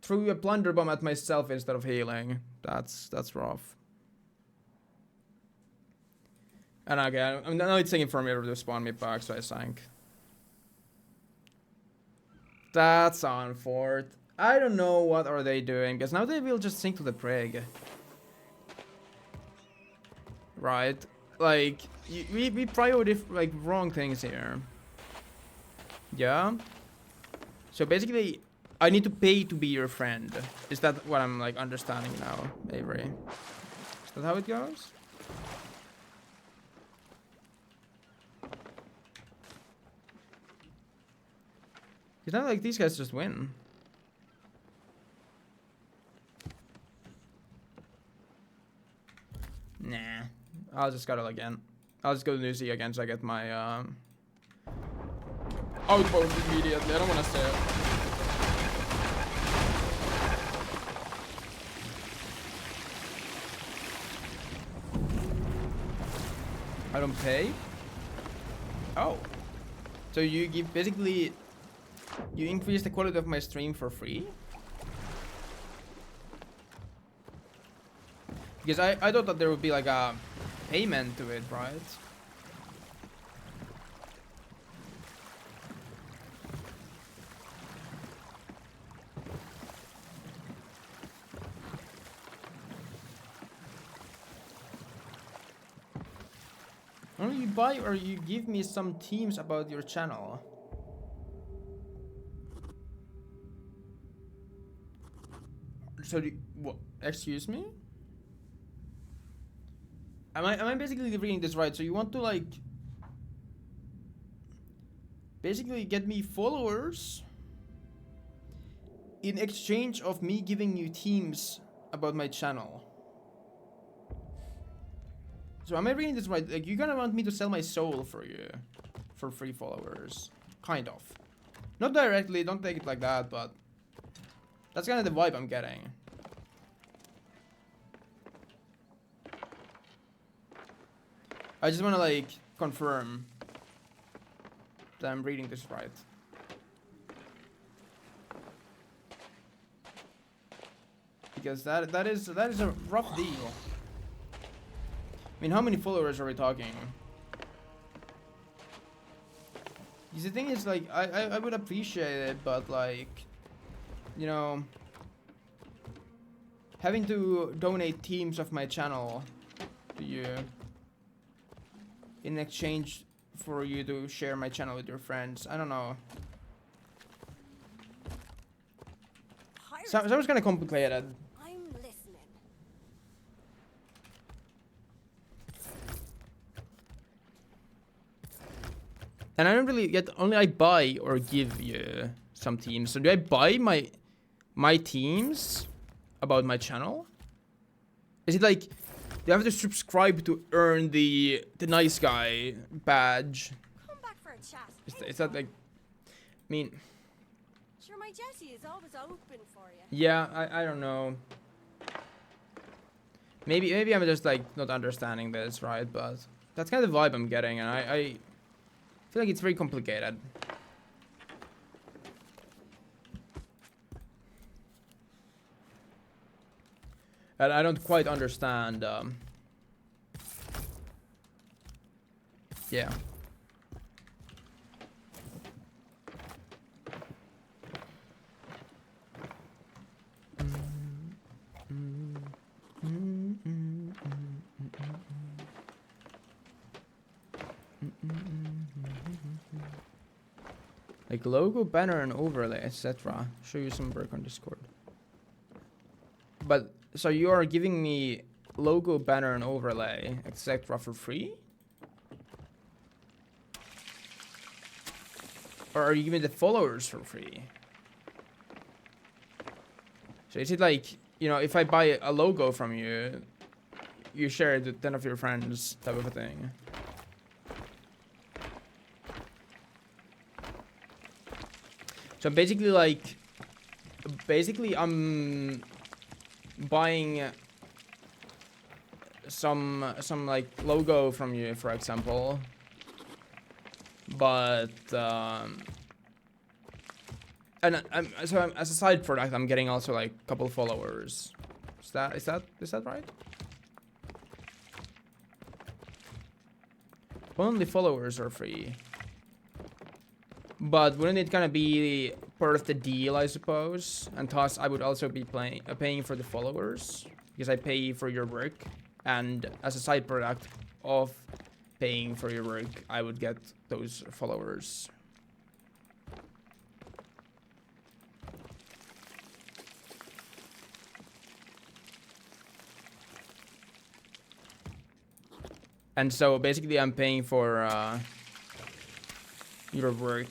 threw a plunder bomb at myself instead of healing. That's rough. And again, I know it's taking for me to spawn me back, so I sank. That's on fort. I don't know what are they doing, because now they will just sink to the Prig. Right? Like, we prioritize like wrong things here. Yeah? So basically, I need to pay to be your friend. Is that what I'm like understanding now, Avery? Is that how it goes? It's not like these guys just win. Nah. I'll just scuttle again. I'll just go to New Sea again so I get my outboard immediately. I don't want to stay up. I don't pay? Oh. So you give basically you increase the quality of my stream for free? Because I thought that there would be like a payment to it, right? Or you buy or you give me some teams about your channel. So what? Excuse me? Am I basically reading this right? So you want to like basically get me followers in exchange of me giving you teams about my channel. So am I reading this right? Like, you're gonna want me to sell my soul for you, for free followers, kind of. Not directly, don't take it like that, but that's kind of the vibe I'm getting. I just want to like confirm that I'm reading this right. Because that is a rough deal. I mean, how many followers are we talking? Because the thing is, like, I would appreciate it, but like, you know, having to donate teams of my channel to you in exchange for you to share my channel with your friends, I don't know. Sounds kind of complicated. I'm listening. And I don't really get, only I buy or give you some teams. So do I buy my teams about my channel? Is it like, do I have to subscribe to earn the nice guy badge? Come back for a chat. Is that like, I mean, Sure, my Jessie is always open for you. yeah, I don't know. Maybe I'm just like not understanding this, right? But that's kind of the vibe I'm getting, and I feel like it's very complicated. And I don't quite understand. Yeah. Like logo, banner, and overlay, etc. Show you some work on Discord. But so you are giving me logo, banner, and overlay, etc. for free? Or are you giving the followers for free? So is it like, you know, if I buy a logo from you, you share it with 10 of your friends, type of a thing? So basically, like, I'm buying some like logo from you, for example, but and as a side product, I'm getting also like a couple followers. Is that right? Only followers are free. But wouldn't it kind of be part of the deal, I suppose? And thus, I would also be paying for the followers, because I pay for your work, and as a side product of paying for your work, I would get those followers. And so basically, I'm paying for your work,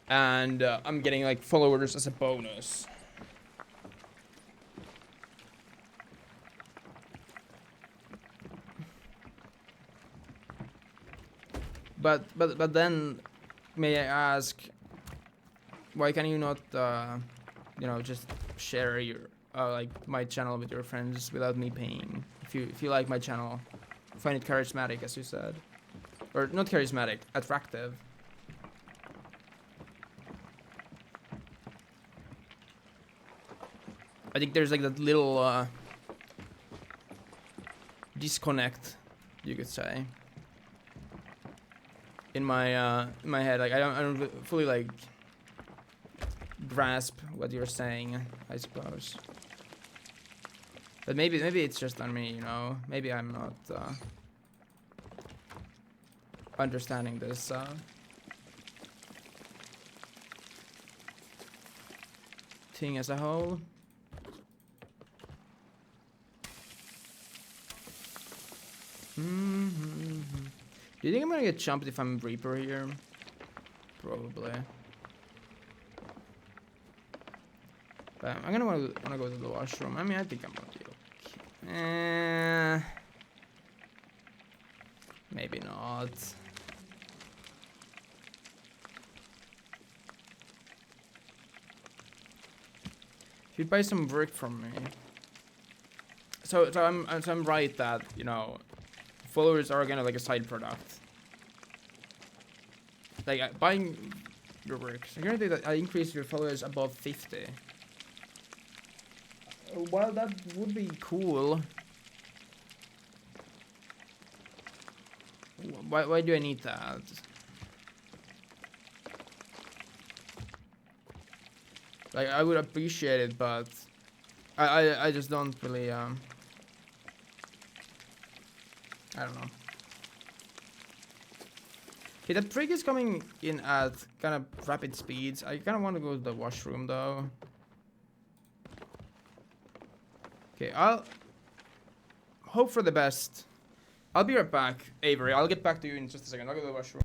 and I'm getting like followers as a bonus. But then, may I ask, why can you not, you know, just share your like my channel with your friends without me paying? If you like my channel, find it charismatic, as you said. Or not charismatic, attractive. I think there's like that little disconnect, you could say, in my head. Like I don't fully like grasp what you're saying, I suppose. But maybe it's just on me, you know. Maybe I'm not understanding this thing as a whole. Do you think I'm gonna get jumped if I'm Reaper here? Probably. But I'm gonna wanna go to the washroom. I mean, I think I'm gonna be okay. Maybe not. If you buy some work from me. So I'm right that, you know, followers are kind of like a side product. Like buying your work. So you're gonna do that. I increase your followers above 50. Well, that would be cool. Why do I need that? Like I would appreciate it, but I just don't really I don't know. Okay, that prig is coming in at kind of rapid speeds. I kind of want to go to the washroom though. Okay, I'll hope for the best. I'll be right back, Avery. I'll get back to you in just a second. I'll go to the washroom.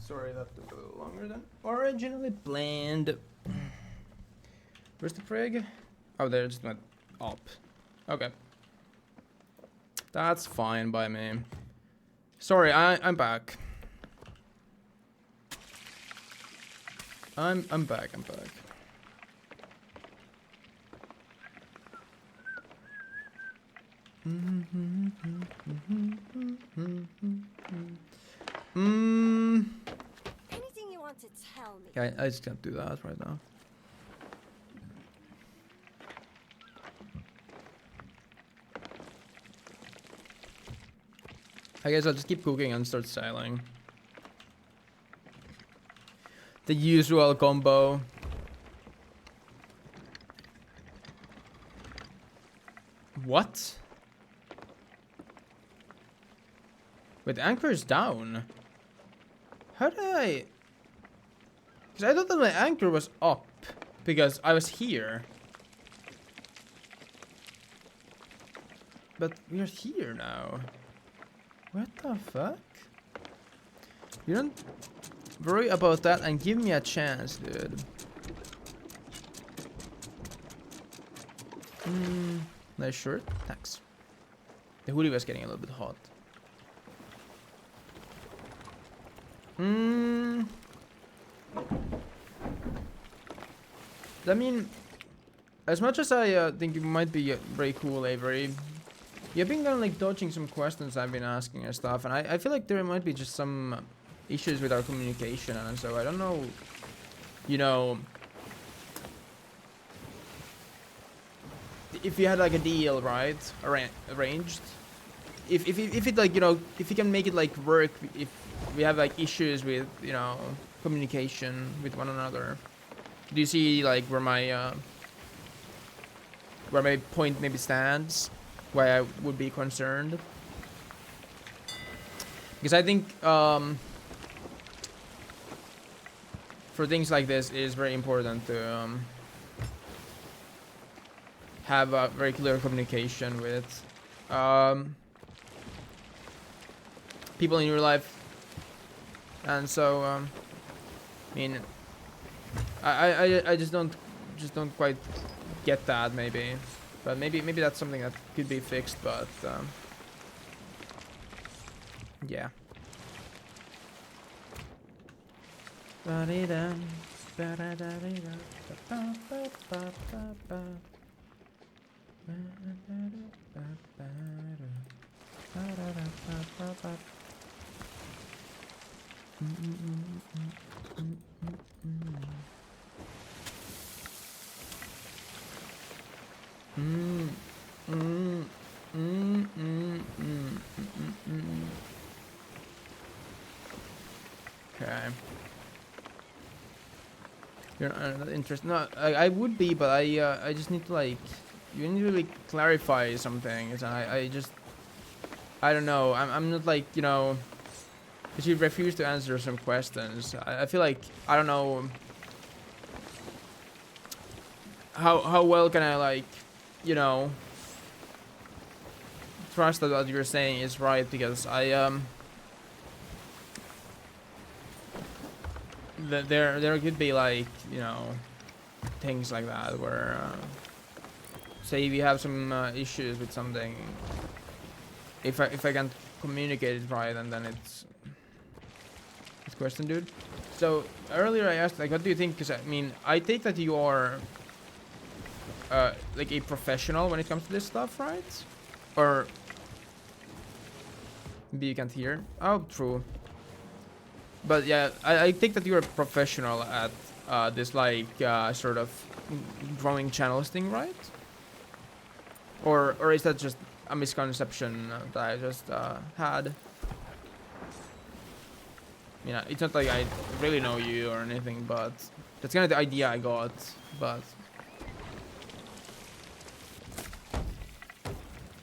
Sorry, that took a little longer than originally planned. Where's the frig? Oh, there, it just went up. Okay. That's fine by me. Sorry, I'm back. I'm back. Anything you want to tell me? Yeah, I just can't do that right now. I guess I'll just keep cooking and start sailing. The usual combo. What? Wait, anchor is down. How did I... Because I thought that my anchor was up. Because I was here. But we're here now. What the fuck? You don't worry about that and give me a chance, dude. Nice shirt. Thanks. The hoodie was getting a little bit hot. I mean, as much as I think you might be very cool, Avery, you've been kind of like dodging some questions I've been asking and stuff, and I feel like there might be just some issues with our communication, and so I don't know, you know, if you had like a deal, right, arranged, if it like, you know, if you can make it like work, if we have like issues with, you know, communication with one another. Do you see like where my point maybe stands? Why I would be concerned? Because I think for things like this, it is very important to have a very clear communication with people in your life, and so I mean, I just don't quite get that, maybe, but maybe that's something that could be fixed, but yeah. Okay. You're not interested? No, I would be, but I just need to like, you need to really clarify some things, and I don't know. I'm not like, you know, because you refuse to answer some questions. I feel like, I don't know how well can I, like, you know, trust that what you're saying is right, because there could be like, you know, things like that where say we have some issues with something, if I can't communicate it right, and then it's question, dude. So earlier I asked like, what do you think? Because I mean, I take that you are like a professional when it comes to this stuff, right? Or maybe you can't hear. Oh, true. But yeah, I think that you're a professional at this like sort of growing channels thing, right? Or is that just a misconception that I just had? You know, it's not like I really know you or anything, but that's kind of the idea I got. But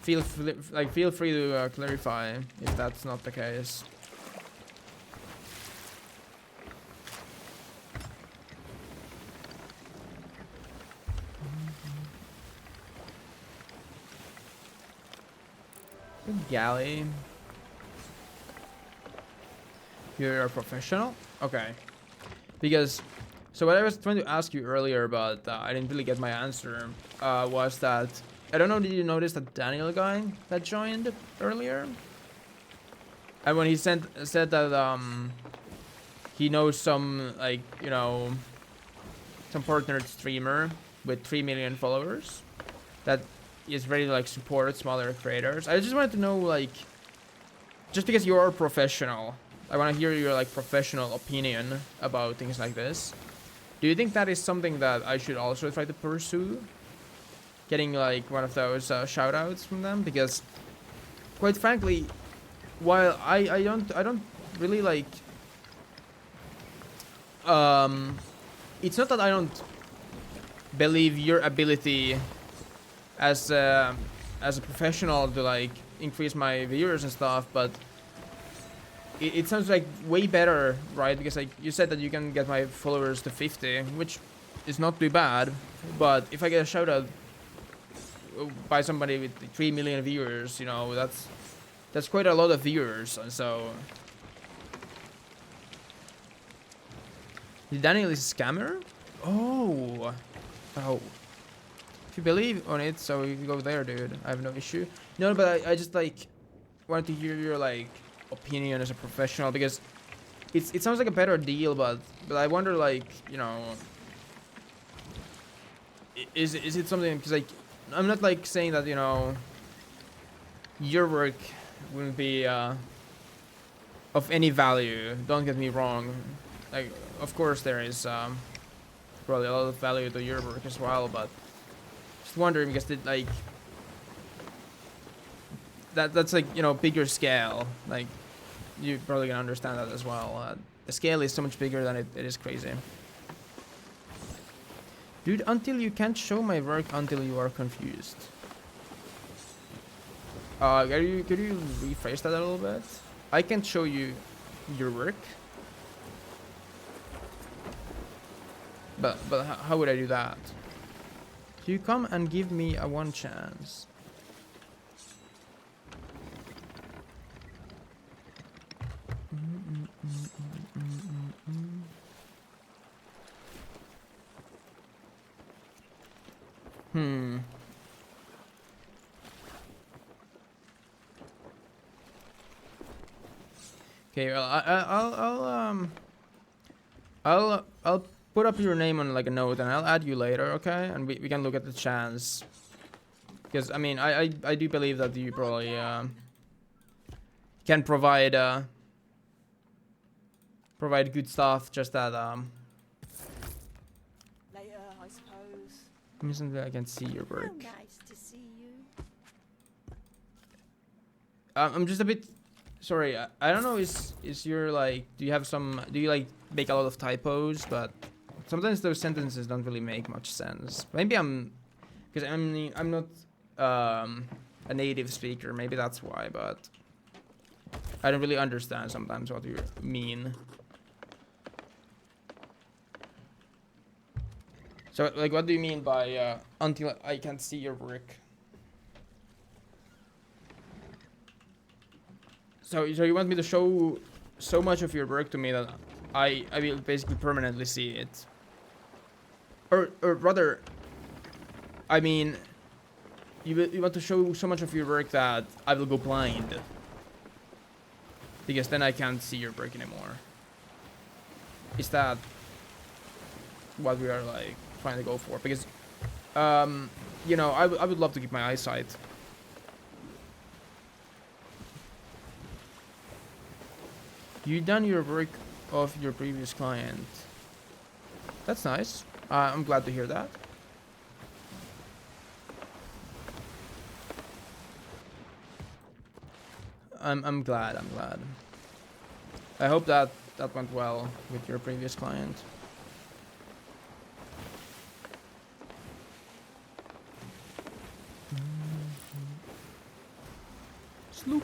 feel free to clarify if that's not the case. Good galley. You're a professional? Okay. Because, so what I was trying to ask you earlier, but I didn't really get my answer, was that, I don't know, did you notice that Daniel guy that joined earlier? And when he said that he knows some, like, you know, some partnered streamer with 3 million followers that is ready to like support smaller creators. I just wanted to know, like, just because you're a professional, I want to hear your like professional opinion about things like this. Do you think that is something that I should also try to pursue? Getting like one of those shout outs from them? Because quite frankly, while I don't really like it's not that I don't believe your ability as a professional to like increase my viewers and stuff, but it sounds like way better, right? Because like you said that you can get my followers to 50, which is not too bad, but if I get a shout out by somebody with 3 million viewers, you know, that's quite a lot of viewers. And so Daniel is a scammer? Oh. If you believe on it, so you go there, dude. I have no issue. No, but I just like wanted to hear your like opinion as a professional, because it sounds like a better deal, but I wonder, like, you know, is it something, because like I'm not like saying that, you know, your work wouldn't be of any value. Don't get me wrong. Like, of course there is probably a lot of value to your work as well, but just wondering, because it like that's like, you know, bigger scale. Like, you probably can understand that as well. The scale is so much bigger than it is crazy. Dude, until you can't show my work until you are confused. Could you rephrase that a little bit? I can show you your work. But how would I do that? You come and give me a one chance. Okay, well, I'll put up your name on like a note, and I'll add you later, okay? And we can look at the chance. Because I mean, I do believe that you probably can provide good stuff. Just that Later, I suppose. Isn't I can see your How work. nice to see you. I'm just a bit sorry. I don't know. Is your like? Do you like make a lot of typos? But sometimes those sentences don't really make much sense. Maybe because I'm not a native speaker. Maybe that's why. But I don't really understand sometimes what you mean. So like, what do you mean by until I can't see your work? So you want me to show so much of your work to me that I will basically permanently see it? Or rather, I mean, you want to show so much of your work that I will go blind, because then I can't see your work anymore. Is that what we are like trying to go for? Because you know, I would love to keep my eyesight. You done your work of your previous client. That's nice. I'm glad to hear that. I'm glad. I hope that went well with your previous client. Sloop.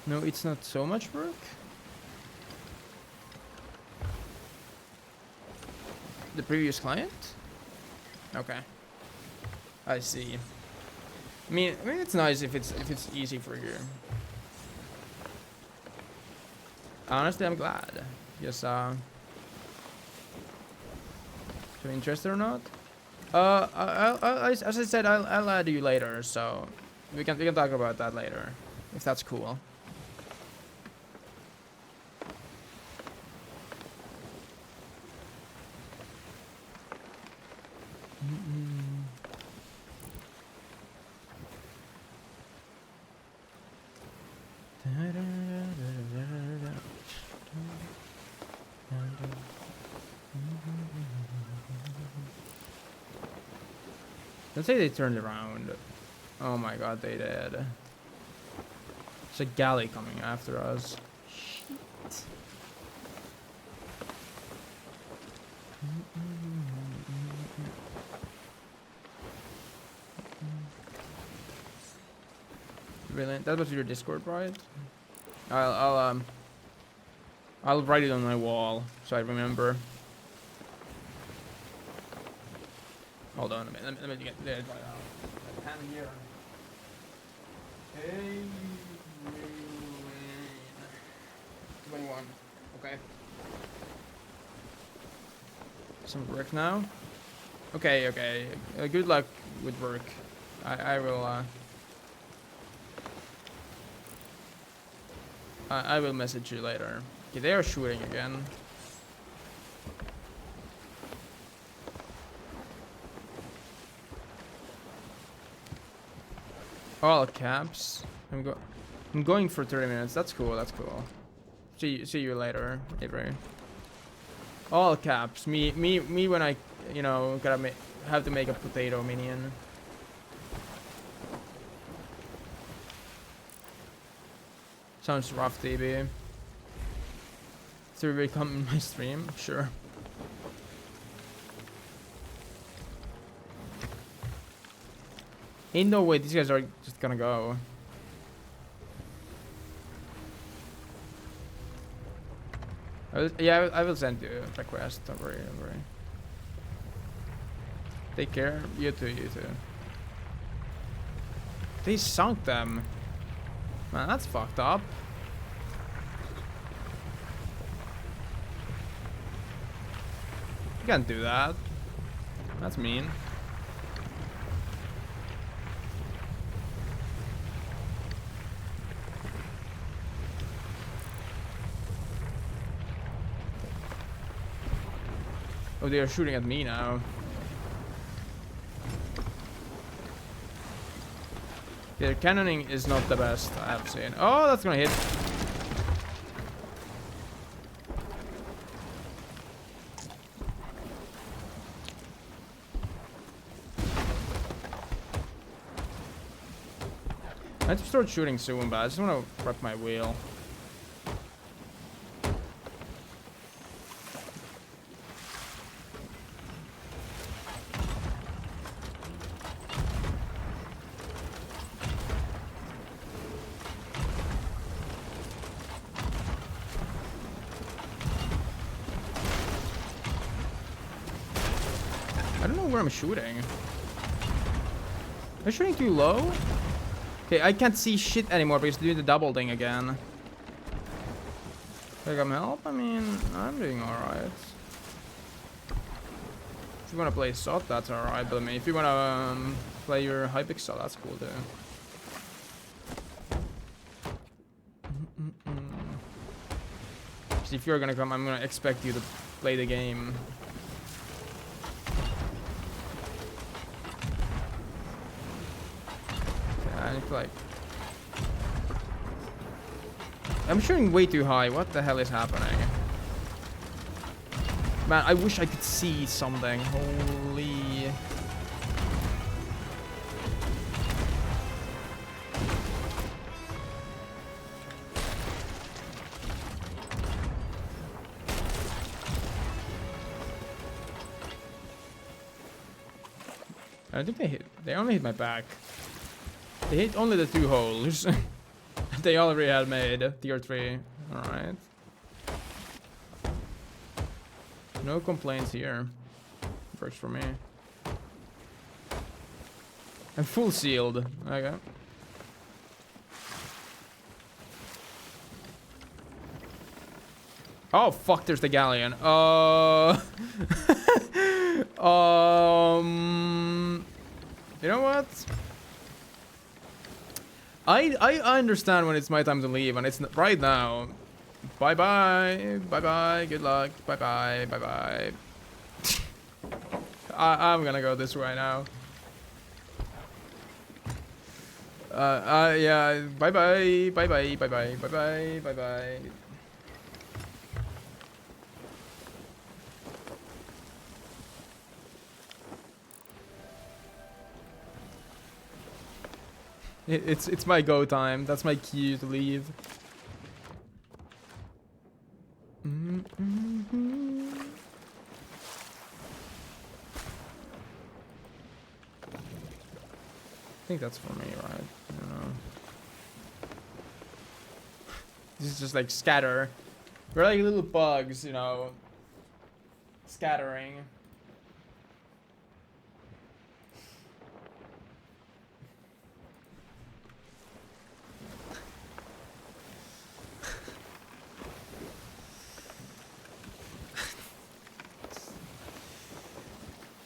No, it's not so much work. The previous client? Okay. I see. I mean it's nice if it's easy for you. Honestly, I'm glad. Yes, if you're interested or not. As I said, I'll add you later, so we can talk about that later, if that's cool. Let's say they turned around. Oh my god, they did. There's a galley coming after us. Shit. Really? That was your Discord, right? I'll write it on my wall so I remember. Hold on a minute. Let me get it right out. Hand here. Hey, 21. Okay. Some work now. Okay. Good luck with work. I will. I will message you later. Okay, they are shooting again. All caps. I'm going for 30 minutes. That's cool. That's cool. See you later, Avery. All caps. Me when I gotta have to make a potato minion. Sounds rough, DB. So we come in my stream? Sure. Ain't no way these guys are just gonna go. I will send you a request. Don't worry. Take care. You too. They sunk them. Man, that's fucked up. You can't do that. That's mean. Oh, they are shooting at me now. Their cannoning is not the best I have seen. Oh, that's gonna hit. I have to start shooting soon, but I just want to prep my wheel. I don't know where I'm shooting. Am I shooting too low? Okay, I can't see shit anymore because they're doing the double thing again. Can I come help? I mean, I'm doing alright. If you want to play SOT, that's alright. But I mean, if you want to play your Hypixel, that's cool too. So if you're gonna come, I'm gonna expect you to play the game. Like, I'm shooting way too high. What the hell is happening? Man, I wish I could see something. Holy. I don't think they hit. They only hit my back. They hit only the 2 holes. They already had made tier 3. Alright. No complaints here. Works for me. I'm full sealed. Okay. Oh fuck! There's the galleon. You know what? I understand when it's my time to leave, and it's right now. Bye bye. Bye bye. Good luck. Bye bye. Bye bye. I'm gonna go this way now. Yeah. Bye bye. Bye bye. Bye bye. Bye bye. Bye bye. It's my go time. That's my cue to leave. I think that's for me, right? I don't know. This is just like scatter. We're like little bugs, you know, scattering.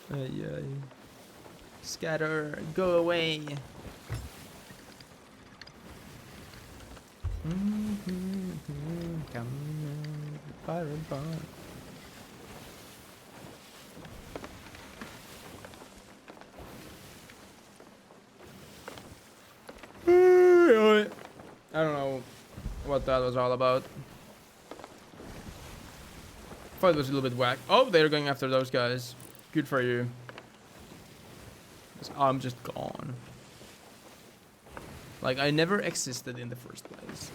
Yeah. Scatter, go away. Come fire bar. I don't know what that was all about. Thought it was a little bit whack. Oh, they're going after those guys. Good for you. 'Cause I'm just gone. Like I never existed in the first place.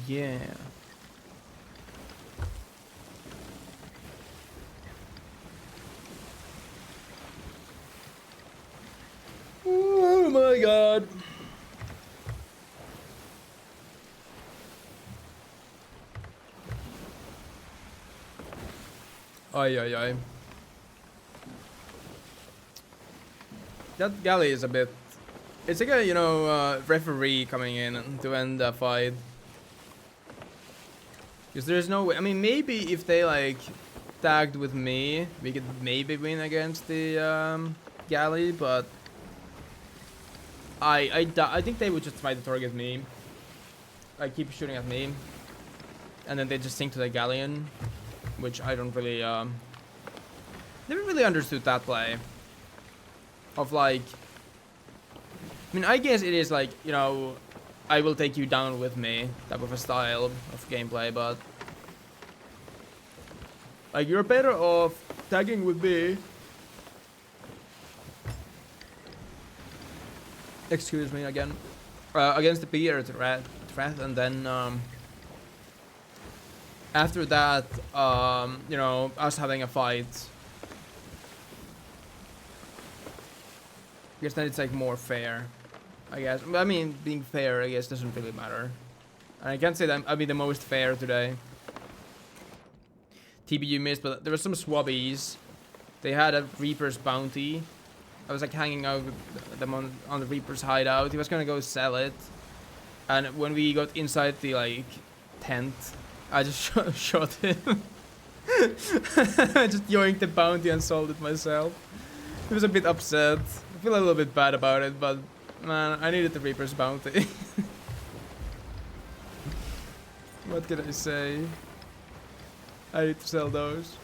Yeah. Oh my god. Ay. That galley is a bit... It's like a, you know, referee coming in to end the fight. Because there's no way... I mean, maybe if they, like, tagged with me, we could maybe win against the galley, but... I think they would just try to target me. Like, keep shooting at me. And then they just sink to the galleon. Which I don't really, never really understood that play. Of like, I mean, I guess it is like, you know, I will take you down with me type of a style of gameplay, but like you're better off tagging with me. Excuse me again. Against the peer threat, and then after that, you know, us having a fight. I guess then it's like more fair, I guess. I mean, being fair, I guess, doesn't really matter. And I can't say that I'll be the most fair today. TBU missed, but there were some swabbies. They had a Reaper's bounty. I was like hanging out with them on the Reaper's hideout. He was gonna go sell it. And when we got inside the like tent, I just shot him. I just yoinked the bounty and sold it myself. He was a bit upset. I feel a little bit bad about it, but man, I needed the Reaper's bounty. What can I say? I need to sell those.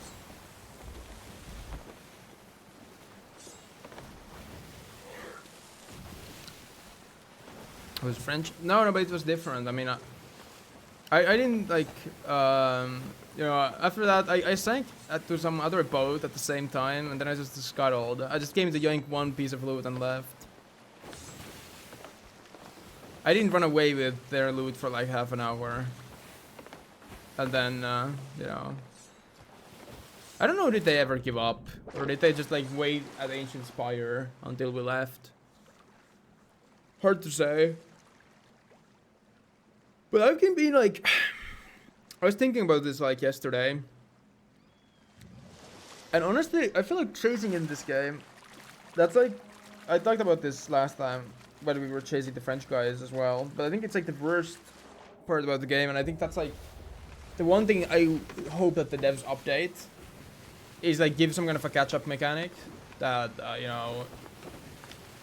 It was French? No, but it was different. I mean, I didn't like, you know, after that, I sank to some other boat at the same time, and then I just scuttled. I just came to yoink one piece of loot and left. I didn't run away with their loot for like half an hour. And then, you know, I don't know, did they ever give up? Or did they just like wait at Ancient Spire until we left? Hard to say. But I've been being like, I was thinking about this like yesterday. And honestly, I feel like chasing in this game, that's like I talked about this last time when we were chasing the French guys as well, but I think it's like the worst part about the game, and I think that's like the one thing I hope that the devs update is like give some kind of a catch-up mechanic that you know,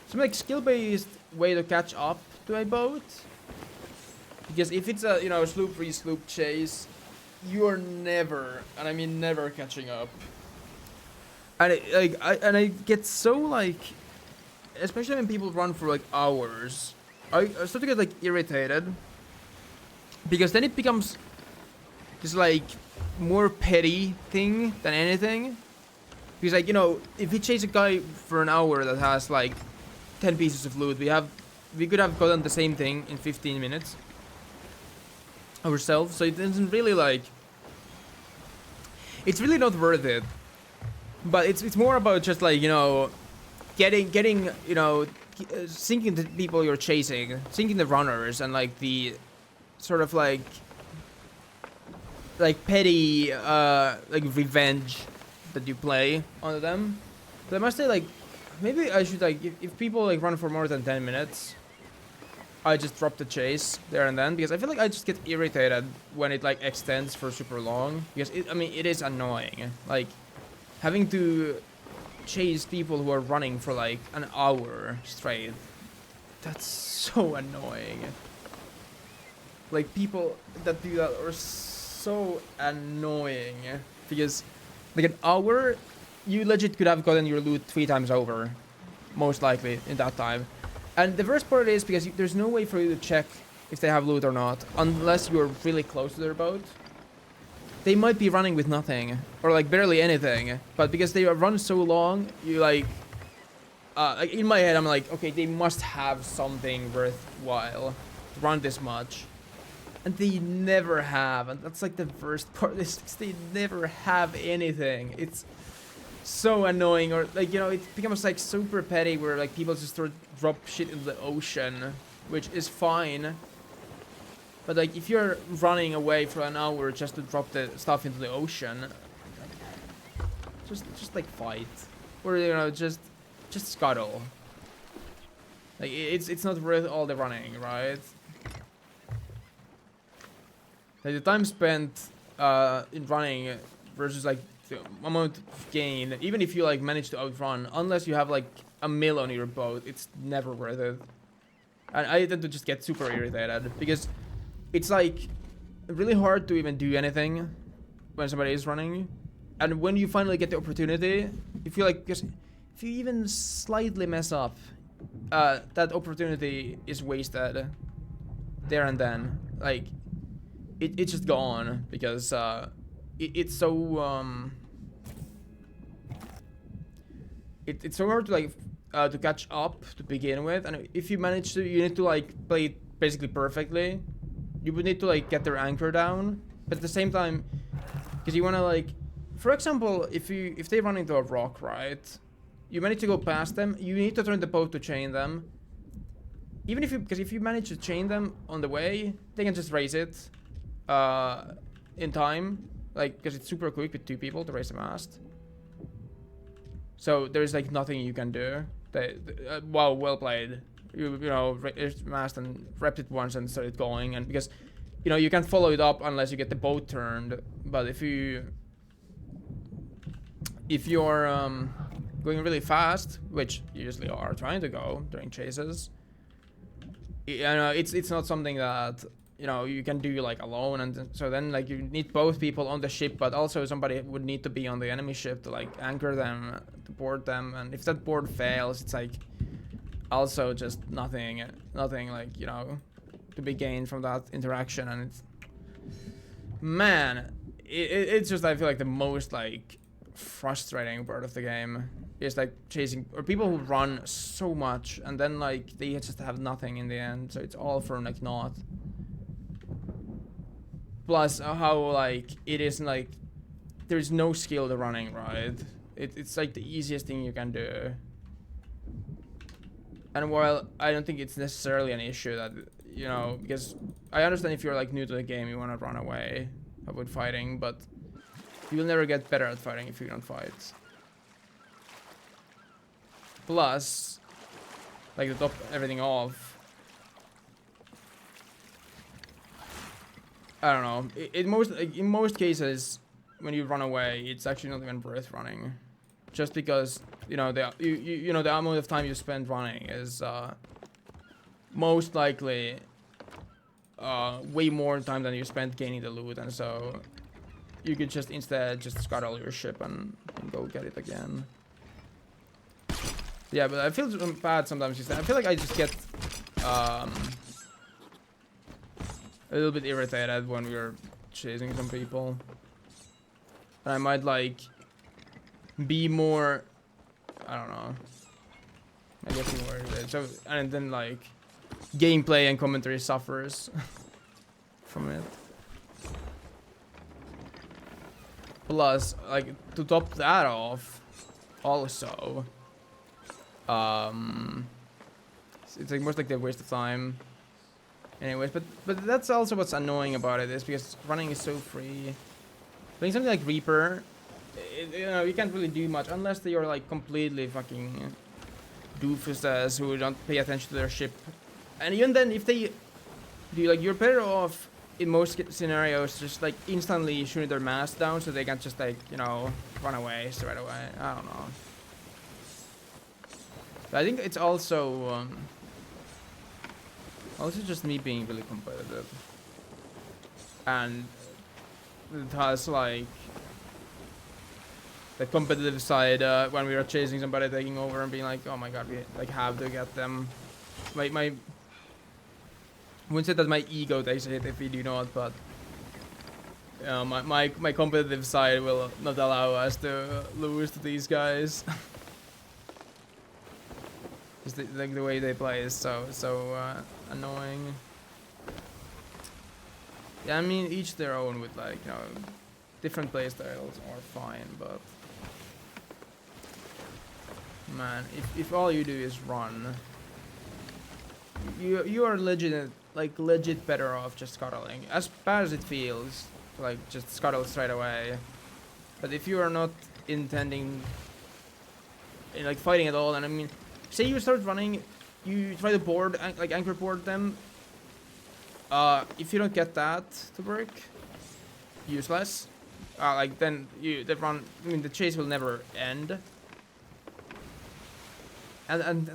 some like skill-based way to catch up to a boat. Because if it's a, you know, sloop free sloop chase, you are never, and I mean never, catching up. And I get so like, especially when people run for like hours, I start to get like irritated, because then it becomes this like more petty thing than anything. Because like, you know, if we chase a guy for an hour that has like 10 pieces of loot, we could have gotten the same thing in 15 minutes ourselves. So it isn't really like, it's really not worth it. But it's more about just like, you know, getting you know, sinking the people you're chasing, sinking the runners, and like the sort of like petty like revenge that you play on them. But I must say, like, maybe I should like, if people like run for more than 10 minutes, I just drop the chase there and then, because I feel like I just get irritated when it like extends for super long, because I mean it is annoying, like having to chase people who are running for like an hour straight. That's so annoying. Like, people that do that are so annoying, because like an hour, you legit could have gotten your loot 3 times over, most likely, in that time. And the worst part is because there's no way for you to check if they have loot or not, unless you're really close to their boat. They might be running with nothing, or like barely anything, but because they run so long, you like in my head I'm like, okay, they must have something worthwhile to run this much. And they never have, and that's like the worst part, is they never have anything. It's so annoying. Or like, you know, it becomes like super petty where like people just drop shit into the ocean, which is fine. But like, if you're running away for an hour just to drop the stuff into the ocean, just like fight, or you know, just scuttle. Like, it's not worth all the running, right? Like the time spent in running versus like the amount of gain, even if you like manage to outrun, unless you have like a mill on your boat, it's never worth it. And I tend to just get super irritated, because it's like really hard to even do anything when somebody is running. And when you finally get the opportunity, you feel like, because if you even slightly mess up, that opportunity is wasted there and then. Like, it's just gone, because it's so it's so hard to like to catch up to begin with. And if you manage to, you need to like play it basically perfectly. You would need to like get their anchor down, but at the same time, because you want to like, for example, if they run into a rock, right, you manage to go past them, you need to turn the boat to chain them. Even if you, because if you manage to chain them on the way, they can just raise it in time, like, because it's super quick with 2 people to raise the mast. So there's like nothing you can do. Wow, well played. You know, raised the mast and wrapped it once and started going. And because, you know, you can't follow it up unless you get the boat turned. But if you're going really fast, which you usually are trying to go during chases, you know, it's not something that, you know, you can do like alone. And so then like you need both people on the ship, but also somebody would need to be on the enemy ship to like anchor them, to board them. And if that board fails, it's like also just nothing like, you know, to be gained from that interaction. And it's, man, it's just, I feel like the most like frustrating part of the game is like chasing, or people who run so much and then like they just have nothing in the end, so it's all for like naught. Plus how like it isn't like, there's no skill to running, right? It's like the easiest thing you can do. And while I don't think it's necessarily an issue that, you know, because I understand if you're like new to the game, you want to run away avoid fighting, but you'll never get better at fighting if you don't fight. Plus, like to top everything off. I don't know. In most cases, when you run away, it's actually not even worth running, just because you know the amount of time you spend running is most likely way more time than you spent gaining the loot, and so you could just instead just scuttle your ship and go get it again. Yeah, but I feel bad sometimes. I feel like I just get a little bit irritated when we're chasing some people. And I might like be more, I don't know. I guess more irritated. So, and then like gameplay and commentary suffers from it. Plus, like to top that off, also, it's like most like a waste of time. Anyways, but that's also what's annoying about it, is because running is so free. Playing something like Reaper, you know, you can't really do much unless you're like completely fucking doofuses who don't pay attention to their ship. And even then, if they do, like, you're better off in most scenarios just like instantly shooting their mast down so they can just like, you know, run away straight away. I don't know. But I think it's also just me being really competitive, and it has like the competitive side when we are chasing somebody taking over and being like, oh my god, we like have to get them. My I wouldn't say that my ego takes a hit if we do not, but my competitive side will not allow us to lose to these guys. Just like the way they play is so annoying. Yeah, I mean, each their own with like, you know, different play styles are fine, but man, if all you do is run, you are legit better off just scuttling. As bad as it feels, like just scuttle straight away. But if you are not intending in like fighting at all, and I mean, say you start running, you try to board, like anchor board them. If you don't get that to work, useless. Like then the run. I mean, the chase will never end. And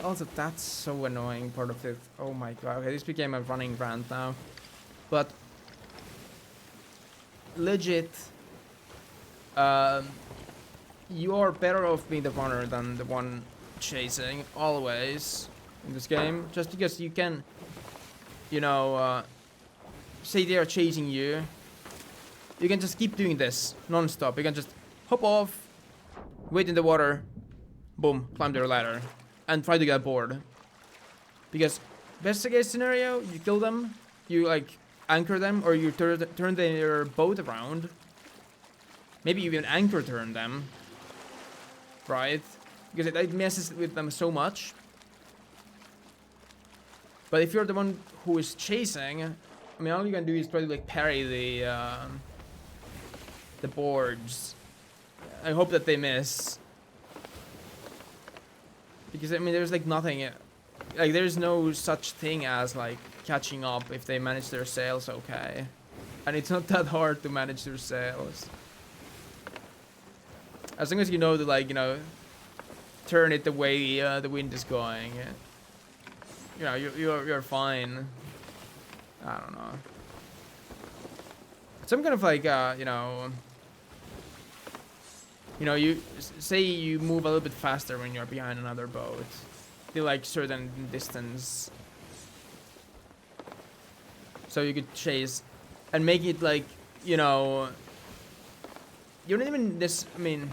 also that's so annoying part of it. Oh my god. Okay, this became a running rant now, but legit. You are better off being the runner than the one chasing always in this game, just because you can, you know, say they are chasing you, you can just keep doing this non-stop. You can just hop off, wait in the water, boom, climb their ladder, and try to get aboard. Because best case scenario, you kill them, you like anchor them, or you turn their boat around, maybe even anchor turn them, right? Because it messes with them so much. But if you're the one who is chasing, I mean, all you can do is try to like parry the boards. I hope that they miss. Because I mean, there's like nothing, like there's no such thing as like catching up if they manage their sails okay. And it's not that hard to manage their sails. As long as you know to like, you know, turn it the way the wind is going. You know, you're fine. I don't know. Some kind of like you know, you say you move a little bit faster when you're behind another boat. They like certain distance, so you could chase and make it like, you know, you don't even this. I mean,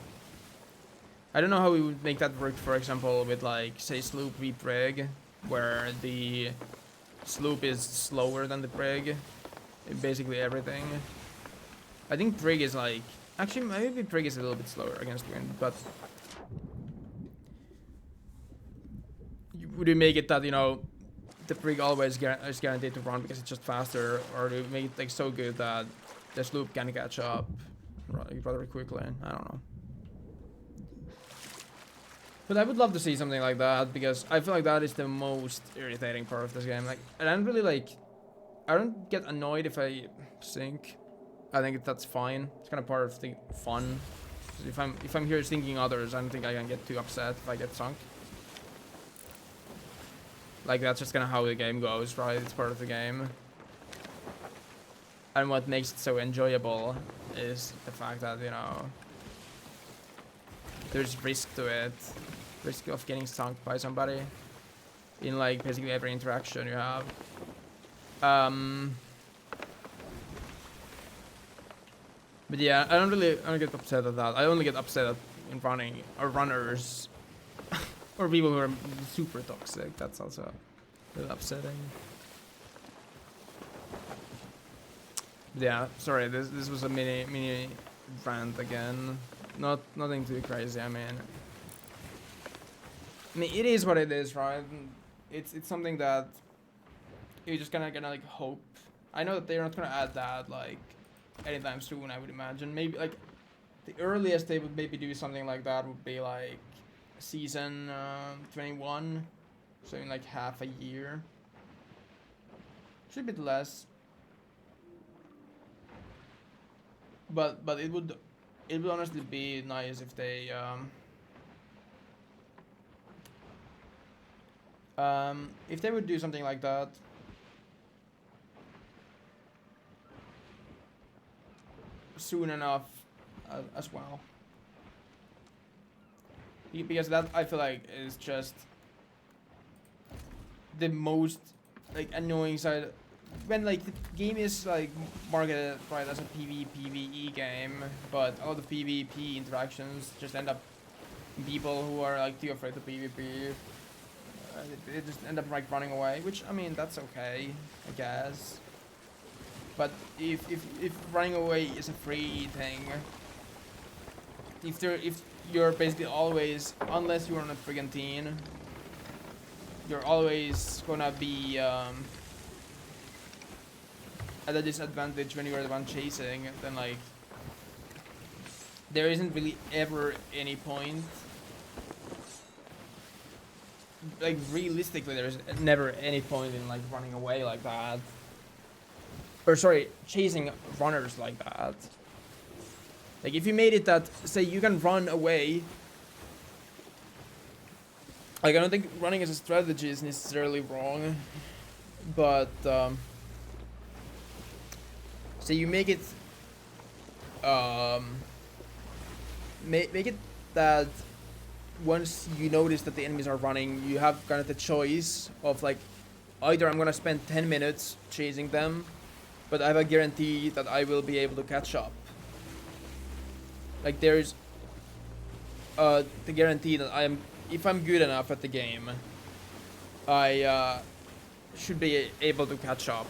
I don't know how we would make that work, for example, with like, say, sloop re-brig, where the sloop is slower than the brig in basically everything. I think brig is like, actually maybe brig is a little bit slower against wind, but would you make it that, you know, the brig always is guaranteed to run because it's just faster, or do you make it like so good that the sloop can catch up rather quickly? I don't know. But I would love to see something like that because I feel like that is the most irritating part of this game. Like, and I'm really like, I don't get annoyed if I sink. I think that's fine. It's kind of part of the fun. If I'm here thinking others, I don't think I can get too upset if I get sunk. Like that's just kind of how the game goes, right? It's part of the game. And what makes it so enjoyable is the fact that, you know, there's risk to it. Risk of getting sunk by somebody in like basically every interaction you have. But yeah, I don't get upset at that. I only get upset at in running or runners or people who are super toxic. That's also a little upsetting. But yeah, sorry. This was a mini rant again. Nothing too crazy. I mean, it is what it is, right? It's something that you're just gonna like hope. I know that they're not gonna add that like anytime soon. I would imagine maybe like the earliest they would maybe do something like that would be like season 21, so in like half a year. Should be less. But it would honestly be nice if they if they would do something like that. Soon enough as well. Because that I feel like is just the most like annoying side when like the game is like marketed right as a PvE game, but all the PvP interactions just end up people who are like too afraid to PvP. They just end up like running away, which I mean that's okay, I guess. But if running away is a free thing, if you're basically always, unless you're on a friggin' team, you're always gonna be at a disadvantage when you're the one chasing, then like there isn't really ever any point. Like realistically, there's never any point in like running away like that. Or sorry, chasing runners like that. Like if you made it that, say you can run away. Like I don't think running as a strategy is necessarily wrong. But so you make it make it that once you notice that the enemies are running, you have kind of the choice of like either I'm gonna spend 10 minutes chasing them, but I have a guarantee that I will be able to catch up. Like there's the guarantee that if I'm good enough at the game, I should be able to catch up.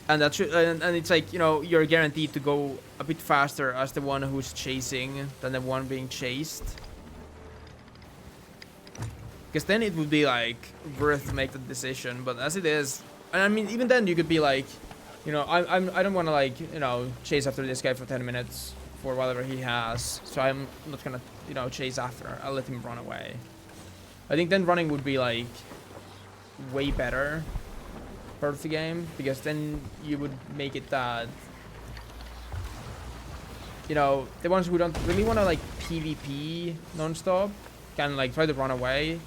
And that should, and it's like, you know, you're guaranteed to go a bit faster as the one who's chasing than the one being chased. Because then it would be like worth to make the decision, but as it is, and I mean even then you could be like, you know, I don't want to like, you know, chase after this guy for 10 minutes for whatever he has, so I'm not gonna, you know, chase after. I'll let him run away. I think then running would be like way better part of the game, because then you would make it that, you know, the ones who don't really want to like PvP non-stop can like try to run away,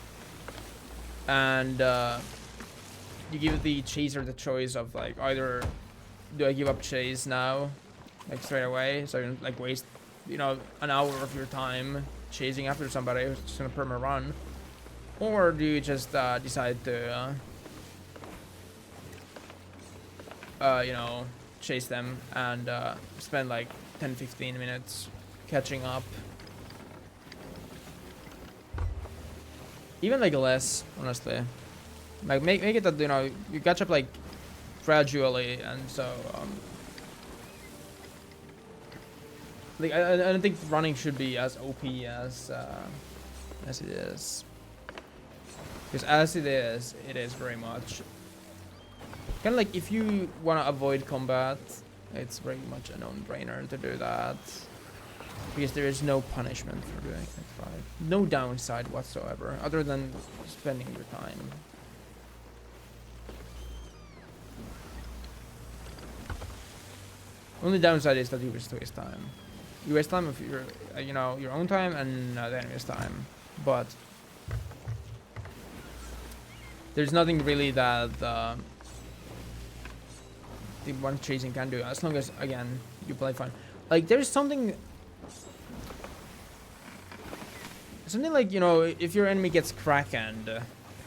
and you give the chaser the choice of like either do I give up chase now, like straight away, so you don't like waste, you know, an hour of your time chasing after somebody who's just gonna perma run, or do you just decide to you know, chase them and spend like 10-15 minutes catching up. Even like less, honestly. Like make it that, you know, you catch up like gradually, and so like I don't think running should be as OP as it is. Because as it is very much kind of like if you want to avoid combat, it's very much a non-brainer to do that. Because there is no punishment for doing it, right? No downside whatsoever, other than spending your time. Only downside is that you waste time. You waste time of your, you know, your own time and the enemy's time. But there's nothing really that the one chasing can do, as long as, again, you play fine. Like, there's something like, you know, if your enemy gets Krakened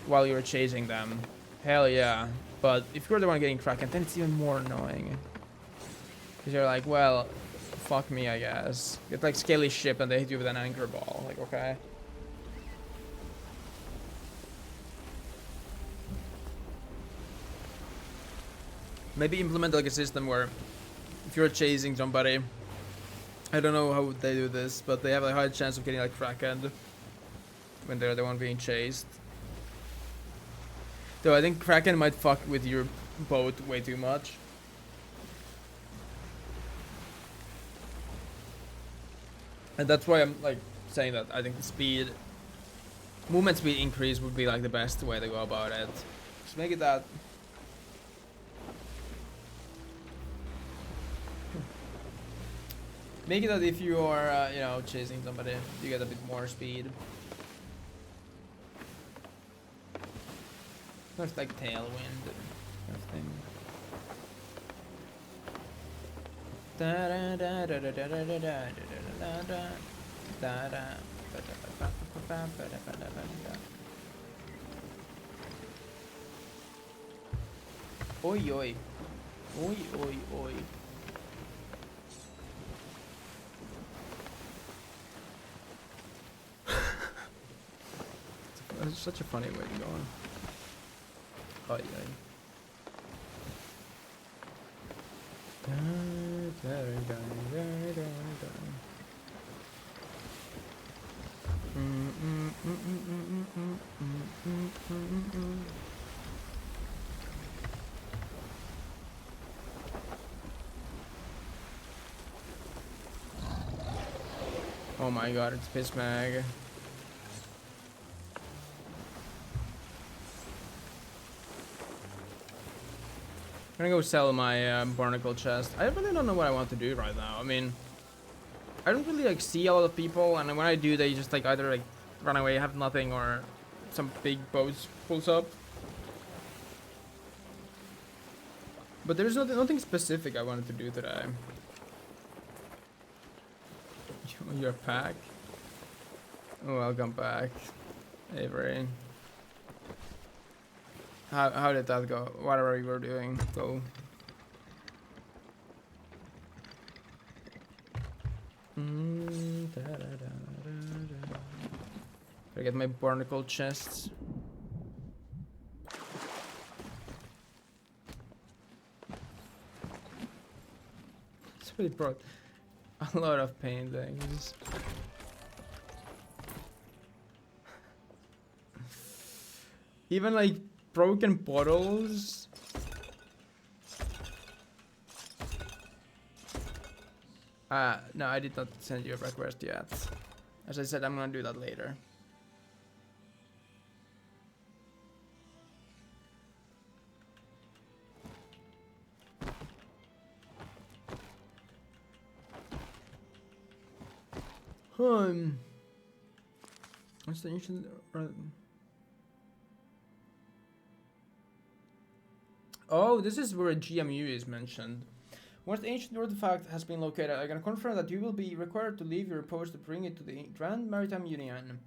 while you're chasing them, hell yeah. But if you're the one getting Krakened, then it's even more annoying. Because you're like, well, fuck me, I guess. It's like Scaly ship and they hit you with an anchor ball. Like, okay. Maybe implement like a system where if you're chasing somebody, I don't know how they do this, but they have a high chance of getting like Krakened when they're the one being chased. Though I think Kraken might fuck with your boat way too much. And that's why I'm like saying that I think the speed, movement speed increase would be like the best way to go about it. Just make it that. Make it that if you are, you know, chasing somebody, you get a bit more speed. There's like tailwind kind of thing. Oi oi. Oi oi oi. It's such a funny way to go on. Oh yeah. Oh my god, it's piss mag. I'm gonna go sell my barnacle chest. I really don't know what I want to do right now. I mean, I don't really like see a lot of people, and when I do, they just like either like run away, have nothing, or some big boat pulls up. But there's nothing specific I wanted to do today. Your pack. Welcome back, Avery. How did that go? Whatever you were doing, go. Gotta get my barnacle chests. It's really brought a lot of paintings. Even like broken bottles. No, I did not send you a request yet. As I said, I'm gonna do that later. What's the ancient? Oh, this is where a GMU is mentioned. Once the ancient artifact has been located, I can confirm that you will be required to leave your post to bring it to the Grand Maritime Union.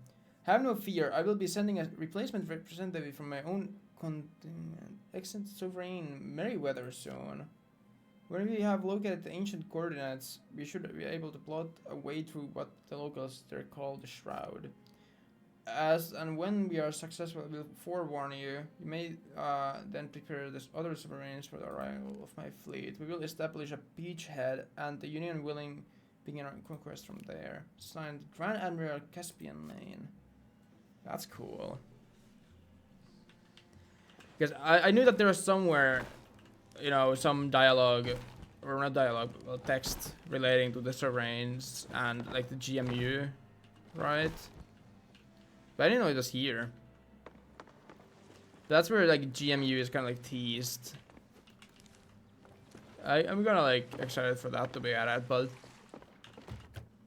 Have no fear, I will be sending a replacement representative from my own continent. Excellent Sovereign Meriwether soon. When we have located the ancient coordinates, we should be able to plot a way through what the locals there call the Shroud. As and when we are successful, I will forewarn you. You may then prepare the other submarines for the arrival of my fleet. We will establish a beachhead, and the Union willing begin our conquest from there. Signed, Grand Admiral Caspian Lane. That's cool. Because I knew that there was somewhere, you know, some dialogue or not dialogue, but text relating to the terrains and like the GMU, right? But I didn't know it was here. That's where like GMU is kind of like teased. I'm kind of like excited for that to be added, but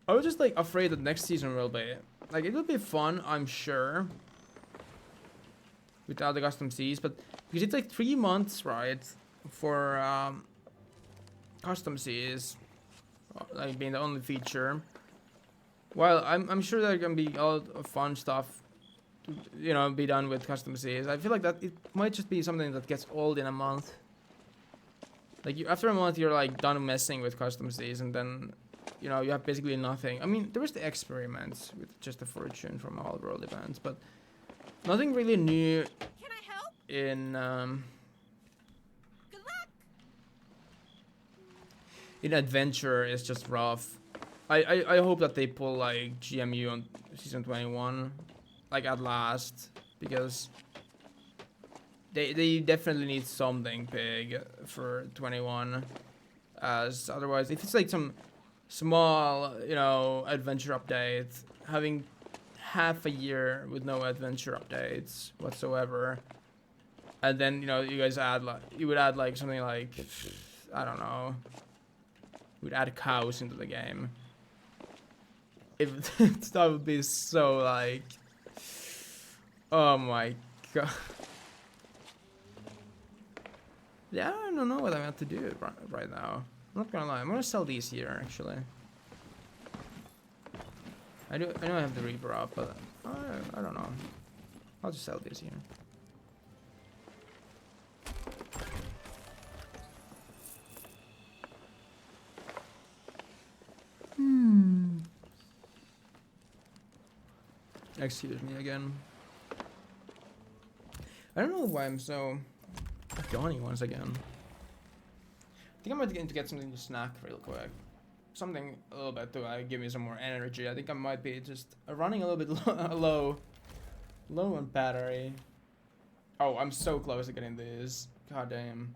I was just like afraid that next season will be like, it will be fun, I'm sure, without the custom seas, but because it's like 3 months, right, for custom seas, like being the only feature. While I'm sure there can be a lot of fun stuff to, you know, be done with custom seas. I feel like that it might just be something that gets old in a month. Like after a month, you're like done messing with custom seas, and then, you know, you have basically nothing. I mean, there was the experiments with just a fortune from all world events, but nothing really new Can I help? in Good luck. in adventure is just rough. I hope that they pull like GMU on season 21, like at last, because they definitely need something big for 21, as otherwise if it's like some small, you know, adventure update, having half a year with no adventure updates whatsoever, and then, you know, you guys add like, you would add like something like, I don't know, we'd add cows into the game. If that would be so like, oh my god. Yeah, I don't know what I have to do right now. I'm not gonna lie, I'm gonna sell these here actually. I know I have the Reaper up, but I don't know. I'll just sell these here. Excuse me again. I don't know why I'm so yawning once again. I think I might need to get something to snack real quick. Something a little bit to give me some more energy. I think I might be just running a little bit low on battery. Oh, I'm so close to getting this. God damn.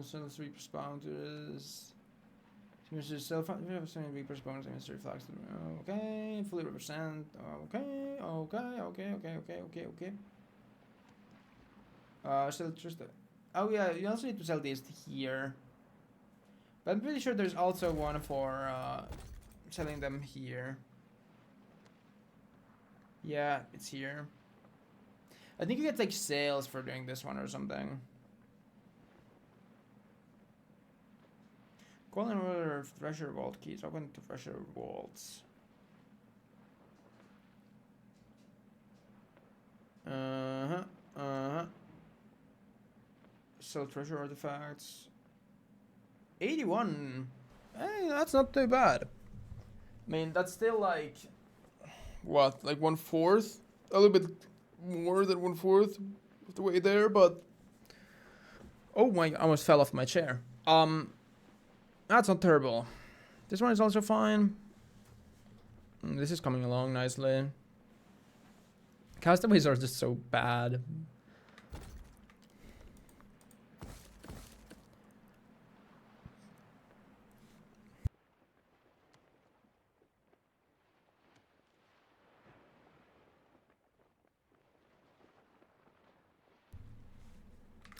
Sell 3 spawners. Sell 5 Reaper spawners and mystery flags. Okay, fully represent. Okay. Sell just. Oh yeah, you also need to sell these here. But I'm pretty sure there's also one for selling them here. Yeah, it's here. I think you get like sales for doing this one or something. Golden Ruler Treasure Vault keys. Open to Treasure Vaults. Sell treasure artifacts. 81. Hey, that's not too bad. I mean, that's still like, what, like 1/4? A little bit more than 1/4 of the way there, but oh my, I almost fell off my chair. That's not terrible. This one is also fine. This is coming along nicely. Castaways are just so bad.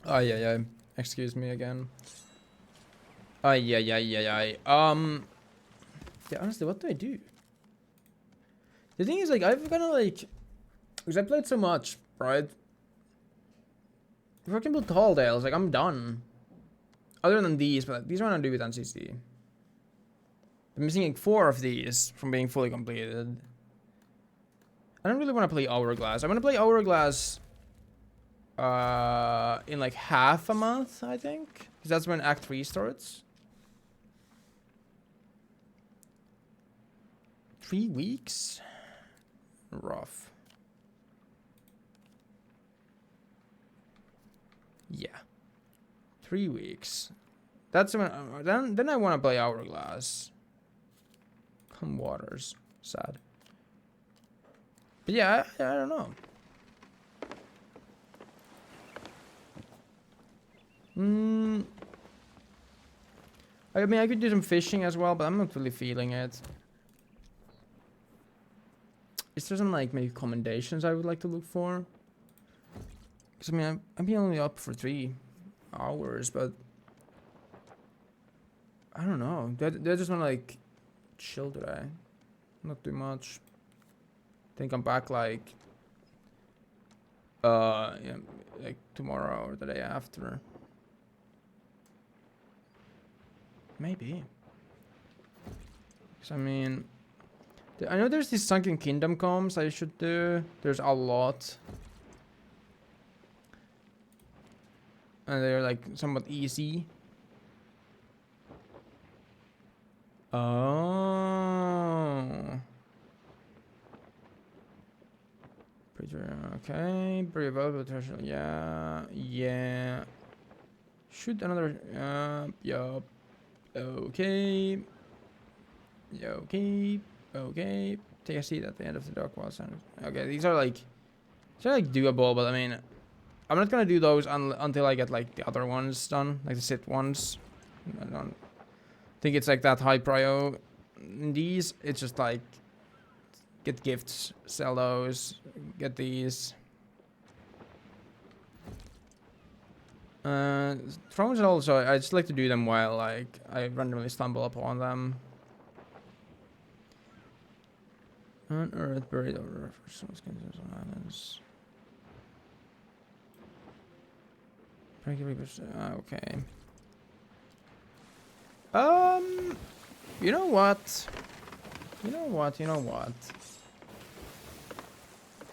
Yeah. Excuse me again. Yeah. Yeah, honestly, what do I do? The thing is, like, I've kind of like, because I played so much, right? If I can build tall tales, like, I'm done. Other than these, but these one I do with NCC. I'm missing like 4 of these from being fully completed. I don't really want to play Hourglass. I want to play Hourglass in like half a month, I think, because that's when Act 3 starts. 3 weeks? Rough. Yeah. 3 weeks. That's when then I want to play Hourglass. Calm Waters, sad. But yeah, I don't know. I mean, I could do some fishing as well, but I'm not really feeling it. Is there some like maybe commendations I would like to look for? Because I mean, I'm been only up for 3 hours, but I don't know. They just want to like chill today, not too much. Think I'm back like yeah, like tomorrow or the day after. Maybe. Cause I mean, I know there's these Sunken Kingdom comms I should do. There's a lot. And they're like somewhat easy. Oh. Preacher, okay. Pretty available potential. Yeah. Yeah. Shoot another. Yup. Okay. Okay. Okay. Take a seat at the end of the dark wall. Okay, these are like doable, but I mean, I'm not gonna do those until I get like the other ones done, like the sit ones. I don't think it's like that high prio. In these, it's just like get gifts, sell those, get these. Thrones also, I just like to do them while like I randomly stumble upon them. Unearthed, buried over for some skins on islands. Okay. You know what?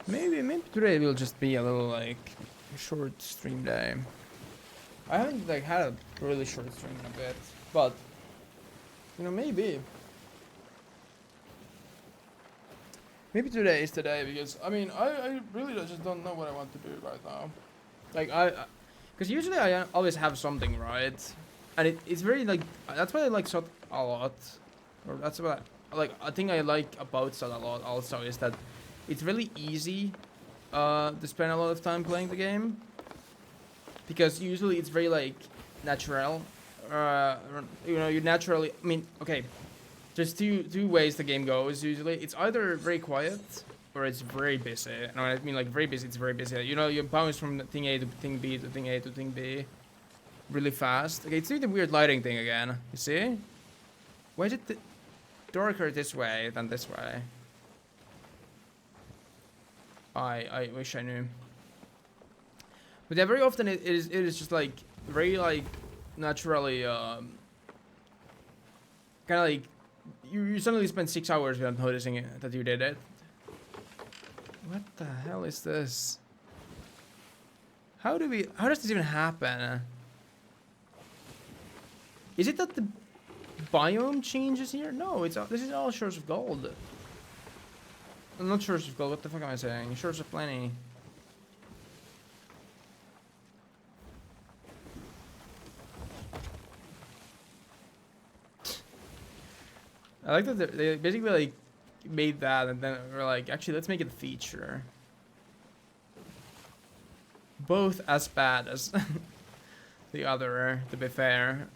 Maybe today will just be a little like short stream day. I haven't like had a really short stream in a bit, but you know, maybe today is the day, because I mean I really just don't know what I want to do right now. Like because usually I always have something, right? And it's very like, that's why I like SOT a lot, or that's what I think I like about SOT a lot also, is that it's really easy to spend a lot of time playing the game, because usually it's very like natural. You know, you naturally, I mean, okay, there's two ways the game goes usually. It's either very quiet or it's very busy. And when I mean like very busy, it's very busy. You know, you bounce from thing A to thing B to thing A to thing B really fast. Okay, it's doing the weird lighting thing again. You see? Why is it darker this way than this way? I wish I knew. But yeah, very often it is just like very like naturally kind of like you suddenly spend 6 hours without noticing it, that you did it. What the hell is this? How does this even happen? Is it that the biome changes here? No, this is all Shores of Gold. Not Shores of Gold, what the fuck am I saying? Shores of Plenty. I like that they basically like made that, and then we're like, actually let's make it a feature. Both as bad as the other, to be fair.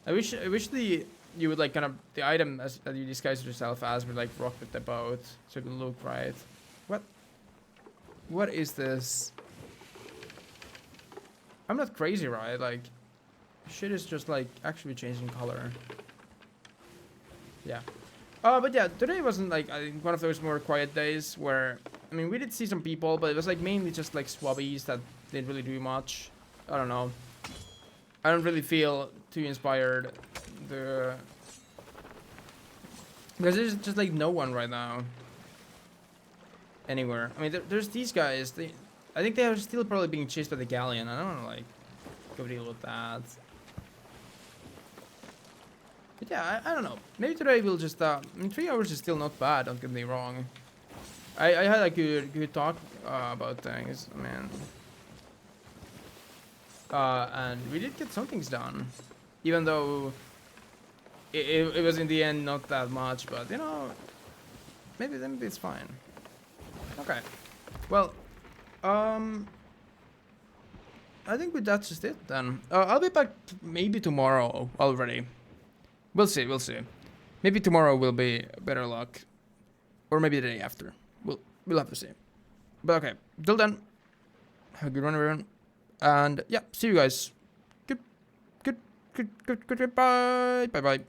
I wish you would like kind of the item that you disguise yourself as would like rock with the boat, so it would look right. What is this? I'm not crazy, right? Like, shit is just like actually changing color. Yeah. But yeah, today wasn't like, I think, one of those more quiet days where, I mean, we did see some people, but it was like mainly just like swabbies that didn't really do much. I don't know. I don't really feel too inspired. Because there's just like no one right now. Anywhere. I mean, there's these guys. I think they are still probably being chased by the galleon. I don't want to like go deal with that. But yeah, I don't know. Maybe today we'll just, I mean, 3 hours is still not bad, don't get me wrong. I had a good talk about things, man. And we did get some things done. even though it was in the end not that much, but you know, maybe it's fine. Okay, well, I think that's just it then. I'll be back maybe tomorrow already. We'll see, we'll see. Maybe tomorrow will be better luck, or maybe the day after. We'll have to see. But okay, till then, have a good one, everyone, and yeah, see you guys. Good, bye, bye.